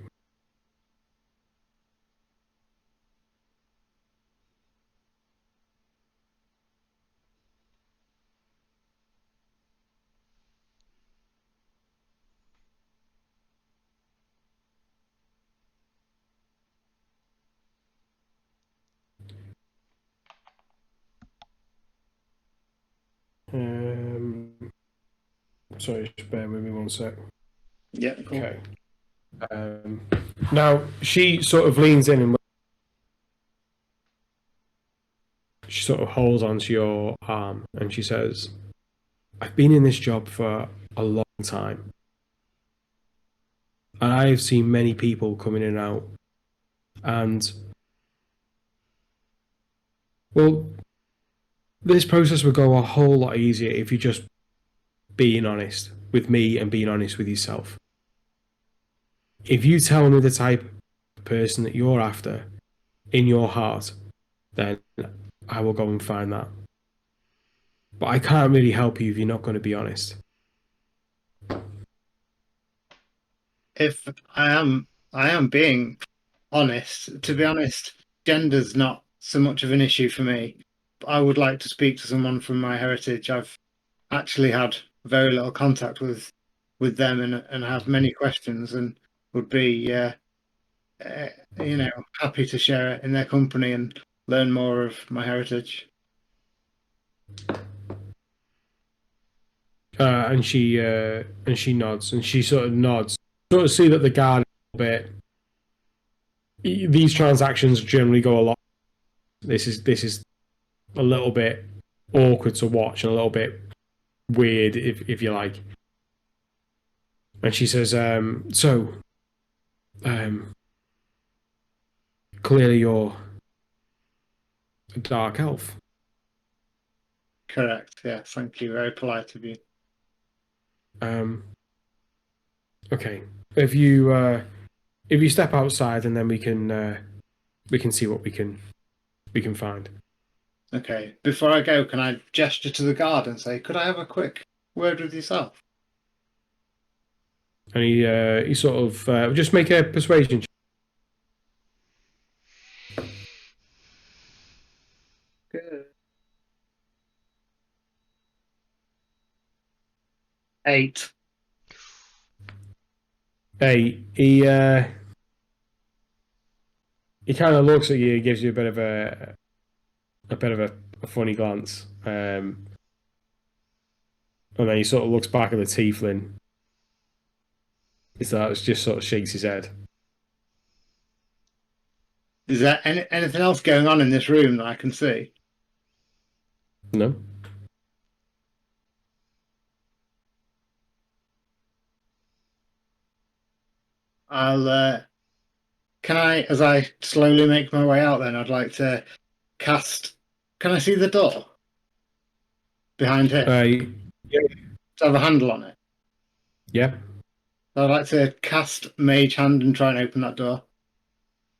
Sorry, just bear with me 1 sec. Yeah, cool. Okay. Now she sort of leans in and she sort of holds onto your arm and she says, "I've been in this job for a long time, and I have seen many people come in and out. And well, this process would go a whole lot easier if you just being honest with me and being honest with yourself. If you tell me the type of person that you're after in your heart, then I will go and find that. But I can't really help you if you're not going to be honest." If I am being honest. To be honest, gender's not so much of an issue for me. I would like to speak to someone from my heritage. I've actually had very little contact with them and have many questions and would be happy to share it in their company and learn more of my heritage. And she nods, and she sort of nods. Sort of see that the guard a little bit. These transactions generally go a lot. This is a little bit awkward to watch and a little bit weird, if you like. And she says, clearly you're a dark elf." Correct. Yeah. Thank you. Very polite of you. Okay. If you step outside, and then we can see what we can find. Okay. Before I go, can I gesture to the guard and say, "Could I have a quick word with yourself?" And he sort of just make a persuasion check. Good. 8. Hey, he kind of looks at you, gives you a bit of a funny glance, and then he sort of looks back at the tiefling. It's just sort of shakes his head. Is there anything else going on in this room that I can see? No. Can I, as I slowly make my way out then, I'd like to cast, can I see the door behind him? Yeah. Does it have a handle on it? Yeah. I'd like to cast Mage Hand and try and open that door.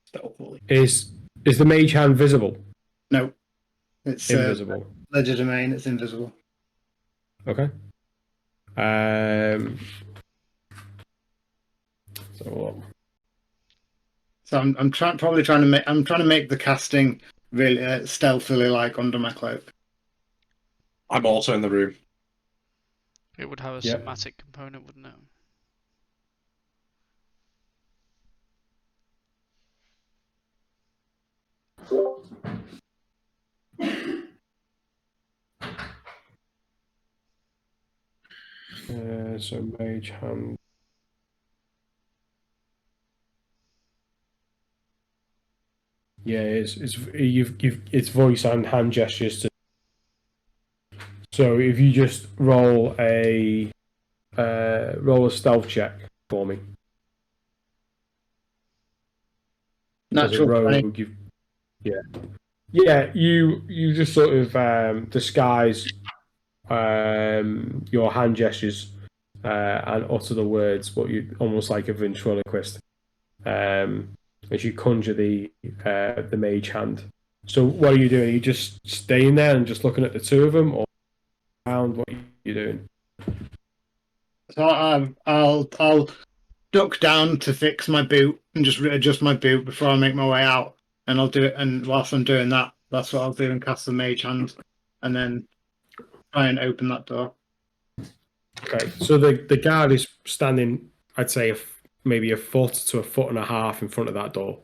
Stealthily. Is the mage hand visible? No. It's Invisible. Ledger Domain, it's invisible. Okay. So I'm trying to make the casting really stealthily, like under my cloak. I'm also in the room. It would have a Yep. somatic component, wouldn't it? So mage hand. Yeah, it's voice and hand gestures to. So if you just roll a stealth check for me. Natural As a 20. rogue, you just sort of disguise your hand gestures and utter the words, what you almost like a ventriloquist, as you conjure the mage hand So what are you doing? Are you just staying there and just looking at the two of them, or around? What are you doing? So I'll duck down to fix my boot and just readjust my boot before I make my way out, and I'll do it. And whilst I'm doing that, that's what I'll do and cast the mage hand, and then try and open that door. Okay, so the guard is standing, I'd say, maybe a foot to a foot and a half in front of that door.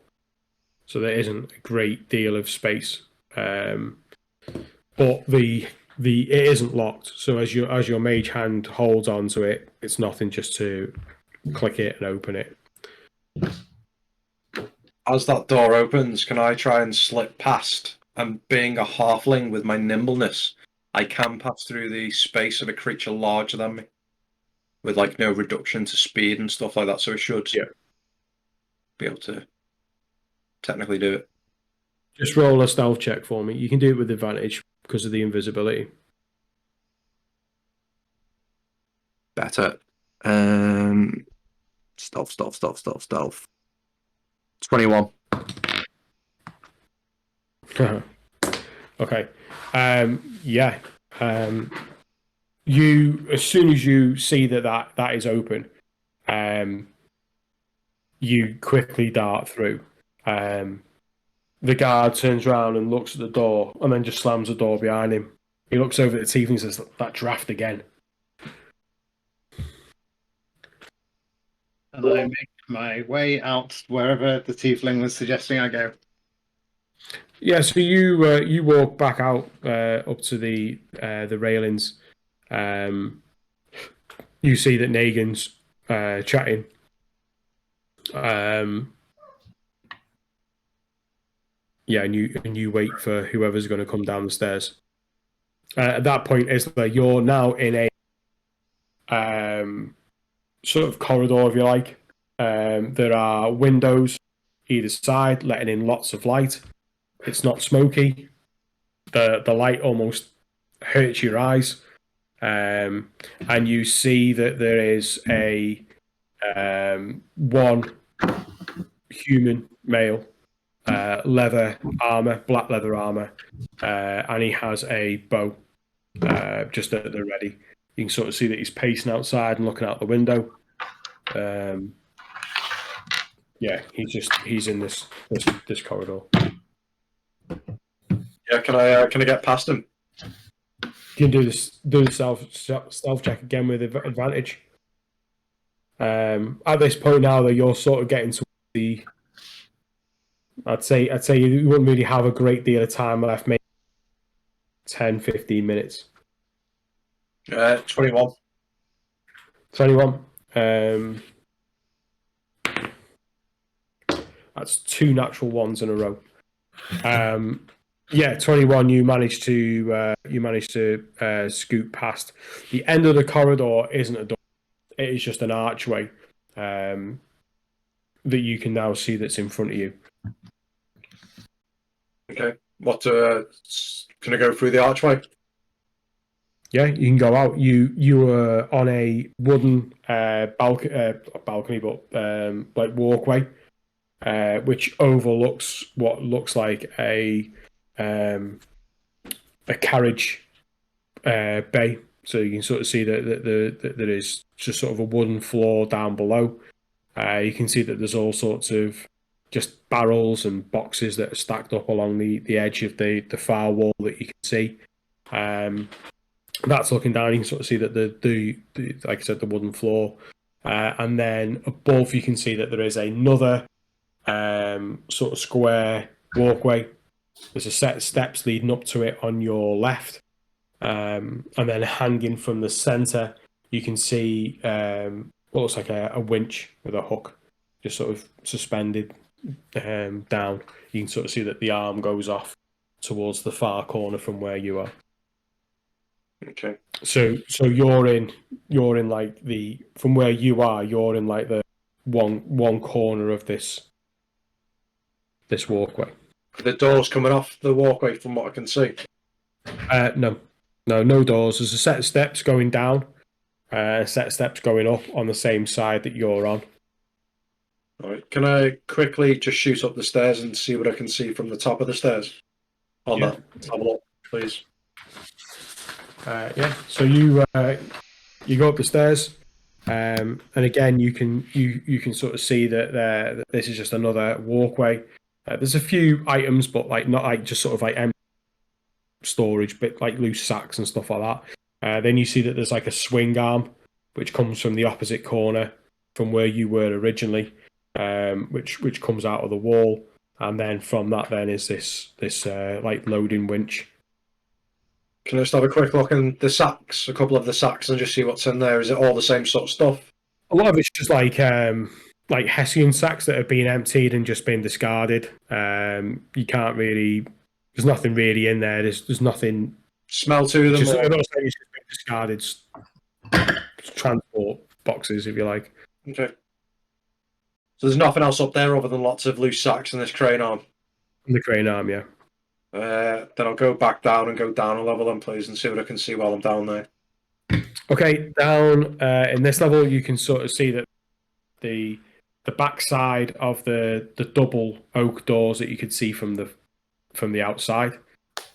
So there isn't a great deal of space, but it isn't locked. So as your mage hand holds onto it, it's nothing just to click it and open it. As that door opens, can I try and slip past? And being a halfling with my nimbleness, I can pass through the space of a creature larger than me, with like no reduction to speed and stuff like that. So it should be able to technically do it. Just roll a stealth check for me. You can do it with advantage because of the invisibility. Better. Stealth. 21. Okay. Yeah. You, as soon as you see that is open, you quickly dart through. The guard turns around and looks at the door and then just slams the door behind him. He looks over at the teeth and says, "That draft again." And I make my way out wherever the tiefling was suggesting I go. Yeah, so you walk back out up to the railings. You see that Nagin's chatting. Yeah, and you wait for whoever's going to come down the stairs. At that point, Isla, you're now in a sort of corridor, if you like. There are windows either side, letting in lots of light. It's not smoky. The light almost hurts your eyes, and you see that there is a one human male, leather armor, black leather armor, and he has a bow just at the ready. You can sort of see that he's pacing outside and looking out the window. Yeah, he's in this corridor. Yeah, can I get past him? You can do the stealth check again with advantage. At this point now, that you're sort of getting to the, I'd say you wouldn't really have a great deal of time left, maybe 10, 15 minutes. 21. 21. That's two natural ones in a row. Yeah, 21. You managed to scoot past. The end of the corridor isn't a door; it is just an archway that you can now see that's in front of you. Okay. What? Can I go through the archway? Yeah, you can go out. You were on a wooden balcony, but like walkway, which overlooks what looks like a carriage bay. So you can sort of see that there is just sort of a wooden floor down below. You can see that there's all sorts of just barrels and boxes that are stacked up along the edge of the far wall that you can see. That's looking down. You can sort of see that the like I said, the wooden floor, and then above you can see that there is another sort of square walkway. There's a set of steps leading up to it on your left, and then hanging from the center, you can see what looks like a winch with a hook, just sort of suspended down. You can sort of see that the arm goes off towards the far corner from where you are. Okay. So you're in like from where you are, you're in like the one corner of this walkway. The door's coming off the walkway from what I can see. No doors. There's a set of steps going down, a set of steps going up on the same side that you're on. All right. Can I quickly just shoot up the stairs and see what I can see from the top of the stairs? on Yeah. that? Let's have a look, please. Yeah. So you go up the stairs, and again you can sort of see that this is just another walkway. There's a few items, but like not like just sort of like empty storage, but like loose sacks and stuff like that. Then you see that there's like a swing arm, which comes from the opposite corner from where you were originally, which comes out of the wall, and then from that then is this like loading winch. Can I just have a quick look in the sacks, a couple of the sacks, and just see what's in there? Is it all the same sort of stuff? A lot of it's just like Hessian sacks that have been emptied and just been discarded. You can't really. There's nothing really in there. There's nothing. Smell to them? Just, Or... I'm not saying it's just been discarded transport boxes, if you like. Okay. So there's nothing else up there other than lots of loose sacks in this crane arm. In the crane arm, yeah. Then I'll go back down and go down a level then, please, and see what I can see while I'm down there. Okay, down in this level, you can sort of see that the back side of the double oak doors that you could see from the outside.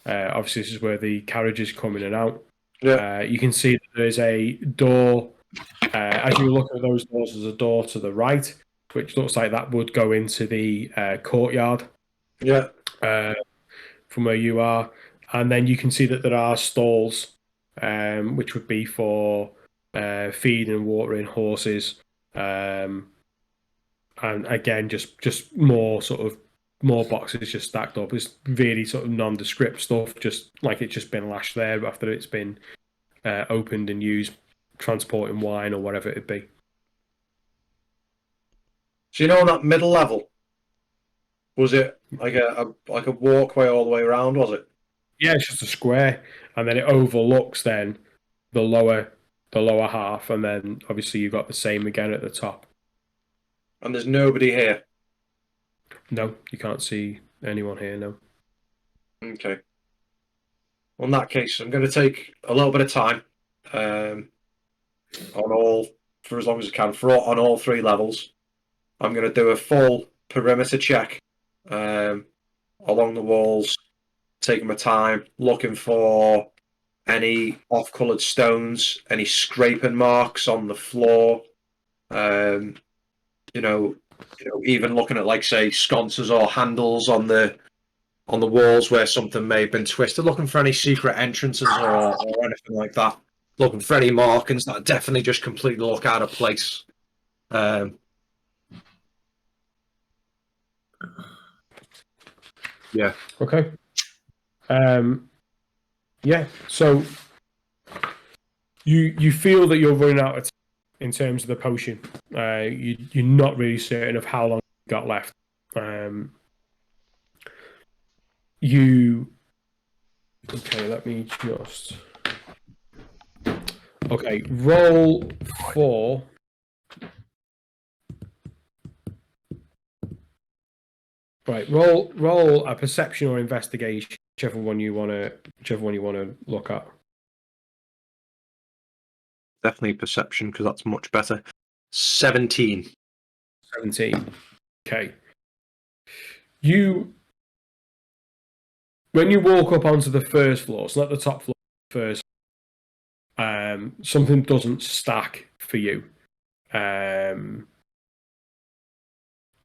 Obviously, this is where the carriages come in and out. Yeah. You can see that there's a door. As you look at those doors, there's a door to the right, which looks like that would go into the courtyard. Yeah. From where you are, and then you can see that there are stalls, which would be for feeding and watering horses, and again, just more boxes just stacked up. It's really sort of nondescript stuff, just like it's just been lashed there after it's been opened and used, transporting wine or whatever it'd be. So you know on that middle level, was it like a walkway all the way around? Was it? Yeah, it's just a square, and then it overlooks then the lower half, and then obviously you've got the same again at the top. And there's nobody here. No, you can't see anyone here. No. Okay. Well, in that case, I'm going to take a little bit of time on all for as long as I can on all three levels. I'm going to do a full perimeter check along the walls, taking my time, looking for any off-coloured stones, any scraping marks on the floor. Even looking at like say sconces or handles on the walls where something may have been twisted. Looking for any secret entrances or anything like that. Looking for any markings that definitely just completely look out of place. Yeah. Okay. Yeah. So you feel that you're running out of time in terms of the potion. You're not really certain of how long you've got left. Okay, let me just. Okay, roll for. Right, roll a perception or investigation, whichever one you want to look at. Definitely perception, because that's much better. 17. 17. Okay. When you walk up onto the first floor, it's not the top floor first, something doesn't stack for you.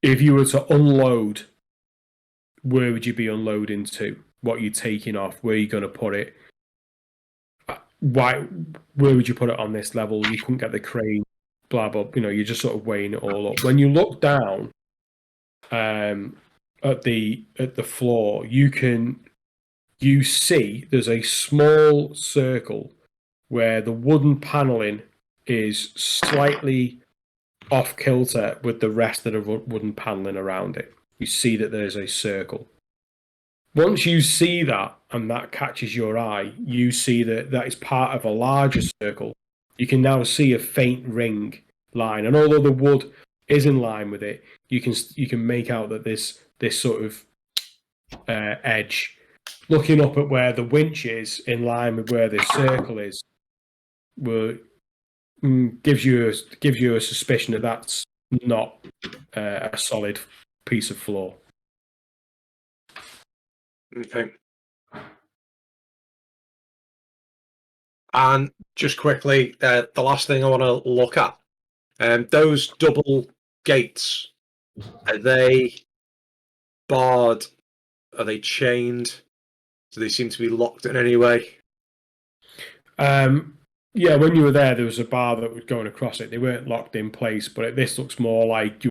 If you were to unload, where would you be unloading to? What are you taking off? Where are you going to put it? Where would you put it on this level? You couldn't get the crane, blah, blah. You're just sort of weighing it all up. When you look down at the floor, you see there's a small circle where the wooden paneling is slightly off kilter with the rest of the wooden paneling around it. You see that there's a circle. Once you see that and that catches your eye, you see that is part of a larger circle. You can now see a faint ring line, and although the wood is in line with it, you can make out that this sort of edge, looking up at where the winch is, in line with where this circle is, gives you a suspicion that that's not a solid piece of floor. Okay. And just quickly, the last thing I want to look at, those double gates, are they barred? Are they chained? Do they seem to be locked in any way? Yeah, when you were there was a bar that was going across it. They weren't locked in place, but this looks more like you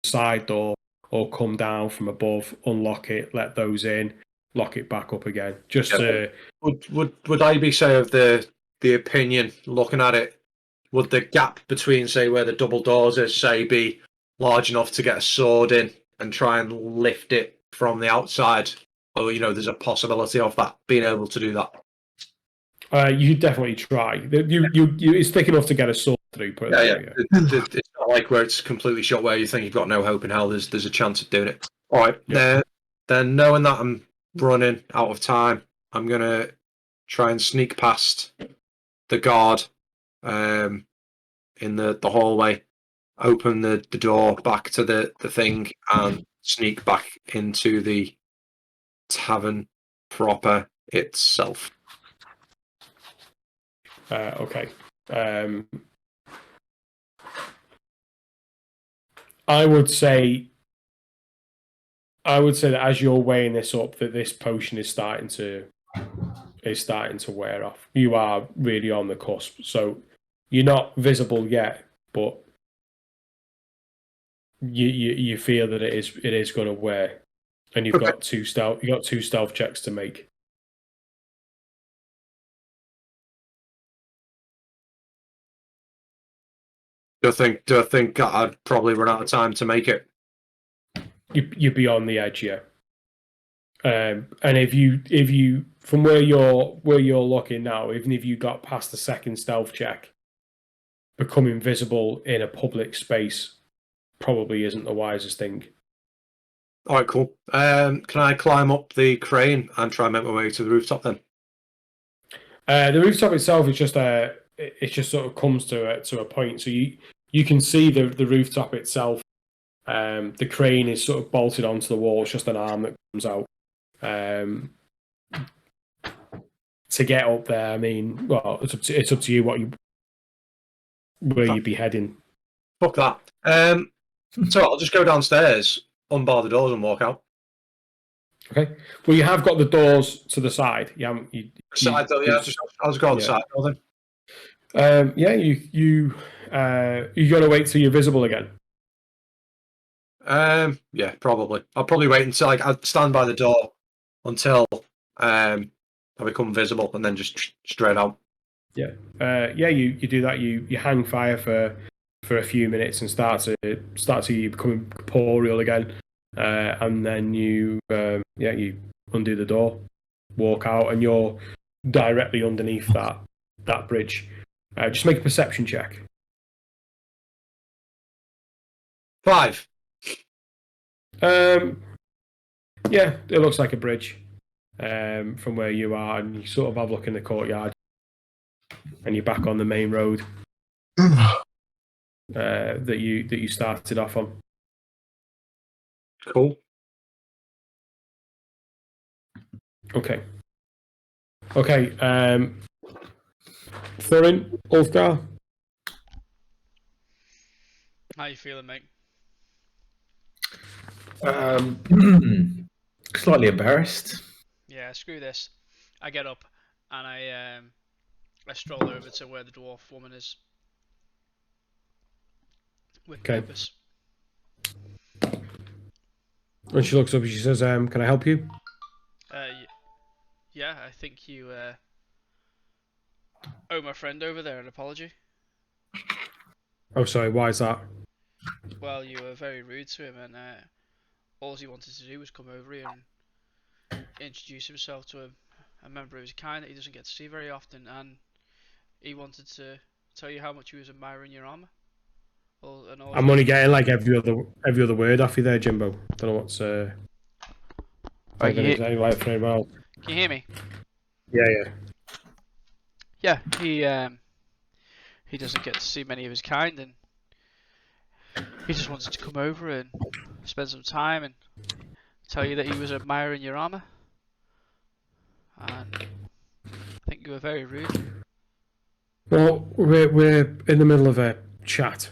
side door or come down from above, unlock it, let those in, lock it back up again. Just to Would I be say of the opinion looking at it? Would the gap between say where the double doors is say be large enough to get a sword in and try and lift it from the outside? Or there's a possibility of that being able to do that. you definitely try. It's thick enough to get a sword through. Put it that way, It's not like where it's completely shut where you think you've got no hope in hell. There's a chance of doing it. All right. Yeah. Then knowing that I'm running out of time, I'm gonna try and sneak past the guard in the hallway, open the door back to the thing, and sneak back into the tavern proper itself. Okay. I would say that as you're weighing this up, that this potion is starting to wear off. You are really on the cusp, so you're not visible yet, but you feel that it is going to wear, and you've got two stealth checks to make. Do I think I'd probably run out of time to make it? You'd be on the edge, yeah. And if you from where you're looking now, even if you got past the second stealth check, becoming visible in a public space probably isn't the wisest thing. All right, cool. Can I climb up the crane and try and make my way to the rooftop then? The rooftop itself is just it just sort of comes to a point, so you can see the rooftop itself. The crane is sort of bolted onto the wall. It's just an arm that comes out. To get up there, I mean, well, it's up to you where you'd be heading. Fuck that. So I'll just go downstairs, unbar the doors, and walk out. Okay. Well, you have got the doors to the side. Yeah. Side door, yeah. I'll just go on the side door then. Yeah. You got to wait till you're visible again. Yeah, probably. I'll probably wait until I'd stand by the door until I become visible, and then just straight out. Yeah. You do that. You hang fire for a few minutes and start to become corporeal again, and then you undo the door, walk out, and you're directly underneath that bridge. Just make a perception check. 5. Yeah, it looks like a bridge from where you are, and you sort of have a look in the courtyard, and you're back on the main road that you started off on. Cool. Okay. Thorin, Ulfgar. How you feeling, mate? Slightly embarrassed. Yeah, screw this. I get up and I stroll over to where the dwarf woman is. With purpose. When she looks up, she says, "Can I help you?" Yeah, I think you owe my friend over there an apology. Oh, sorry. Why is that? Well, you were very rude to him, and all he wanted to do was come over here and introduce himself to a member of his kind that he doesn't get to see very often, and he wanted to tell you how much he was admiring your armor. I'm only getting like every other word off you there, Jimbo. Don't know what's Can you hear me? Yeah. Yeah, he doesn't get to see many of his kind, and he just wanted to come over and spend some time and tell you that he was admiring your armor. And I think you were very rude. Well, we're in the middle of a chat.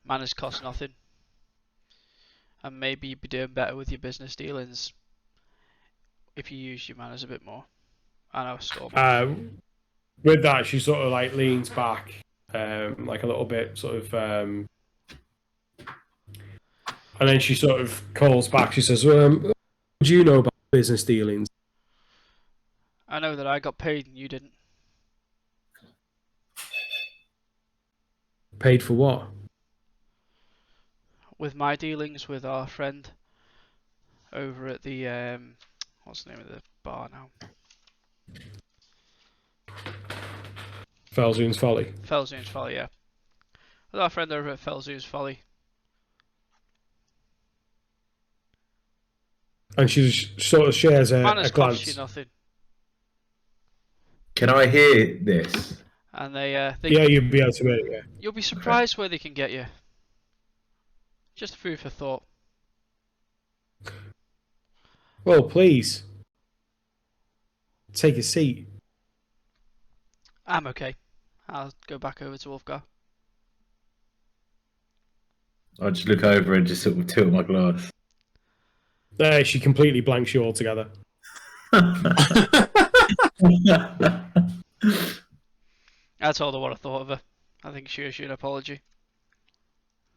Manners cost nothing. And maybe you'd be doing better with your business dealings if you use your manners a bit more. I know, Storm. With that, she sort of like leans back, like a little bit, sort of, and then she sort of calls back. She says, "What do you know about business dealings?" I know that I got paid and you didn't. Paid for what? With my dealings with our friend over at the what's the name of the bar now? Felzoon's Folly. Felzoon's Folly, yeah. With our friend over at Felzoon's Folly. And she sort of shares a Manners cost you glance. nothing. Can I hear this? And they Yeah, you'd be able to hear it, yeah. you'll be surprised where they can get you. Just food for thought. Well, please. Take a seat. I'm okay. I'll go back over to Wolfgar. I'll just look over and just sort of tilt my glass. She completely blanks you altogether. I told her what I thought of her. I think she owes you an apology.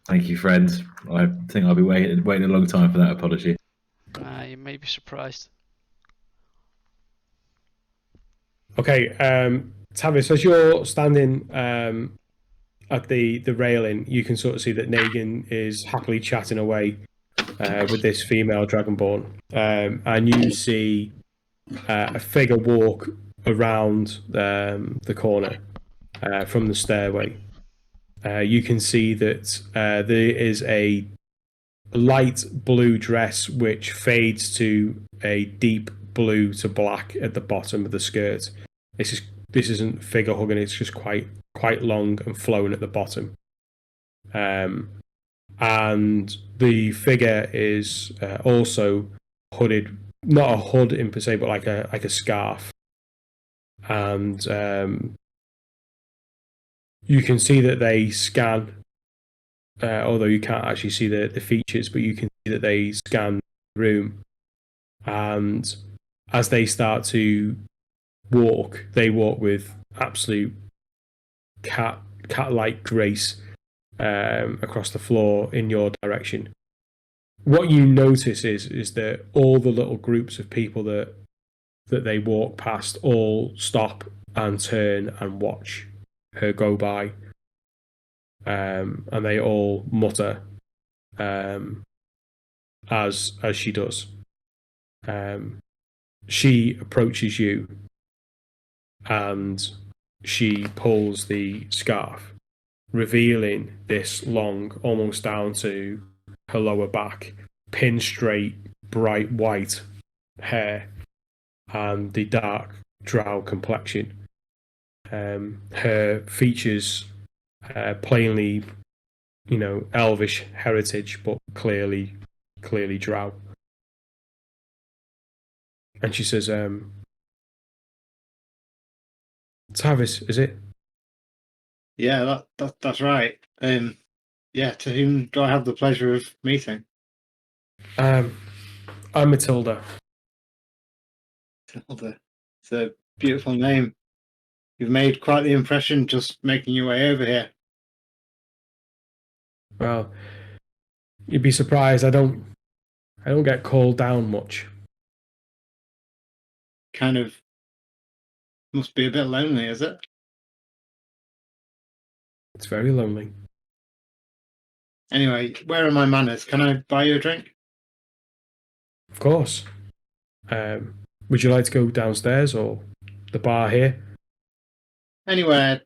Thank you, friends. I think I'll be waiting a long time for that apology. You may be surprised. Okay, Tavis, as you're standing at the railing, you can sort of see that Negan is happily chatting away with this female dragonborn, and you see a figure walk around the corner from the stairway. You can see that there is a light blue dress which fades to a deep blue to black at the bottom of the skirt. This isn't figure hugging; it's just quite long and flowing at the bottom. And the figure is also hooded, not a hood in per se, but like a scarf. And you can see that they scan, although you can't actually see the features, but you can see that they scan the room. And as they start to walk, they walk with absolute cat-like grace across the floor in your direction. What you notice is that all the little groups of people that they walk past all stop and turn and watch her go by, and they all mutter as she does. She approaches you and she pulls the scarf, revealing this long, almost down to her lower back, pin straight, bright white hair and the dark drow complexion. Her features plainly, elvish heritage, but clearly drow. And she says, Tavis, is it? Yeah, that's right. Yeah, to whom do I have the pleasure of meeting? I'm Matilda. Matilda. It's a beautiful name. You've made quite the impression just making your way over here. Well, you'd be surprised. I don't get called down much. Kind of must be a bit lonely, is it? It's very lonely. Anyway, where are my manners? Can I buy you a drink? Of course. Would you like to go downstairs or the bar here? Anywhere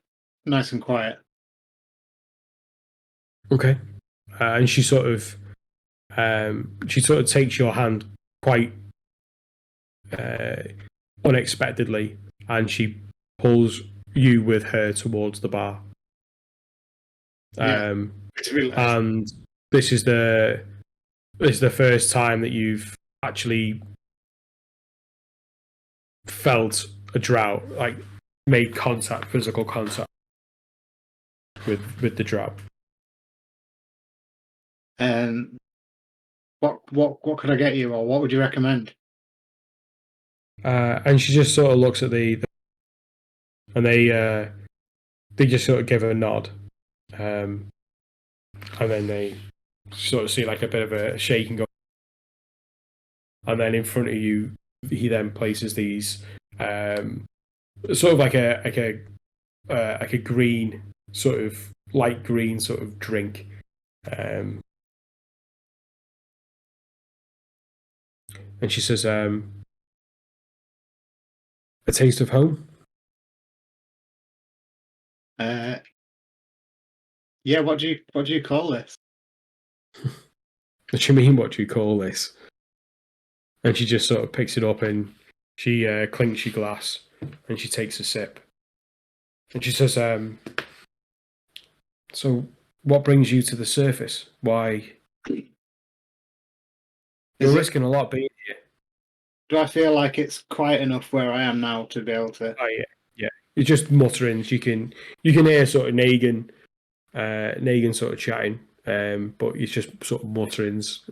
nice and quiet. Okay. And she sort of takes your hand quite unexpectedly, and she pulls you with her towards the bar. Yeah. And this is the first time that you've actually felt a drow, like made contact, physical contact with the drow. What could I get you, or what would you recommend? And she just sort of looks at and they just sort of give her a nod, and then they sort of see like a bit of a shaking going, and then in front of you, he then places these sort of like a green, sort of light green sort of drink. And she says, "A taste of home." Yeah. What do you call this? What do you mean? What do you call this? And she just sort of picks it up and she clinks your glass and she takes a sip. And she says, "So, what brings you to the surface? Why? You're risking a lot being here." Do I feel like it's quiet enough where I am now to be able to? Oh yeah. You're just mutterings. You can hear sort of Negan sort of chatting, but it's just sort of mutterings.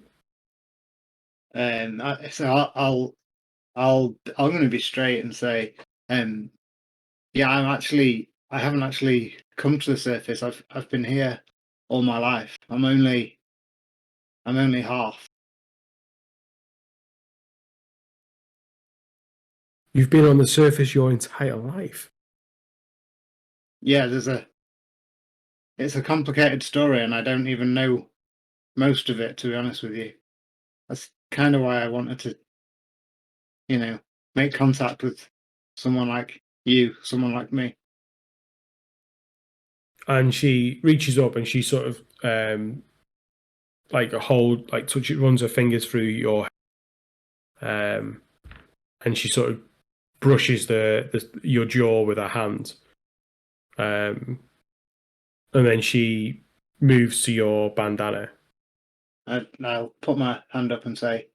So I'm going to be straight and say, yeah, I haven't actually come to the surface. I've been here all my life. I'm only half. You've been on the surface your entire life. Yeah, it's a complicated story, and I don't even know most of it, to be honest with you. That's kind of why I wanted to, make contact with someone like you, someone like me. And she reaches up and she sort of runs her fingers through your and she sort of brushes your jaw with her hand, and then she moves to your bandana. I'll put my hand up and say,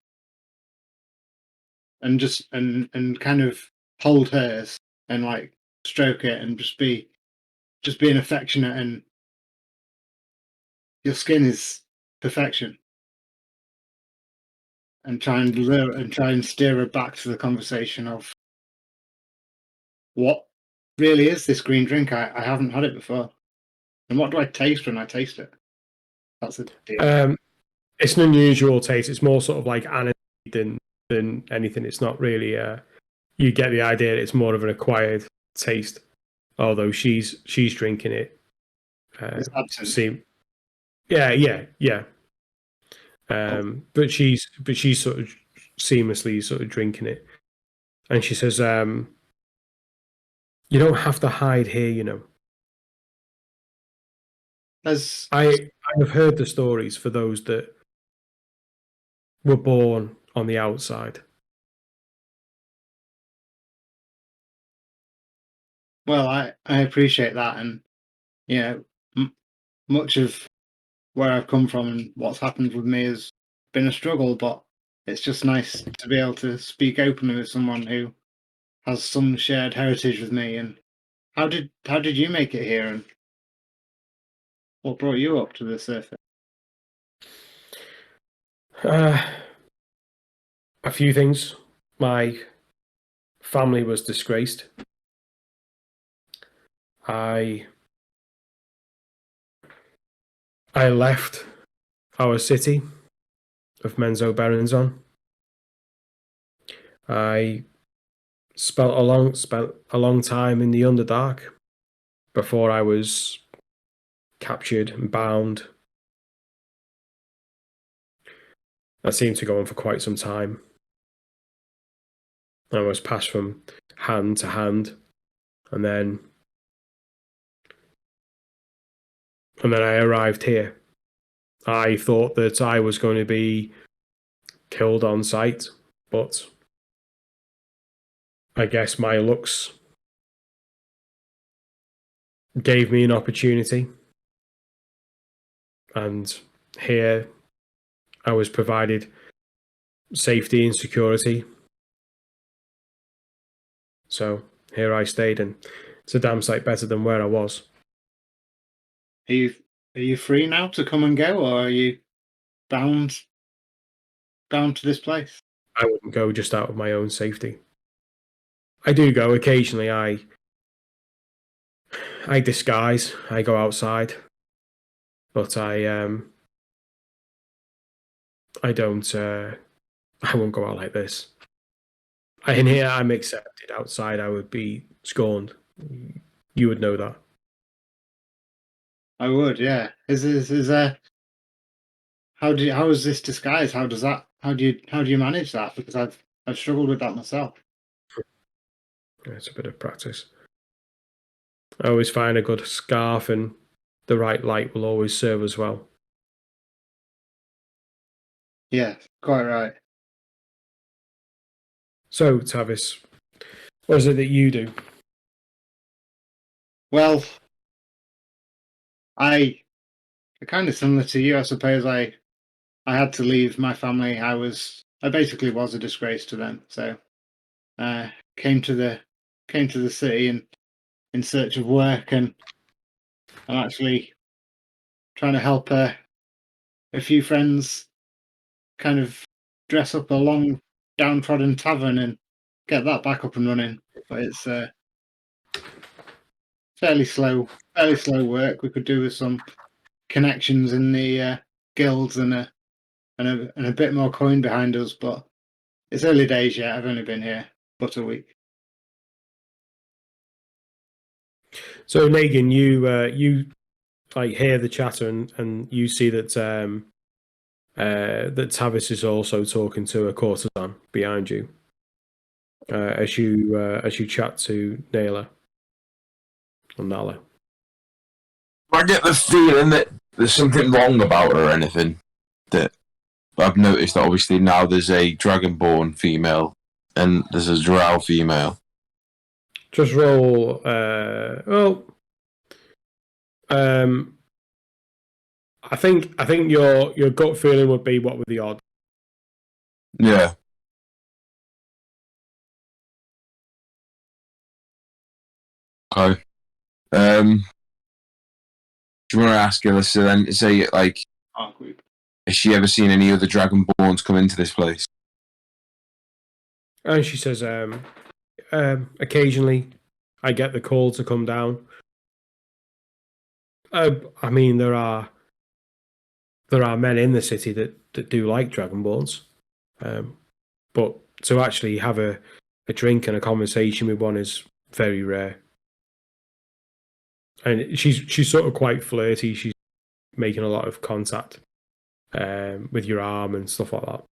and just and kind of hold hers and like stroke it and just being affectionate, and your skin is perfection, and try and steer her back to the conversation of what really is this green drink. I haven't had it before, and what do I taste when I taste it? That's the deal. It's an unusual taste. It's more sort of like aniseed than anything. It's not really. You get the idea that it's more of an acquired taste, although she's drinking it. It's absent. See, yeah. But she's sort of seamlessly sort of drinking it, and she says, "You don't have to hide here, you know." As I have heard the stories for those that were born on the outside. well, I appreciate that, and much of where I've come from and what's happened with me has been a struggle, but it's just nice to be able to speak openly with someone who has some shared heritage with me. And how did you make it here, and what brought you up to the surface? A few things. My family was disgraced. I left our city of Menzo Berenzon. I spent a long time in the Underdark before I was captured and bound. That seemed to go on for quite some time. I was passed from hand to hand, and then I arrived here. I thought that I was going to be killed on sight, but I guess my looks gave me an opportunity. And here I was provided safety and security. So here I stayed, and it's a damn sight better than where I was. Are you free now to come and go, or are you bound to this place? I wouldn't go just out of my own safety. I do go occasionally. I disguise. I go outside, but I don't. I won't go out like this. In here, I'm accepted. Outside, I would be scorned. You would know that. I would, yeah. Is there? How is this disguise? How do you manage that? Because I've struggled with that myself. It's a bit of practice. I always find a good scarf and the right light will always serve as well. Yeah, quite right. So, Tavis, what is it that you do? Well, I kind of similar to you, I suppose. I had to leave my family. I basically was a disgrace to them. So, came to the city and in search of work, and I'm actually trying to help a few friends kind of dress up a long downtrodden tavern and get that back up and running. But it's fairly slow work. We could do with some connections in the guilds and a bit more coin behind us. But it's early days yet. I've only been here but a week. So, Negan, you like hear the chatter and you see that that Tavis is also talking to a courtesan behind you. As you chat to Naylor or Nala. I get the feeling that there's something wrong about her or anything. That I've noticed that obviously now there's a Dragonborn female and there's a Drow female. Just roll. I think your gut feeling would be what were the odds. Yeah. Okay. Do you want to ask Alyssa then? Say like, has she ever seen any other Dragonborns come into this place? And she says, occasionally I get the call to come down. I mean, there are men in the city that do like Dragonborns, but to actually have a drink and a conversation with one is very rare. And she's sort of quite flirty. She's making a lot of contact with your arm and stuff like that.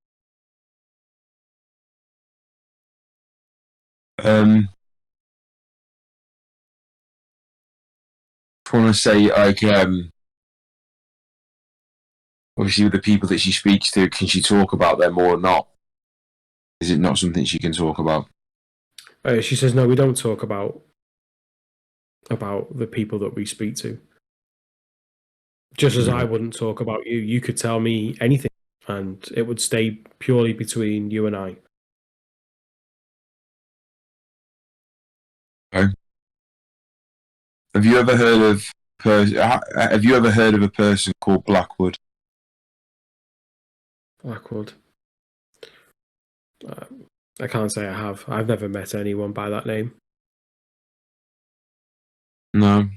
I want to say like obviously with the people that she speaks to, can she talk about them or not? Is it not something she can talk about? She says, "No, we don't talk about the people that we speak to. Just as I wouldn't talk about you. You could tell me anything, and it would stay purely between you and I." Okay. Have you ever heard of a person called Blackwood? Blackwood. I can't say I have. I've never met anyone by that name. No.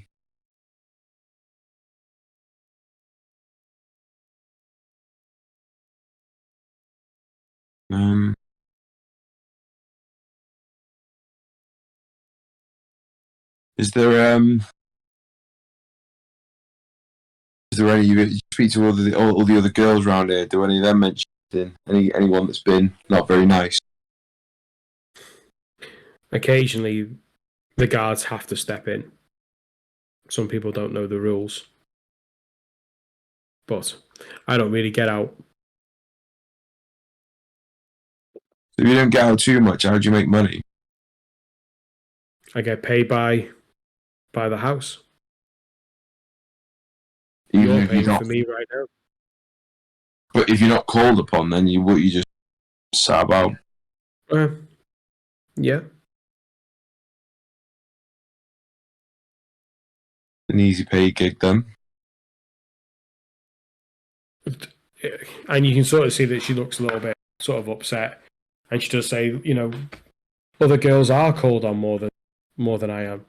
Is there any you speak to all the other girls around here? Do any of them mention anyone that's been not very nice? Occasionally, the guards have to step in. Some people don't know the rules, but I don't really get out. If you don't get out too much, how do you make money? I get paid by the house. Even You're if paying you're not, for me right now. but if you're not called upon, then you just sat about. Yeah. an easy pay gig then. And you can sort of see that she looks a little bit sort of upset, and she does say, you know, other girls are called on more than I am.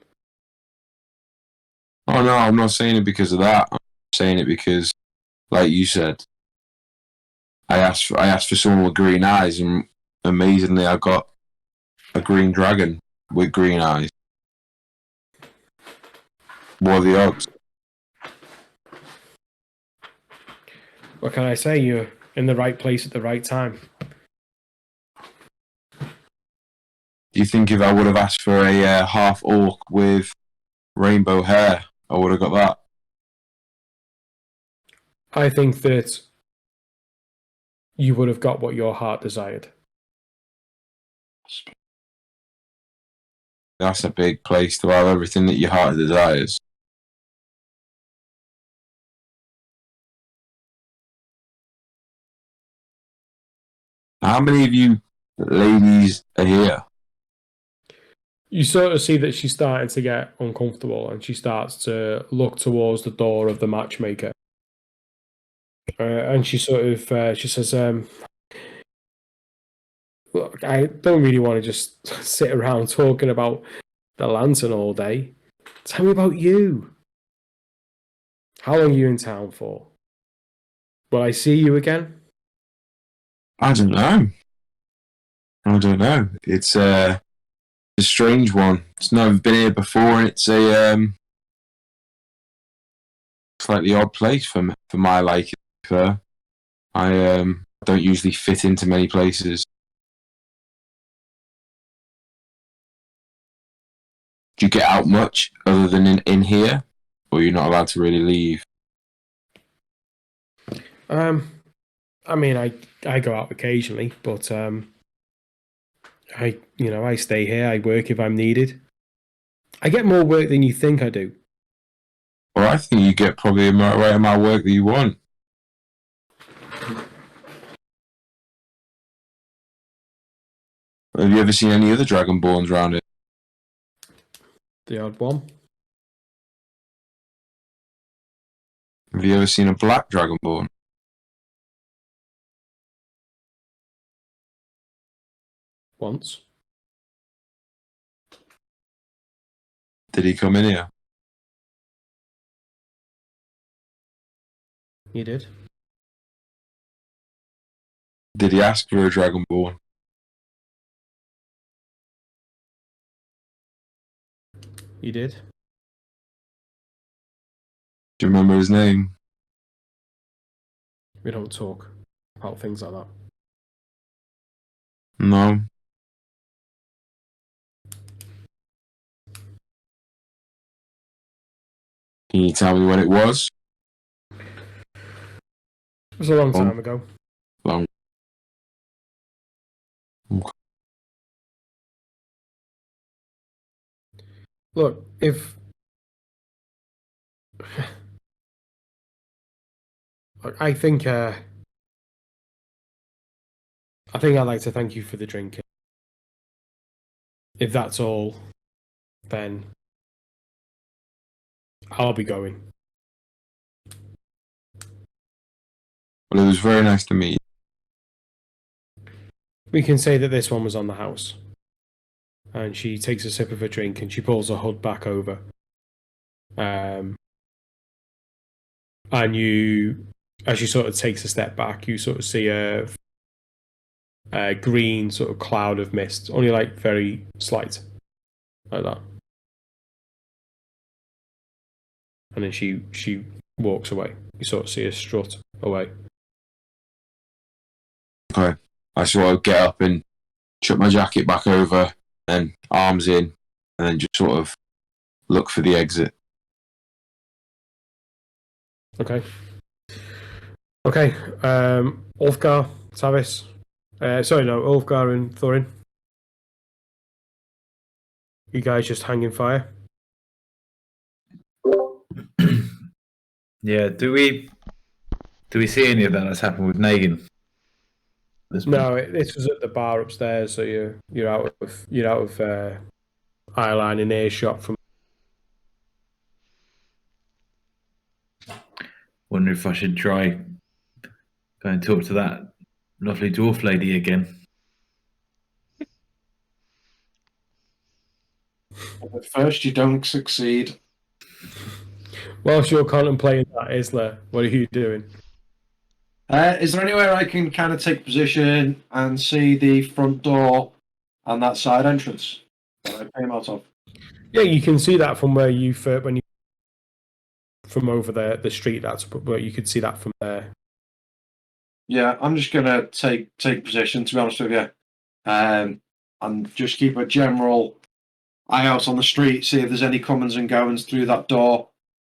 Oh no, I'm not saying it because of that. I'm saying it because, like you said, I asked for someone with green eyes, and amazingly, I got a green dragon with green eyes. What are the odds? What can I say? You're in the right place at the right time. Do you think if I would have asked for a half orc with rainbow hair, I would have got that? I think that you would have got what your heart desired. That's a big place to have everything that your heart desires. How many of you ladies are here? You sort of see that she's starting to get uncomfortable, and she starts to look towards the door of the matchmaker. And she sort of she says, "Look, I don't really want to just sit around talking about the lantern all day. Tell me about you. How long are you in town for? Will I see you again?" I don't know. It's a strange one. It's never been here before, and it's a slightly odd place for my liking. I don't usually fit into many places. Do you get out much other than in here, or you're not allowed to really leave? I mean, I go out occasionally, but I stay here. I work if I'm needed. I get more work than you think I do. Well, I think you get probably the right amount of work that you want. Have you ever seen any other Dragonborns around it? The odd one. Have you ever seen a black Dragonborn? Once. Did he come in here? You did. Did he ask for a Dragonborn? You did. Do you remember his name? We don't talk about things like that. No. Can you tell me when it was? It was a long time ago. Long. Look, if Look, I think I'd like to thank you for the drinking. If that's all, then I'll be going. Well, it was very nice to meet you. We can say that this one was on the house. And she takes a sip of her drink and she pulls her hood back over. And you, as she sort of takes a step back, you sort of see a green sort of cloud of mist, only like very slight, like that. And then she walks away. You sort of see her strut away. Okay. I sort of get up and chuck my jacket back over and arms in and then just sort of look for the exit. Okay. Okay. Ulfgar, Tavis. Ulfgar and Thorin. You guys just hanging fire? Yeah. Do we see any of that that's happened with Negan? No, this was at the bar upstairs, so you're out of eyeline and earshot from. Wonder if I should try go and talk to that lovely dwarf lady again. At first, you don't succeed. Whilst you're contemplating that, Isla, what are you doing? Is there anywhere I can kind of take position and see the front door and that side entrance that I came out of? Yeah, you can see that from where you when you from over there, the street. That's where you could see that from there. Yeah, I'm just gonna take position, to be honest with you, and just keep a general eye out on the street, see if there's any comings and goings through that door.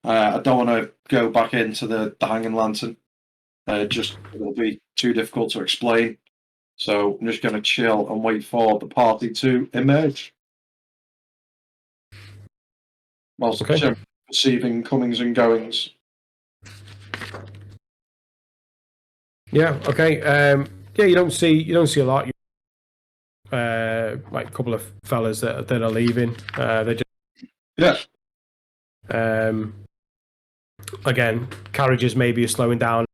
I don't want to go back into the hanging lantern. Just it'll be too difficult to explain. So I'm just going to chill and wait for the party to emerge. Whilst Okay. perceiving comings and goings. Yeah. Okay. Yeah, you don't see a lot. Like a couple of fellas that are leaving. They're just again, carriages maybe are slowing down,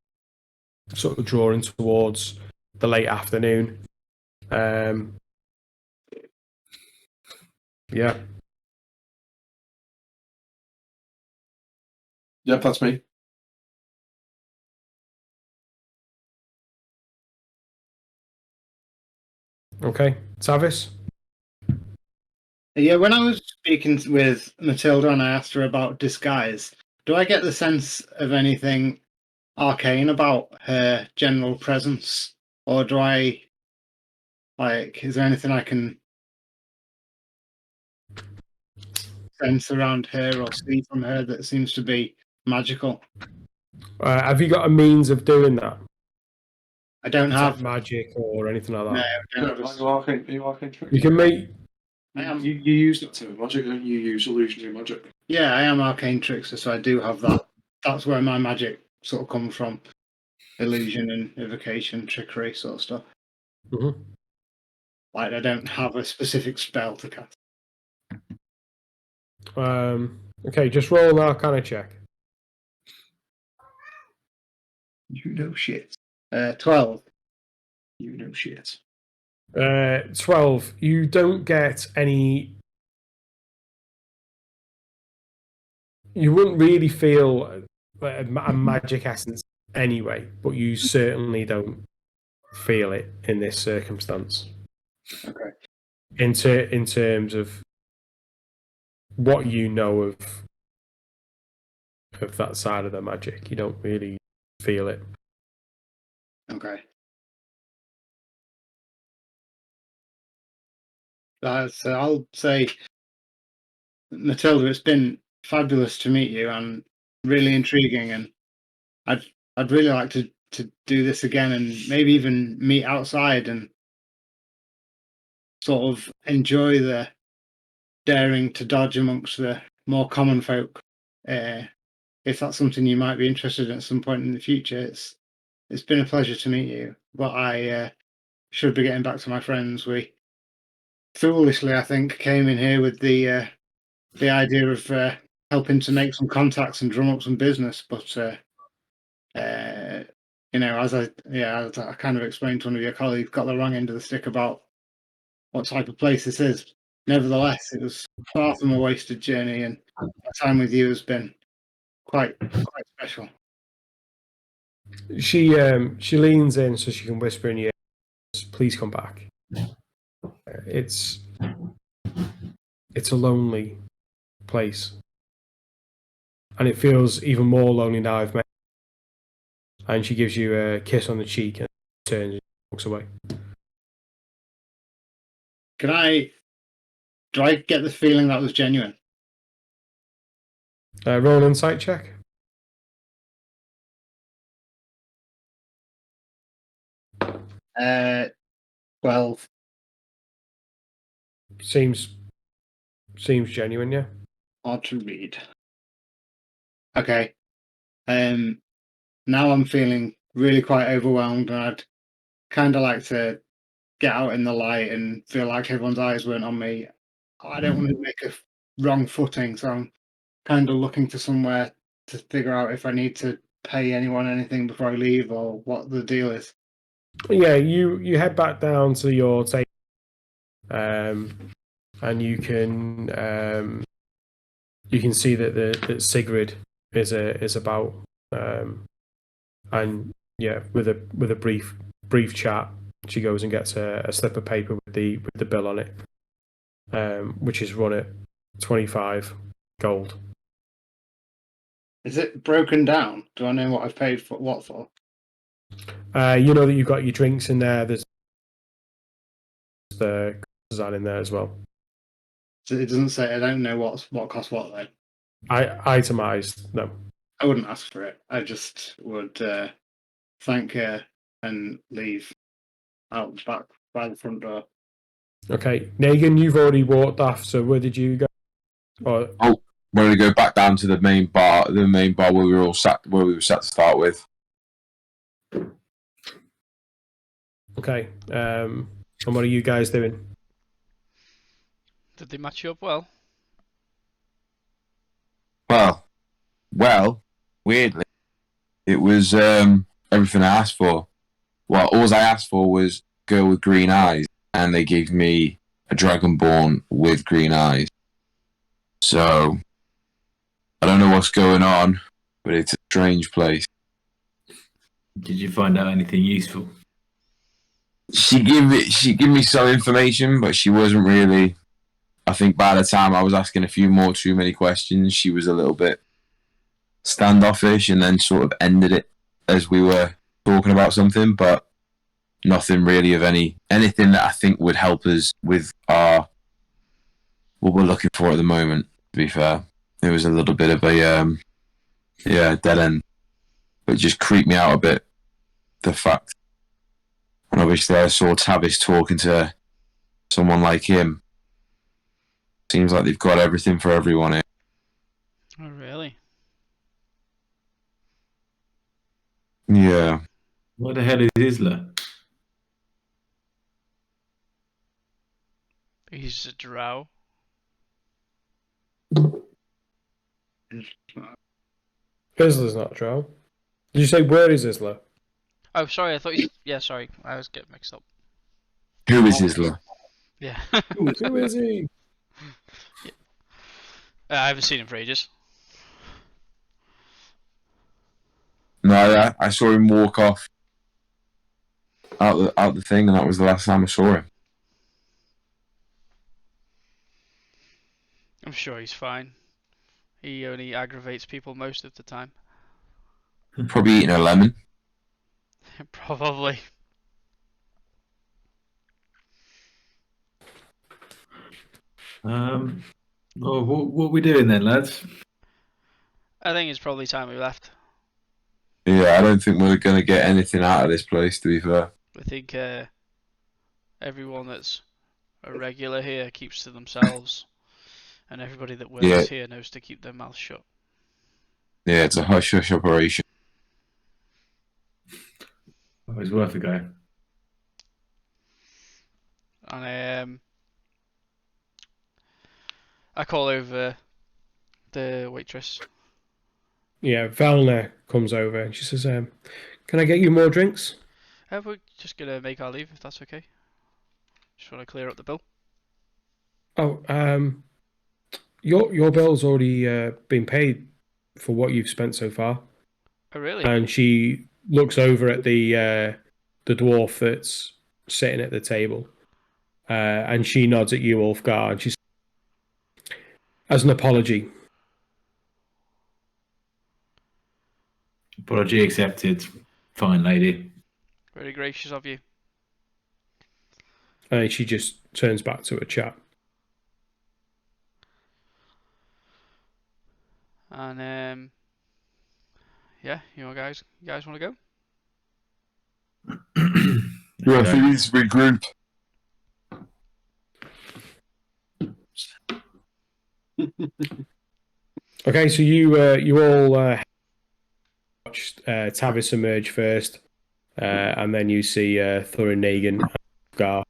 sort of drawing towards the late afternoon. Yeah. Yep, that's me. Okay. Tavis? Yeah, when I was speaking with Matilda and I asked her about disguise, do I get the sense of anything arcane about her general presence? Or do I, is there anything I can sense around her or see from her that seems to be magical? Have you got a means of doing that? I don't have magic or anything like no. that. I don't have You arcane trick. You can make. I am. You use that type of magic, don't you? Use illusionary magic. Yeah, I am arcane trickster, so I do have that. That's where my magic sort of comes from. Illusion and evocation, trickery sort of stuff. Mm-hmm. Like I don't have a specific spell to cast. Okay, just roll an Arcana check. You know shit. 12. You know shit. 12. You don't get any. You wouldn't really feel a magic essence anyway, but you certainly don't feel it in this circumstance. Okay. In terms of what you know of that side of the magic, you don't really feel it. Okay. So I'll say, Matilda, it's been fabulous to meet you and really intriguing, and I'd really like to do this again and maybe even meet outside and sort of enjoy the daring to dodge amongst the more common folk. If that's something you might be interested in at some point in the future, it's been a pleasure to meet you. But I should be getting back to my friends. We foolishly, I think, came in here with the idea of helping to make some contacts and drum up some business. But as I kind of explained to one of your colleagues, got the wrong end of the stick about what type of place this is. Nevertheless, it was far from a wasted journey, and my time with you has been quite special. She leans in so she can whisper in your ears, "Please come back." It's a lonely place, and it feels even more lonely now I've met. And she gives you a kiss on the cheek and turns and walks away. Do I get the feeling that was genuine? Roll an insight check. 12. Seems genuine, yeah. Hard to read. Okay. Now I'm feeling really quite overwhelmed, and I'd kind of like to get out in the light and feel like everyone's eyes weren't on me. I don't want to make a wrong footing, so I'm kind of looking to somewhere to figure out if I need to pay anyone anything before I leave, or what the deal is? Yeah, you head back down to your table, and you can see that Sigrid is about, and yeah, with a brief chat, she goes and gets a slip of paper with the bill on it, which is run at 25 gold. Is it broken down? Do I know what I've paid for? What for? You know that you've got your drinks in there. There's the design in there as well. So it doesn't say. I don't know what costs what though. Itemized, no. I wouldn't ask for it. I just would thank her and leave out back by the front door. Okay, Negan, you've already walked off. So where did you go? Or, We're gonna go back down to the main bar where we were sat to start with. okay, and what are you guys doing? Did they match you up well? Well, weirdly, it was everything I asked for. Well, all I asked for was girl with green eyes, and they gave me a dragonborn with green eyes. So I don't know what's going on, but it's a strange place. Did you find out anything useful? She gave me some information, but she wasn't really. I think by the time I was asking a few too many questions, she was a little bit standoffish, and then sort of ended it as we were talking about something, but nothing really of anything that I think would help us with what we're looking for at the moment. To be fair, it was a little bit of a dead end, but it just creeped me out a bit. The fact, and obviously I saw Tavis talking to someone like him. Seems like they've got everything for everyone here. Oh, really? Yeah. What the hell is Isla? He's a drow. Isla's not Drow. Did you say where is Isla? Oh, sorry, I thought you. Yeah, sorry, I was getting mixed up. Who is Isla? Yeah. Who is he? I haven't seen him for ages. No, I saw him walk off out the thing, and that was the last time I saw him. I'm sure he's fine. He only aggravates people most of the time. Probably eating a lemon. Probably. Well, what are we doing then, lads? I think it's probably time we left. Yeah, I don't think we're going to get anything out of this place, to be fair. I think everyone that's a regular here keeps to themselves, and everybody that works here knows to keep their mouth shut. Yeah, it's a hush-hush operation. Oh, it's worth a go. And I call over the waitress. Yeah, Valna comes over and she says, "Can I get you more drinks?" We're just gonna make our leave if that's okay. Just want to clear up the bill. Oh, your bill's already been paid for what you've spent so far. Oh, really? And she looks over at the dwarf that's sitting at the table, and she nods at you, Ulfgar, and she's, as an apology. Apology accepted. Fine, lady. Very gracious of you. And she just turns back to her chat. And yeah, you guys want to go? Yeah, I think we need to regroup. Okay, so you all watched Tavis emerge first, and then you see Thorin Negan and Gar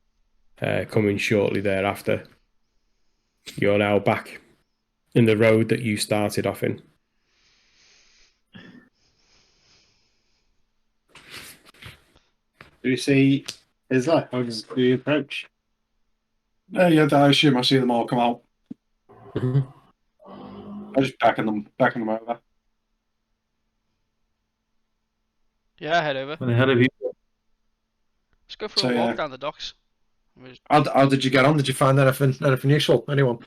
coming shortly thereafter. You're now back in the road that you started off in. Do you see Isla? How does do you approach? Yeah, I assume I see them all come out. Mhm. I'm just backing them over. Yeah, head over. What the hell have you? Let's go for So, a walk yeah. down the docks. How did you get on? Did you find anything useful? Anyone?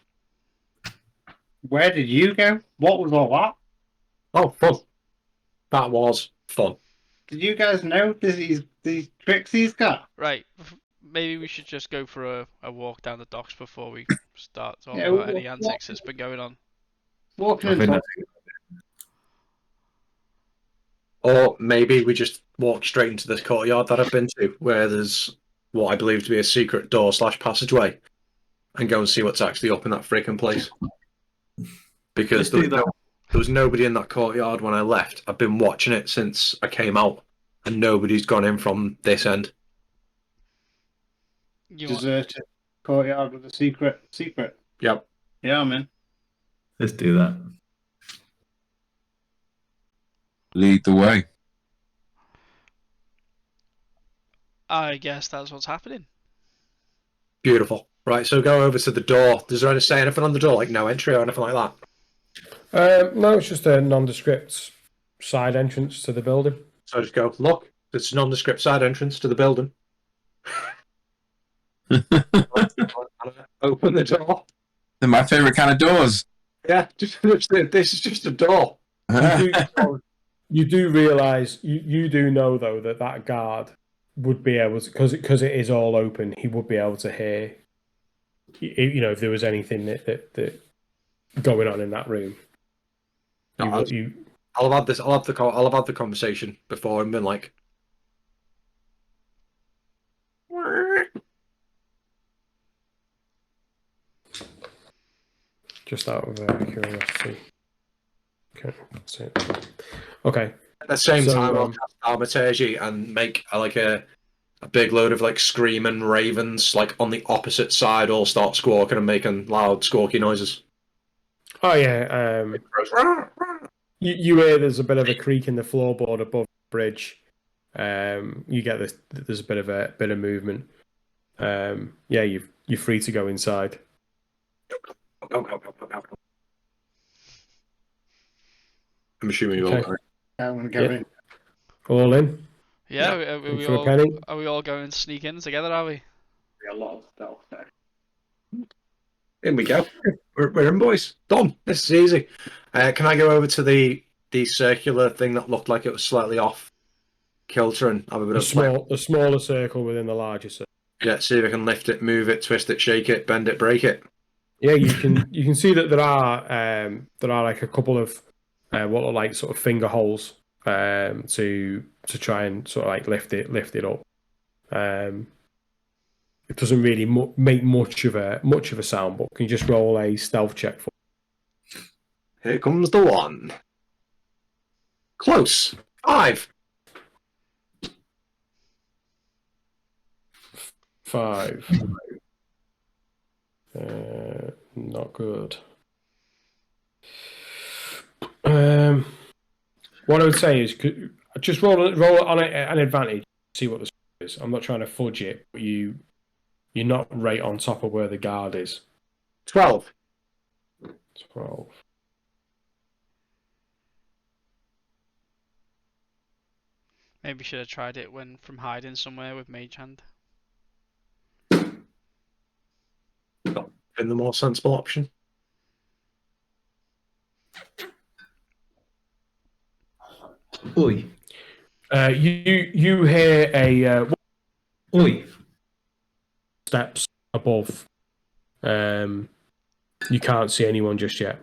Where did you go? What was all that? Oh, fun. That was fun. Did you guys know these tricks he's got? Right, maybe we should just go for a walk down the docks before we start talking Yeah, about any antics that's been going on. Walking I and think talking. that's Or maybe we just walk straight into this courtyard that I've been to, where there's what I believe to be a secret door / passageway, and go and see what's actually up in that freaking place. Because Let's do that. there was nobody in that courtyard when I left. I've been watching it since I came out, and nobody's gone in from this end. You want, Deserted courtyard with a secret. Yep. Yeah, man. Let's do that. Lead the way. I guess that's what's happening. Beautiful. Right, so go over to the door. Does there say anything on the door, like no entry or anything like that? No, it's just a nondescript side entrance to the building. So I just go, look, it's a nondescript side entrance to the building. Open the door. They're my favourite kind of doors. Yeah, this is just a door. You do realise, you do know though that guard would be able to, because it is all open, he would be able to hear, you know, if there was anything that going on in that room. No, I'll have had the conversation before and been like, just out of curiosity. Okay, that's it. Okay. at the same So, time, I'll cast Armitage and make a big load of like screaming ravens, like on the opposite side, all start squawking and making loud squawky noises. Oh yeah. You hear there's a bit of a creak in the floorboard above the bridge. You get this. There's a bit of movement. Yeah, you're free to go inside. I'm assuming you Okay. all. I want to go Yeah. in. All in. Yeah, Yeah. are we For a all penny. are we all going to sneak in together? Are we? A lot of stuff there. In we go. We're in, boys. Done. This is easy. Can I go over to the circular thing that looked like it was slightly off kilter and have a bit The of the smaller circle within the larger circle. yeah, see if I can lift it, move it, twist it, shake it, bend it, break it. Yeah, you can see that there are like a couple of what look like sort of finger holes to try and sort of like lift it up. It doesn't really make much of a sound, but can you just roll a stealth check for? Here comes the one. Close. 5. 5. Not good. What I would say is just roll it on an advantage. See what the score is. I'm not trying to fudge it, but you're not right on top of where the guard is. 12. 12. Maybe should have tried it when from hiding somewhere with Mage Hand. Been the more sensible option. Oi. You hear a Oi. steps above. You can't see anyone just yet.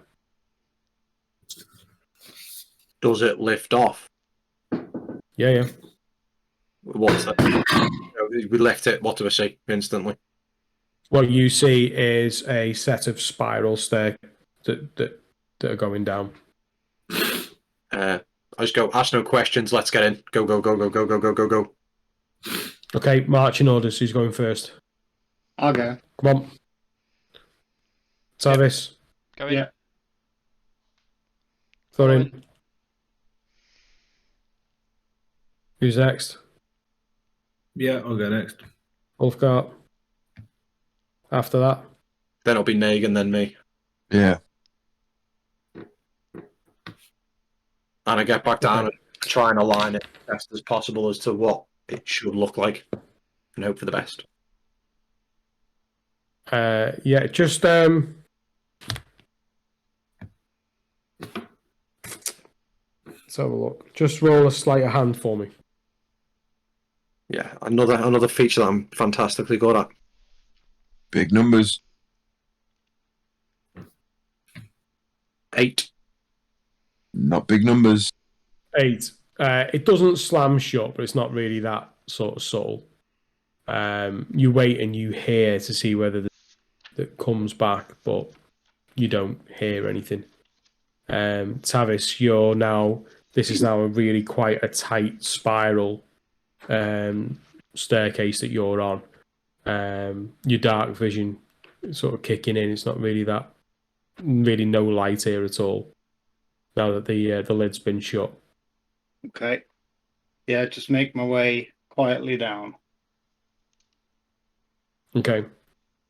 Does it lift off? Yeah. What's that? We left it. What do I see instantly? What you see is a set of spiral stairs that are going down. I just go, ask no questions, let's get in. Go, go, go, go, go, go, go, go, go. Okay, marching orders. Who's going first? I'll go. Come on. Tavis. Go in. Yeah. Thorin. Who's next? Yeah, I'll go next. Ulfgar. After that. Then it'll be Negan, then me. Yeah. And I get back down Okay. and try and align it as best as possible as to what it should look like, and hope for the best. Yeah, just let's have a look. Just roll a sleight of hand for me. Yeah, another feature that I'm fantastically good at. Big numbers. 8. Not big numbers. 8. It doesn't slam shut, but it's not really that sort of subtle. You wait and you hear to see whether that comes back, but you don't hear anything. Tavis, you're now. This is now a really quite a tight spiral staircase that you're on. Your dark vision sort of kicking in. It's not really no light here at all. Now that the lid's been shut. Okay. Yeah, just make my way quietly down. Okay.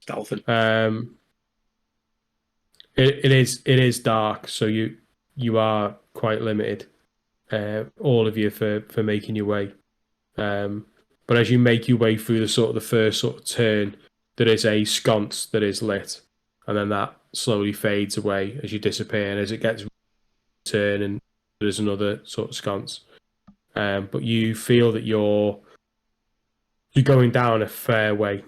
Stealthing. It is dark, so you are quite limited. All of you for making your way. But as you make your way through the first sort of turn, there is a sconce that is lit, and then that slowly fades away as you disappear. And as it gets turn, and there's another sort of sconce. But you feel that you're going down a fair way,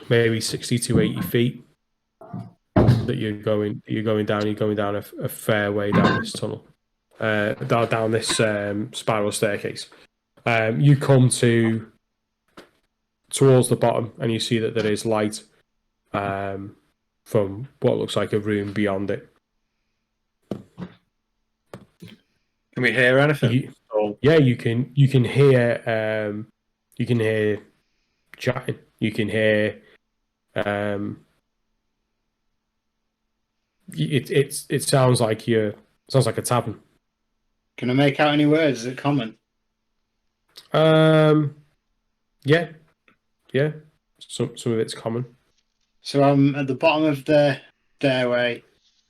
maybe 60 to 80 feet. That you're going down a fair way down this tunnel, down this spiral staircase. You come towards the bottom, and you see that there is light from what looks like a room beyond it. Can we hear anything? Yeah, you can hear chatting. You can hear it sounds like a tavern. Can I make out any words? Is it common? Yeah. Some of it's common. So I'm at the bottom of the stairway.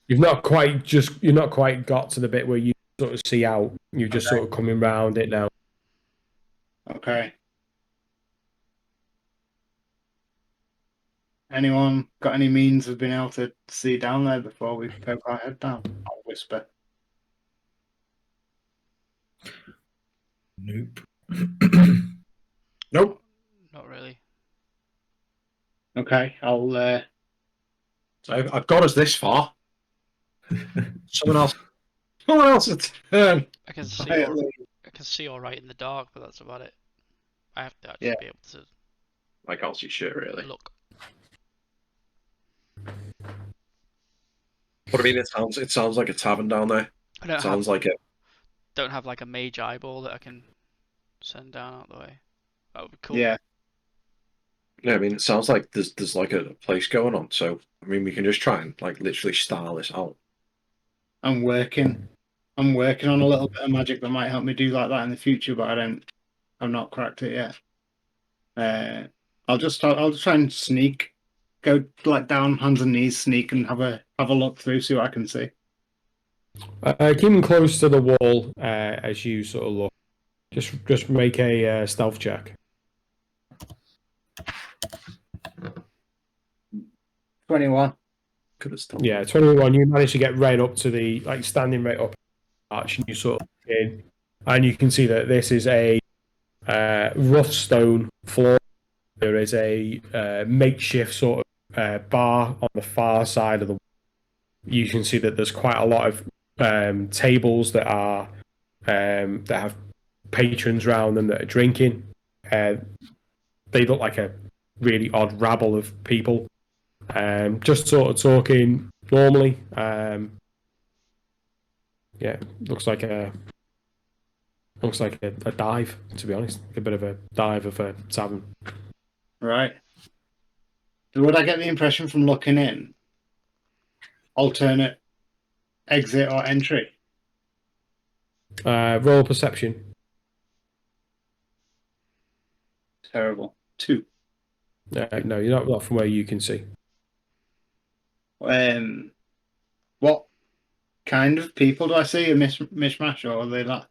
You've not quite got to the bit where you sort of see out. You're just sort of coming round it now. Okay. Anyone got any means of being able to see down there before we poke our head down? I'll whisper. Nope. Nope. Not really. Okay, I'll. So I've got us this far. Someone else has turn. I can see. quietly- I can see all right in the dark, but that's about it. I have to actually Yeah. be able to I can't see shit really. look. But I mean, it sounds like a tavern down there. I don't Sounds like it. have like a mage eyeball that I can send down out the way. That would be cool. Yeah, Yeah, I mean, it sounds like there's like a place going on. So I mean, we can just try and like literally style this out. I'm working. I'm working on a little bit of magic that might help me do like that in the future, but I've not cracked it yet. I'll just try and sneak, go like down hands and knees, sneak and have a look through, see what I can see. Keeping close to the wall as you sort of look. Just make a stealth check. 21. Could have still. Yeah, 21. You manage to get right up to the standing right up arch, and you sort of in, and you can see that this is a rough stone floor. There is a makeshift sort of bar on the far side of the wall. You can see that there's quite a lot of tables that are that have patrons around them that are drinking. They look like a really odd rabble of people. Just sort of talking normally. Yeah, looks like a dive, to be honest. A bit of a dive of a tavern. Right. So would I get the impression from looking in? Alternate exit or entry? Roll perception. terrible. 2. No, you're not from where you can see. What kind of people do I see? A mishmash, or are they like?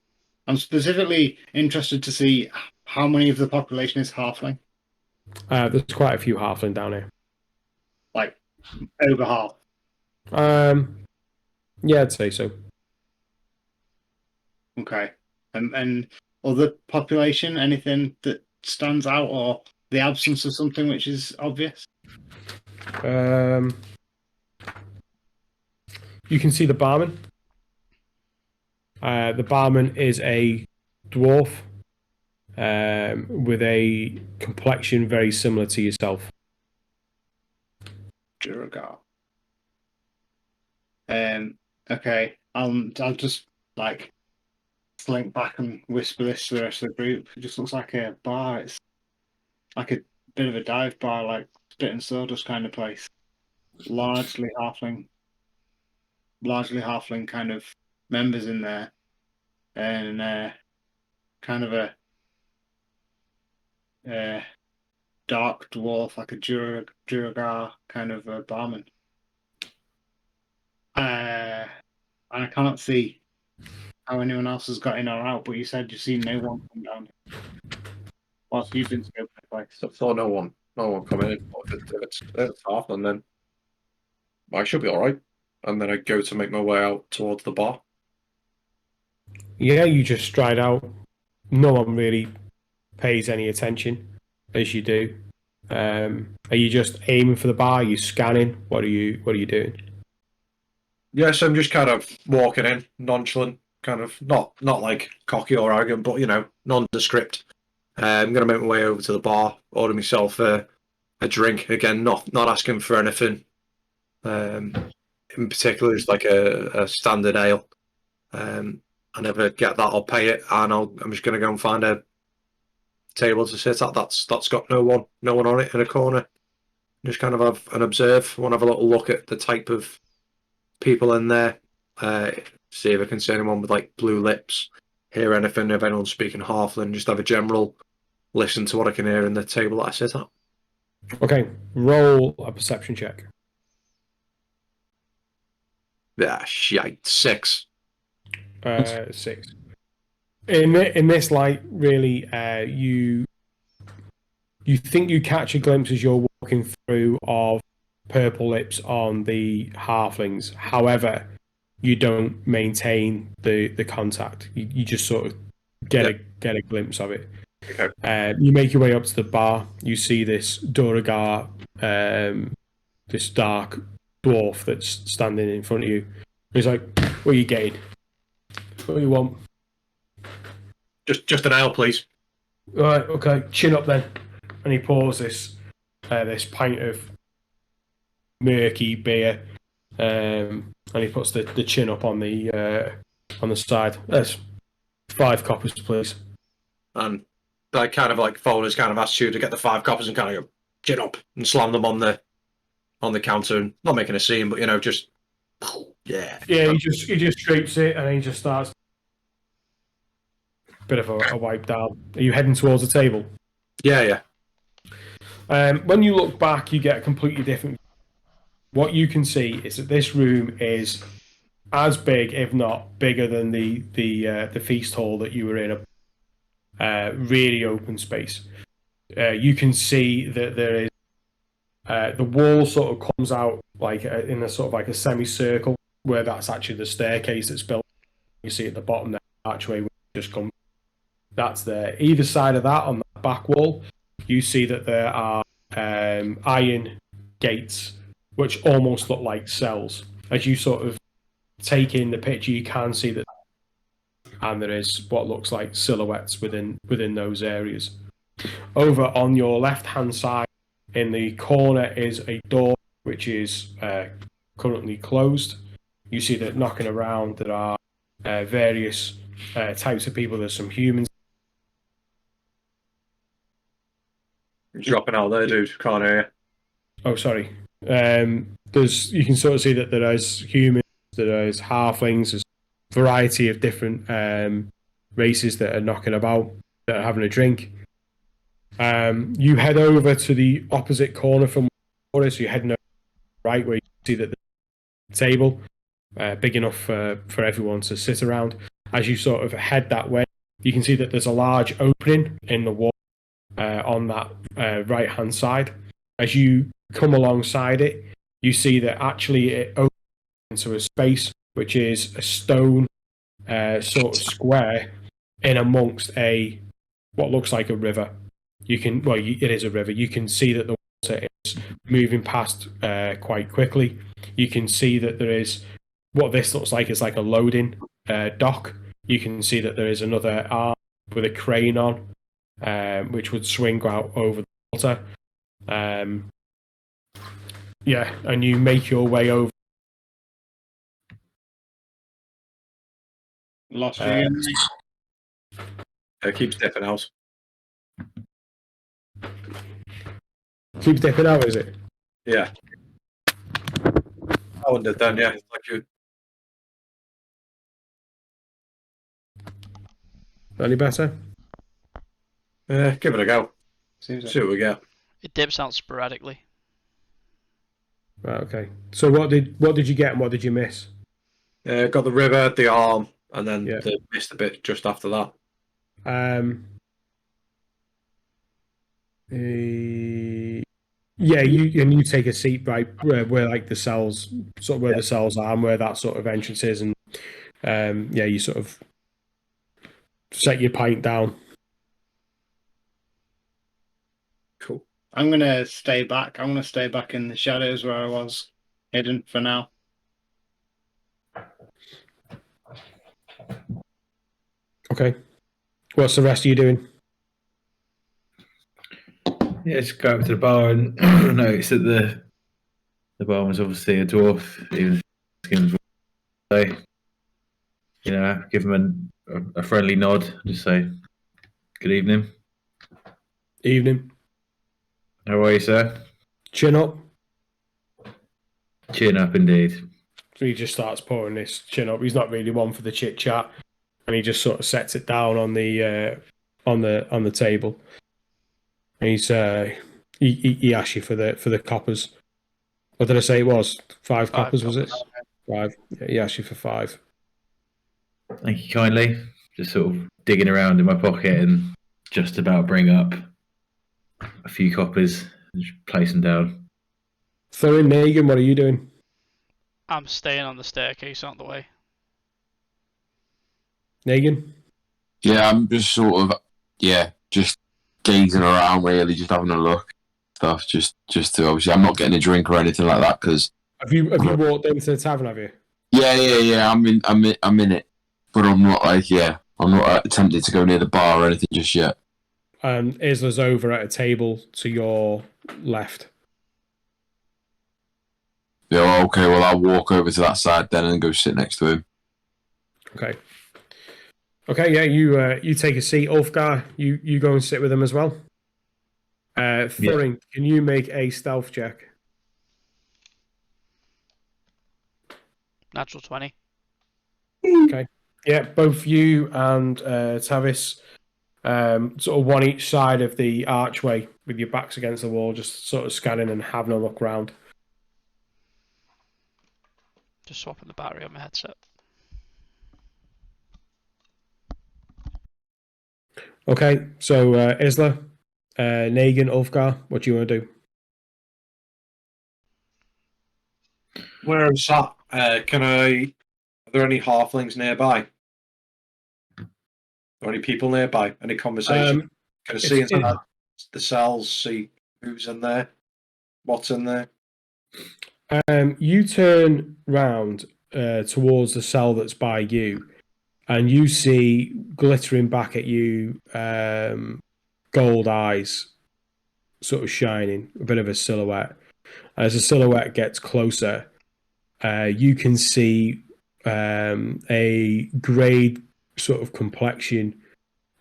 I'm specifically interested to see how many of the population is halfling. There's quite a few halfling down here. Like over half. Yeah, I'd say so. Okay. And other population, anything that stands out, or the absence of something which is obvious? You can see the barman. The barman is a dwarf with a complexion very similar to yourself. Duragar. Okay. I'll just like slink back and whisper this to the rest of the group. It just looks like a bar. It's like a bit of a dive bar, like spit and sawdust kind of place. Largely halfling kind of members in there, and kind of a dark dwarf, like a Duragar kind of a barman. And I cannot see how anyone else has got in or out, but you said you've seen no one come down here. Whilst you've been scoping the place. So no one coming in. If it's halfling, then I should be all right. And then I go to make my way out towards the bar. Yeah, you just stride out. No one really pays any attention as you do. Are you just aiming for the bar? Are you scanning? What are you doing? Yes, I'm just kind of walking in, nonchalant, kind of not like cocky or arrogant, but nondescript. I'm gonna make my way over to the bar, order myself a drink. Again, not asking for anything. In particular, just like a standard ale. I never get that. I'll pay it, and I'm just gonna go and find a table to sit at. That's got no one on it in a corner. Just kind of have an observe. Want to have a little look at the type of people in there. See if I can see anyone with like blue lips. Hear anything if anyone's speaking halfling. Just have a general listen to what I can hear in the table that I sit at. Okay, roll a perception check. Yeah, shite. 6. 6. In this light, really, you think you catch a glimpse as you're walking through of purple lips on the halflings. However, you don't maintain the contact. You just sort of get a glimpse of it. Okay. You make your way up to the bar. You see this Duragar, this dark dwarf that's standing in front of you. He's like, "What are you getting? What do you want?" Just an ale, please. Right, okay, chin up then. And he pours this pint of murky beer, and he puts the chin up on the side. There's 5 coppers, please. And I kind of like followers kind of asked you to get the 5 coppers and kind of go chin up and slam them on the counter, and not making a scene, but just yeah. Yeah, he just scrapes it and he just starts. Bit of a wipe down. Are you heading towards the table? Yeah. When you look back, you get a completely different. What you can see is that this room is as big, if not bigger, than the feast hall that you were in. A really open space. You can see that there is the wall sort of comes out like in a sort of like a semicircle, where that's actually the staircase that's built. You see at the bottom there, archway just comes. That's there. Either side of that, on the back wall, you see that there are iron gates, which almost look like cells. As you sort of take in the picture, you can see that, and there is what looks like silhouettes within those areas. Over on your left-hand side, in the corner, is a door which is currently closed. You see that knocking around, there are various types of people. There's some humans. Dropping out there, dude. Can't hear you. Oh, sorry. You can sort of see that there is humans, there is halflings, there's a variety of different races that are knocking about, that are having a drink. You head over to the opposite corner from water, so you head right where you see that the table, big enough for everyone to sit around. As you sort of head that way, you can see that there's a large opening in the wall on that right-hand side. As you come alongside it, you see that actually it opens into a space which is a stone sort of square in amongst what looks like a river. It is a river. You can see that the water is moving past quite quickly. You can see that there is what this looks like is like a loading dock. You can see that there is another arm with a crane on, which would swing out over the water. And you make your way over. Lost you again. Keeps dipping out. Keeps dipping out, is it? Yeah. I wondered then, yeah. It's like you. Any better? Give it a go. Seems See what we get. It dips out sporadically. Right, okay. So what did you get and what did you miss? Got the river, the arm, and then Yeah. missed a bit just after that. You take a seat right where like the cells, sort of where the cells are and where that sort of entrance is, and you sort of set your pint down. Cool. I'm gonna stay back. I'm gonna stay back in the shadows where I was hidden for now. Okay. What's the rest of you doing? Yeah, just go up to the bar and notice that the barman's obviously a dwarf, even if skins say, give him a friendly nod, just say, "Good evening." Evening. How are you, sir? Chin up. Chin up, indeed. So he just starts pouring this chin up. He's not really one for the chit chat, and he just sort of sets it down on the table. And he asks you for the coppers. What did I say it was? 5 coppers, was it? 5. Yeah, he asked you for 5. Thank you kindly. Just sort of digging around in my pocket and just about bring up a few coppers and just place them down. Thorin, Negan, what are you doing? I'm staying on the staircase out the way. Negan? Yeah, I'm just sort of just gazing around, really, just having a look, stuff. Just to obviously, I'm not getting a drink or anything like that because. Have you walked into the tavern? Have you? Yeah. I'm in it, but I'm not I'm not tempted to go near the bar or anything just yet. Isla's over at a table to your left. Yeah, okay. Well, I'll walk over to that side then and go sit next to him. Okay, yeah. You take a seat, Ulfgar. You go and sit with him as well. Thorin, Can you make a stealth check? Natural 20. Okay. Yeah, both you and Tavis, sort of one each side of the archway with your backs against the wall, just sort of scanning and having a look round. Just swapping the battery on my headset. Okay, so Isla, Negan, Ulfgar, what do you want to do? Where is that? Are there any halflings nearby? Or any people nearby? Any conversation? Can I see inside the cells, see who's in there? What's in there? You turn round towards the cell that's by you, and you see glittering back at you gold eyes sort of shining, a bit of a silhouette. As the silhouette gets closer, you can see a grey sort of complexion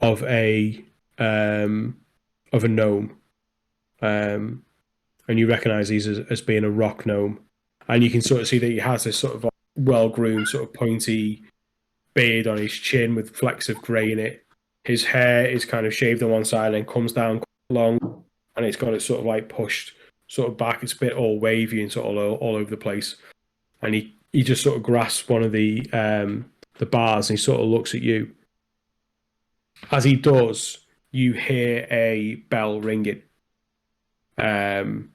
of a gnome, and you recognise these as being a rock gnome, and you can sort of see that he has this sort of well-groomed, sort of pointy beard on his chin with flecks of grey in it. His hair is kind of shaved on one side and comes down along, and it's got it sort of like pushed sort of back. It's a bit all wavy and sort of all over the place. And he just sort of grasps one of the bars and he sort of looks at you. As he does, you hear a bell ringing. And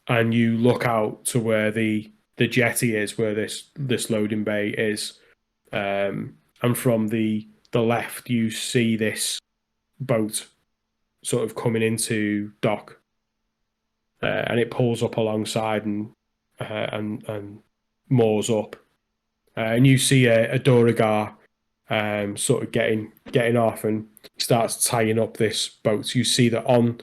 you look out to where the jetty is, where this loading bay is. And from the left, you see this boat sort of coming into dock. And it pulls up alongside and moors up. And you see a Dorigar sort of getting off and starts tying up this boat. You see that on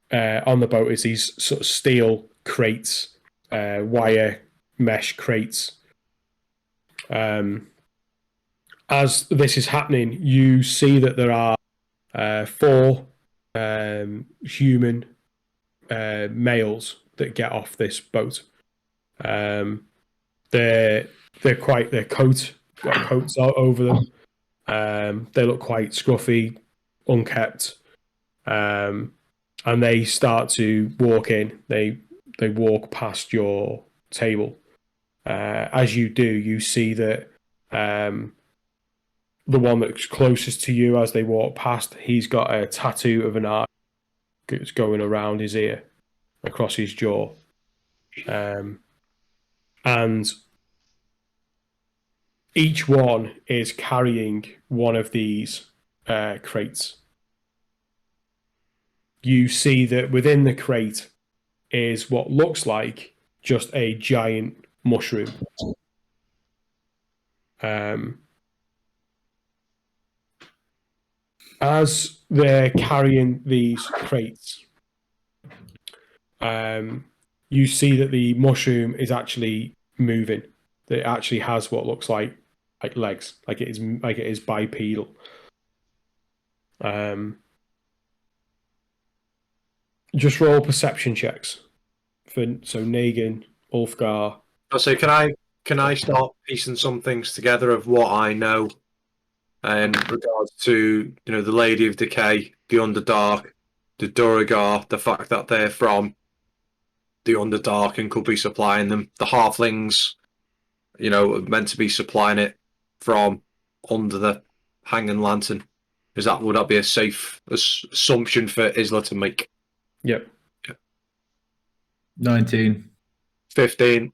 the boat is these sort of steel crates, wire mesh crates. As this is happening, you see that there are 4 human males that get off this boat. They're got coats over them. They look quite scruffy, unkempt, and they start to walk in. They walk past your table. As you do, you see that the one that's closest to you, as they walk past, he's got a tattoo of an eye that's going around his ear, across his jaw, and each one is carrying one of these crates. You see that within the crate is what looks like just a giant mushroom. As they're carrying these crates, you see that the mushroom is actually moving. That it actually has what looks like legs, like it is bipedal. Just roll perception checks for Negan, Ulfgar. So can I start piecing some things together of what I know in regards to the Lady of Decay, the Underdark, the Duragar, the fact that they're from the Underdark and could be supplying them, the Halflings, meant to be supplying it from under the Hanging Lantern. Would that be a safe assumption for Isla to make? Yep. 19. 15.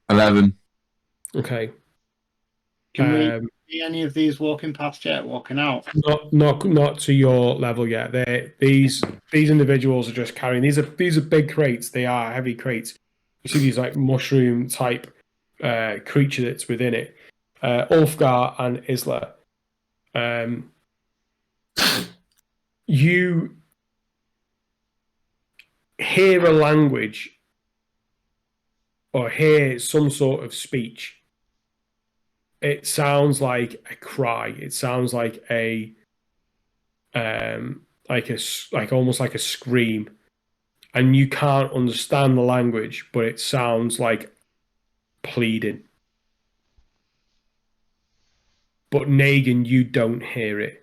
11. Okay. Can we see any of these walking past yet? Walking out? Not to your level yet. These individuals are just carrying. These are big crates. They are heavy crates. You see these like mushroom type creature that's within it. Ulfgar and Isla. You hear a language or hear some sort of speech. It sounds like a cry. It sounds like almost like a scream, and you can't understand the language, but it sounds like pleading. But Negan, you don't hear it.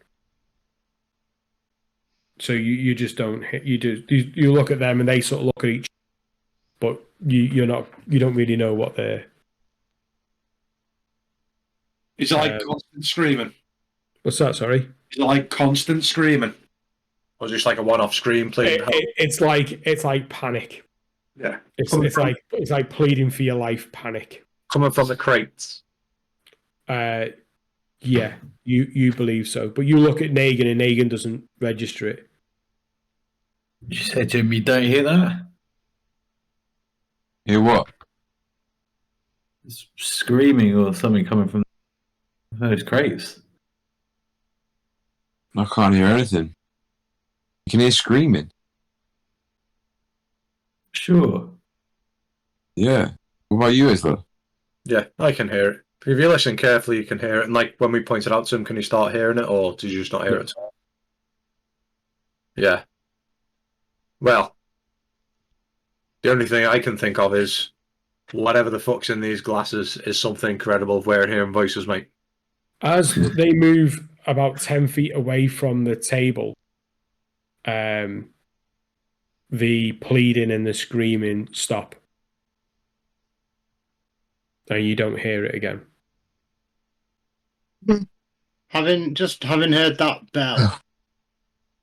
So you just don't hit. You look at them and they sort of look at each, but you don't really know what they're. Is it like constant screaming? What's that? Sorry. Is it like constant screaming? Or just like a one-off scream, please? It's like panic. Yeah. It's like pleading for your life, panic. Coming from the crates. Yeah, you believe so, but you look at Negan and Negan doesn't register it. You said to him, you don't hear that? Hear what? It's screaming or something coming from those crates. I can't hear anything. You can hear screaming. Sure. Yeah. What about you, Isla? Yeah, I can hear it. If you listen carefully, you can hear it. And like when we pointed out to him, can you start hearing it, or did you just not hear it? Yeah. Well, the only thing I can think of is whatever the fuck's in these glasses is something incredible. We're hearing voices, mate. As they move about 10 feet away from the table, the pleading and the screaming stop. And you don't hear it again. Having heard that bell,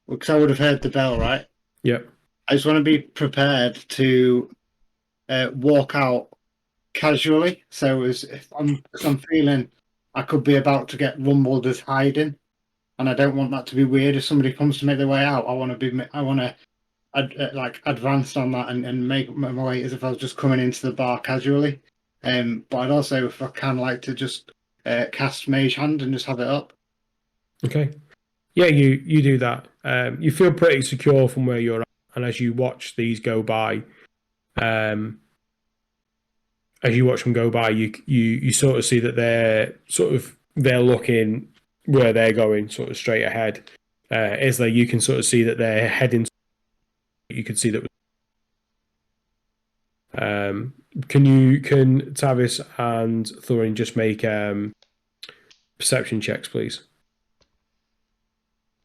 because I would have heard the bell, right? Yep. I just want to be prepared to walk out casually. So if I'm feeling I could be about to get rumbled as hiding, and I don't want that to be weird. If somebody comes to make their way out, I want to like advance on that and make my way as if I was just coming into the bar casually. But I'd also, if I can, like to just cast Mage Hand and just have it up. Okay. Yeah, you do that. You feel pretty secure from where you're at, and as you watch these go by, as you watch them go by, you sort of see that they're looking where they're going, sort of straight ahead. Isla, you can sort of see that they're heading. You can see that. Can Tavis and Thorin just make perception checks, please?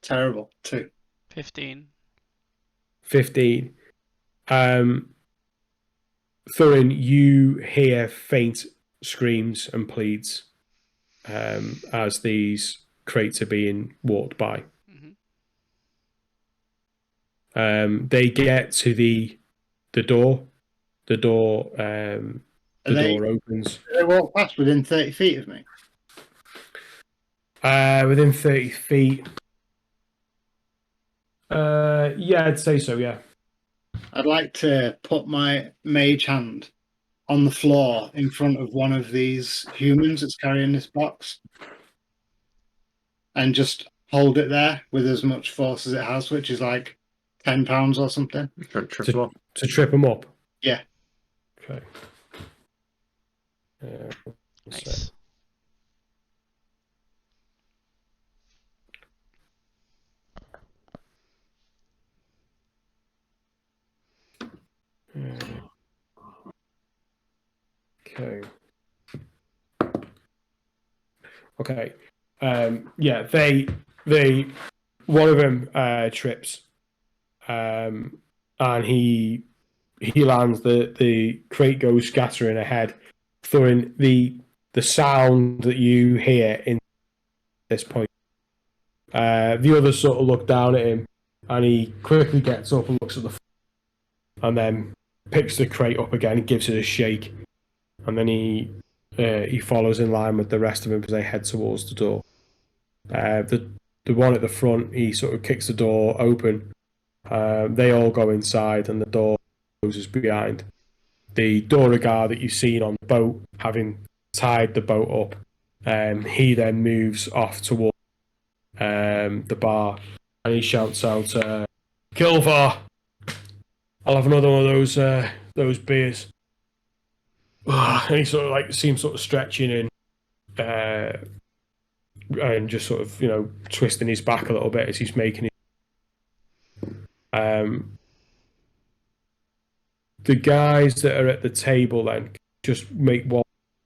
Terrible. 2. 15. 15. Thorin, you hear faint screams and pleads as these crates are being walked by. Mm-hmm. They get to the door. The door opens. They walk past within 30 feet of me. Within 30 feet. Yeah, I'd say so, yeah. I'd like to put my Mage Hand on the floor in front of one of these humans that's carrying this box, and just hold it there with as much force as it has, which is like 10 pounds or something. To trip them up? Yeah. Okay. Nice. Okay. Okay. Yeah, they one of them trips, and he lands. The crate goes scattering ahead. Thorin, the sound that you hear in this point, the others sort of look down at him, and he quickly gets up and looks at the and then picks the crate up again and gives it a shake, and then he follows in line with the rest of them as they head towards the door. The one at the front, he sort of kicks the door open. They all go inside, and the door closes behind. The door guard that you've seen on the boat, having tied the boat up, he then moves off towards the bar, and he shouts out, "Kilvar, I'll have another one of those beers." And he sort of like seems sort of stretching and just sort of, twisting his back a little bit as he's making it. The guys that are at the table then just make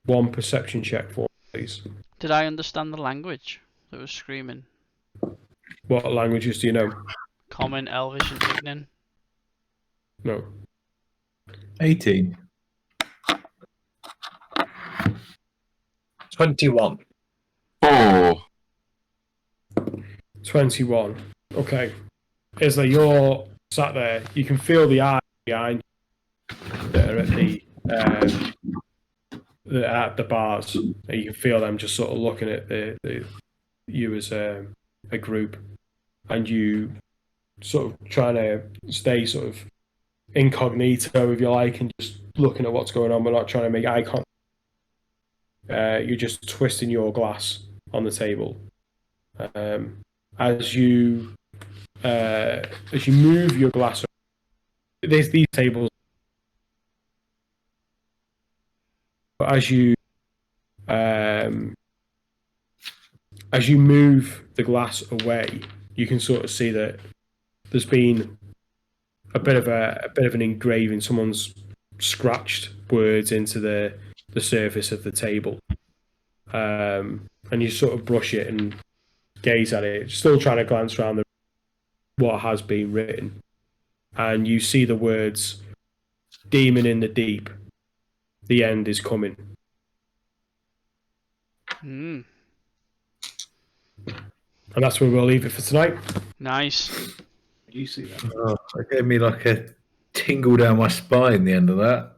one perception check for me, please. Did I understand the language that was screaming? What languages do you know? Common, Elvish, and Ignan? No. 18. 21. Oh, 21. Okay. Isla, you're sat there. You can feel the eyes behind you that are at the bars. You can feel them just sort of looking at you as a group, and you sort of trying to stay sort of incognito, if you like, and just looking at what's going on, but not trying to make eye contact. You're just twisting your glass on the table. As you move your glass, there's these tables. But as you move the glass away, you can sort of see that there's been a bit of an engraving. Someone's scratched words into the surface of the table, and you sort of brush it and gaze at it, still trying to glance around what has been written. and you see the words "Demon in the Deep." The end is coming. Mm, And that's where we'll leave it for tonight. nice. You see that? Oh, it gave me like a tingle down my spine, the end of that.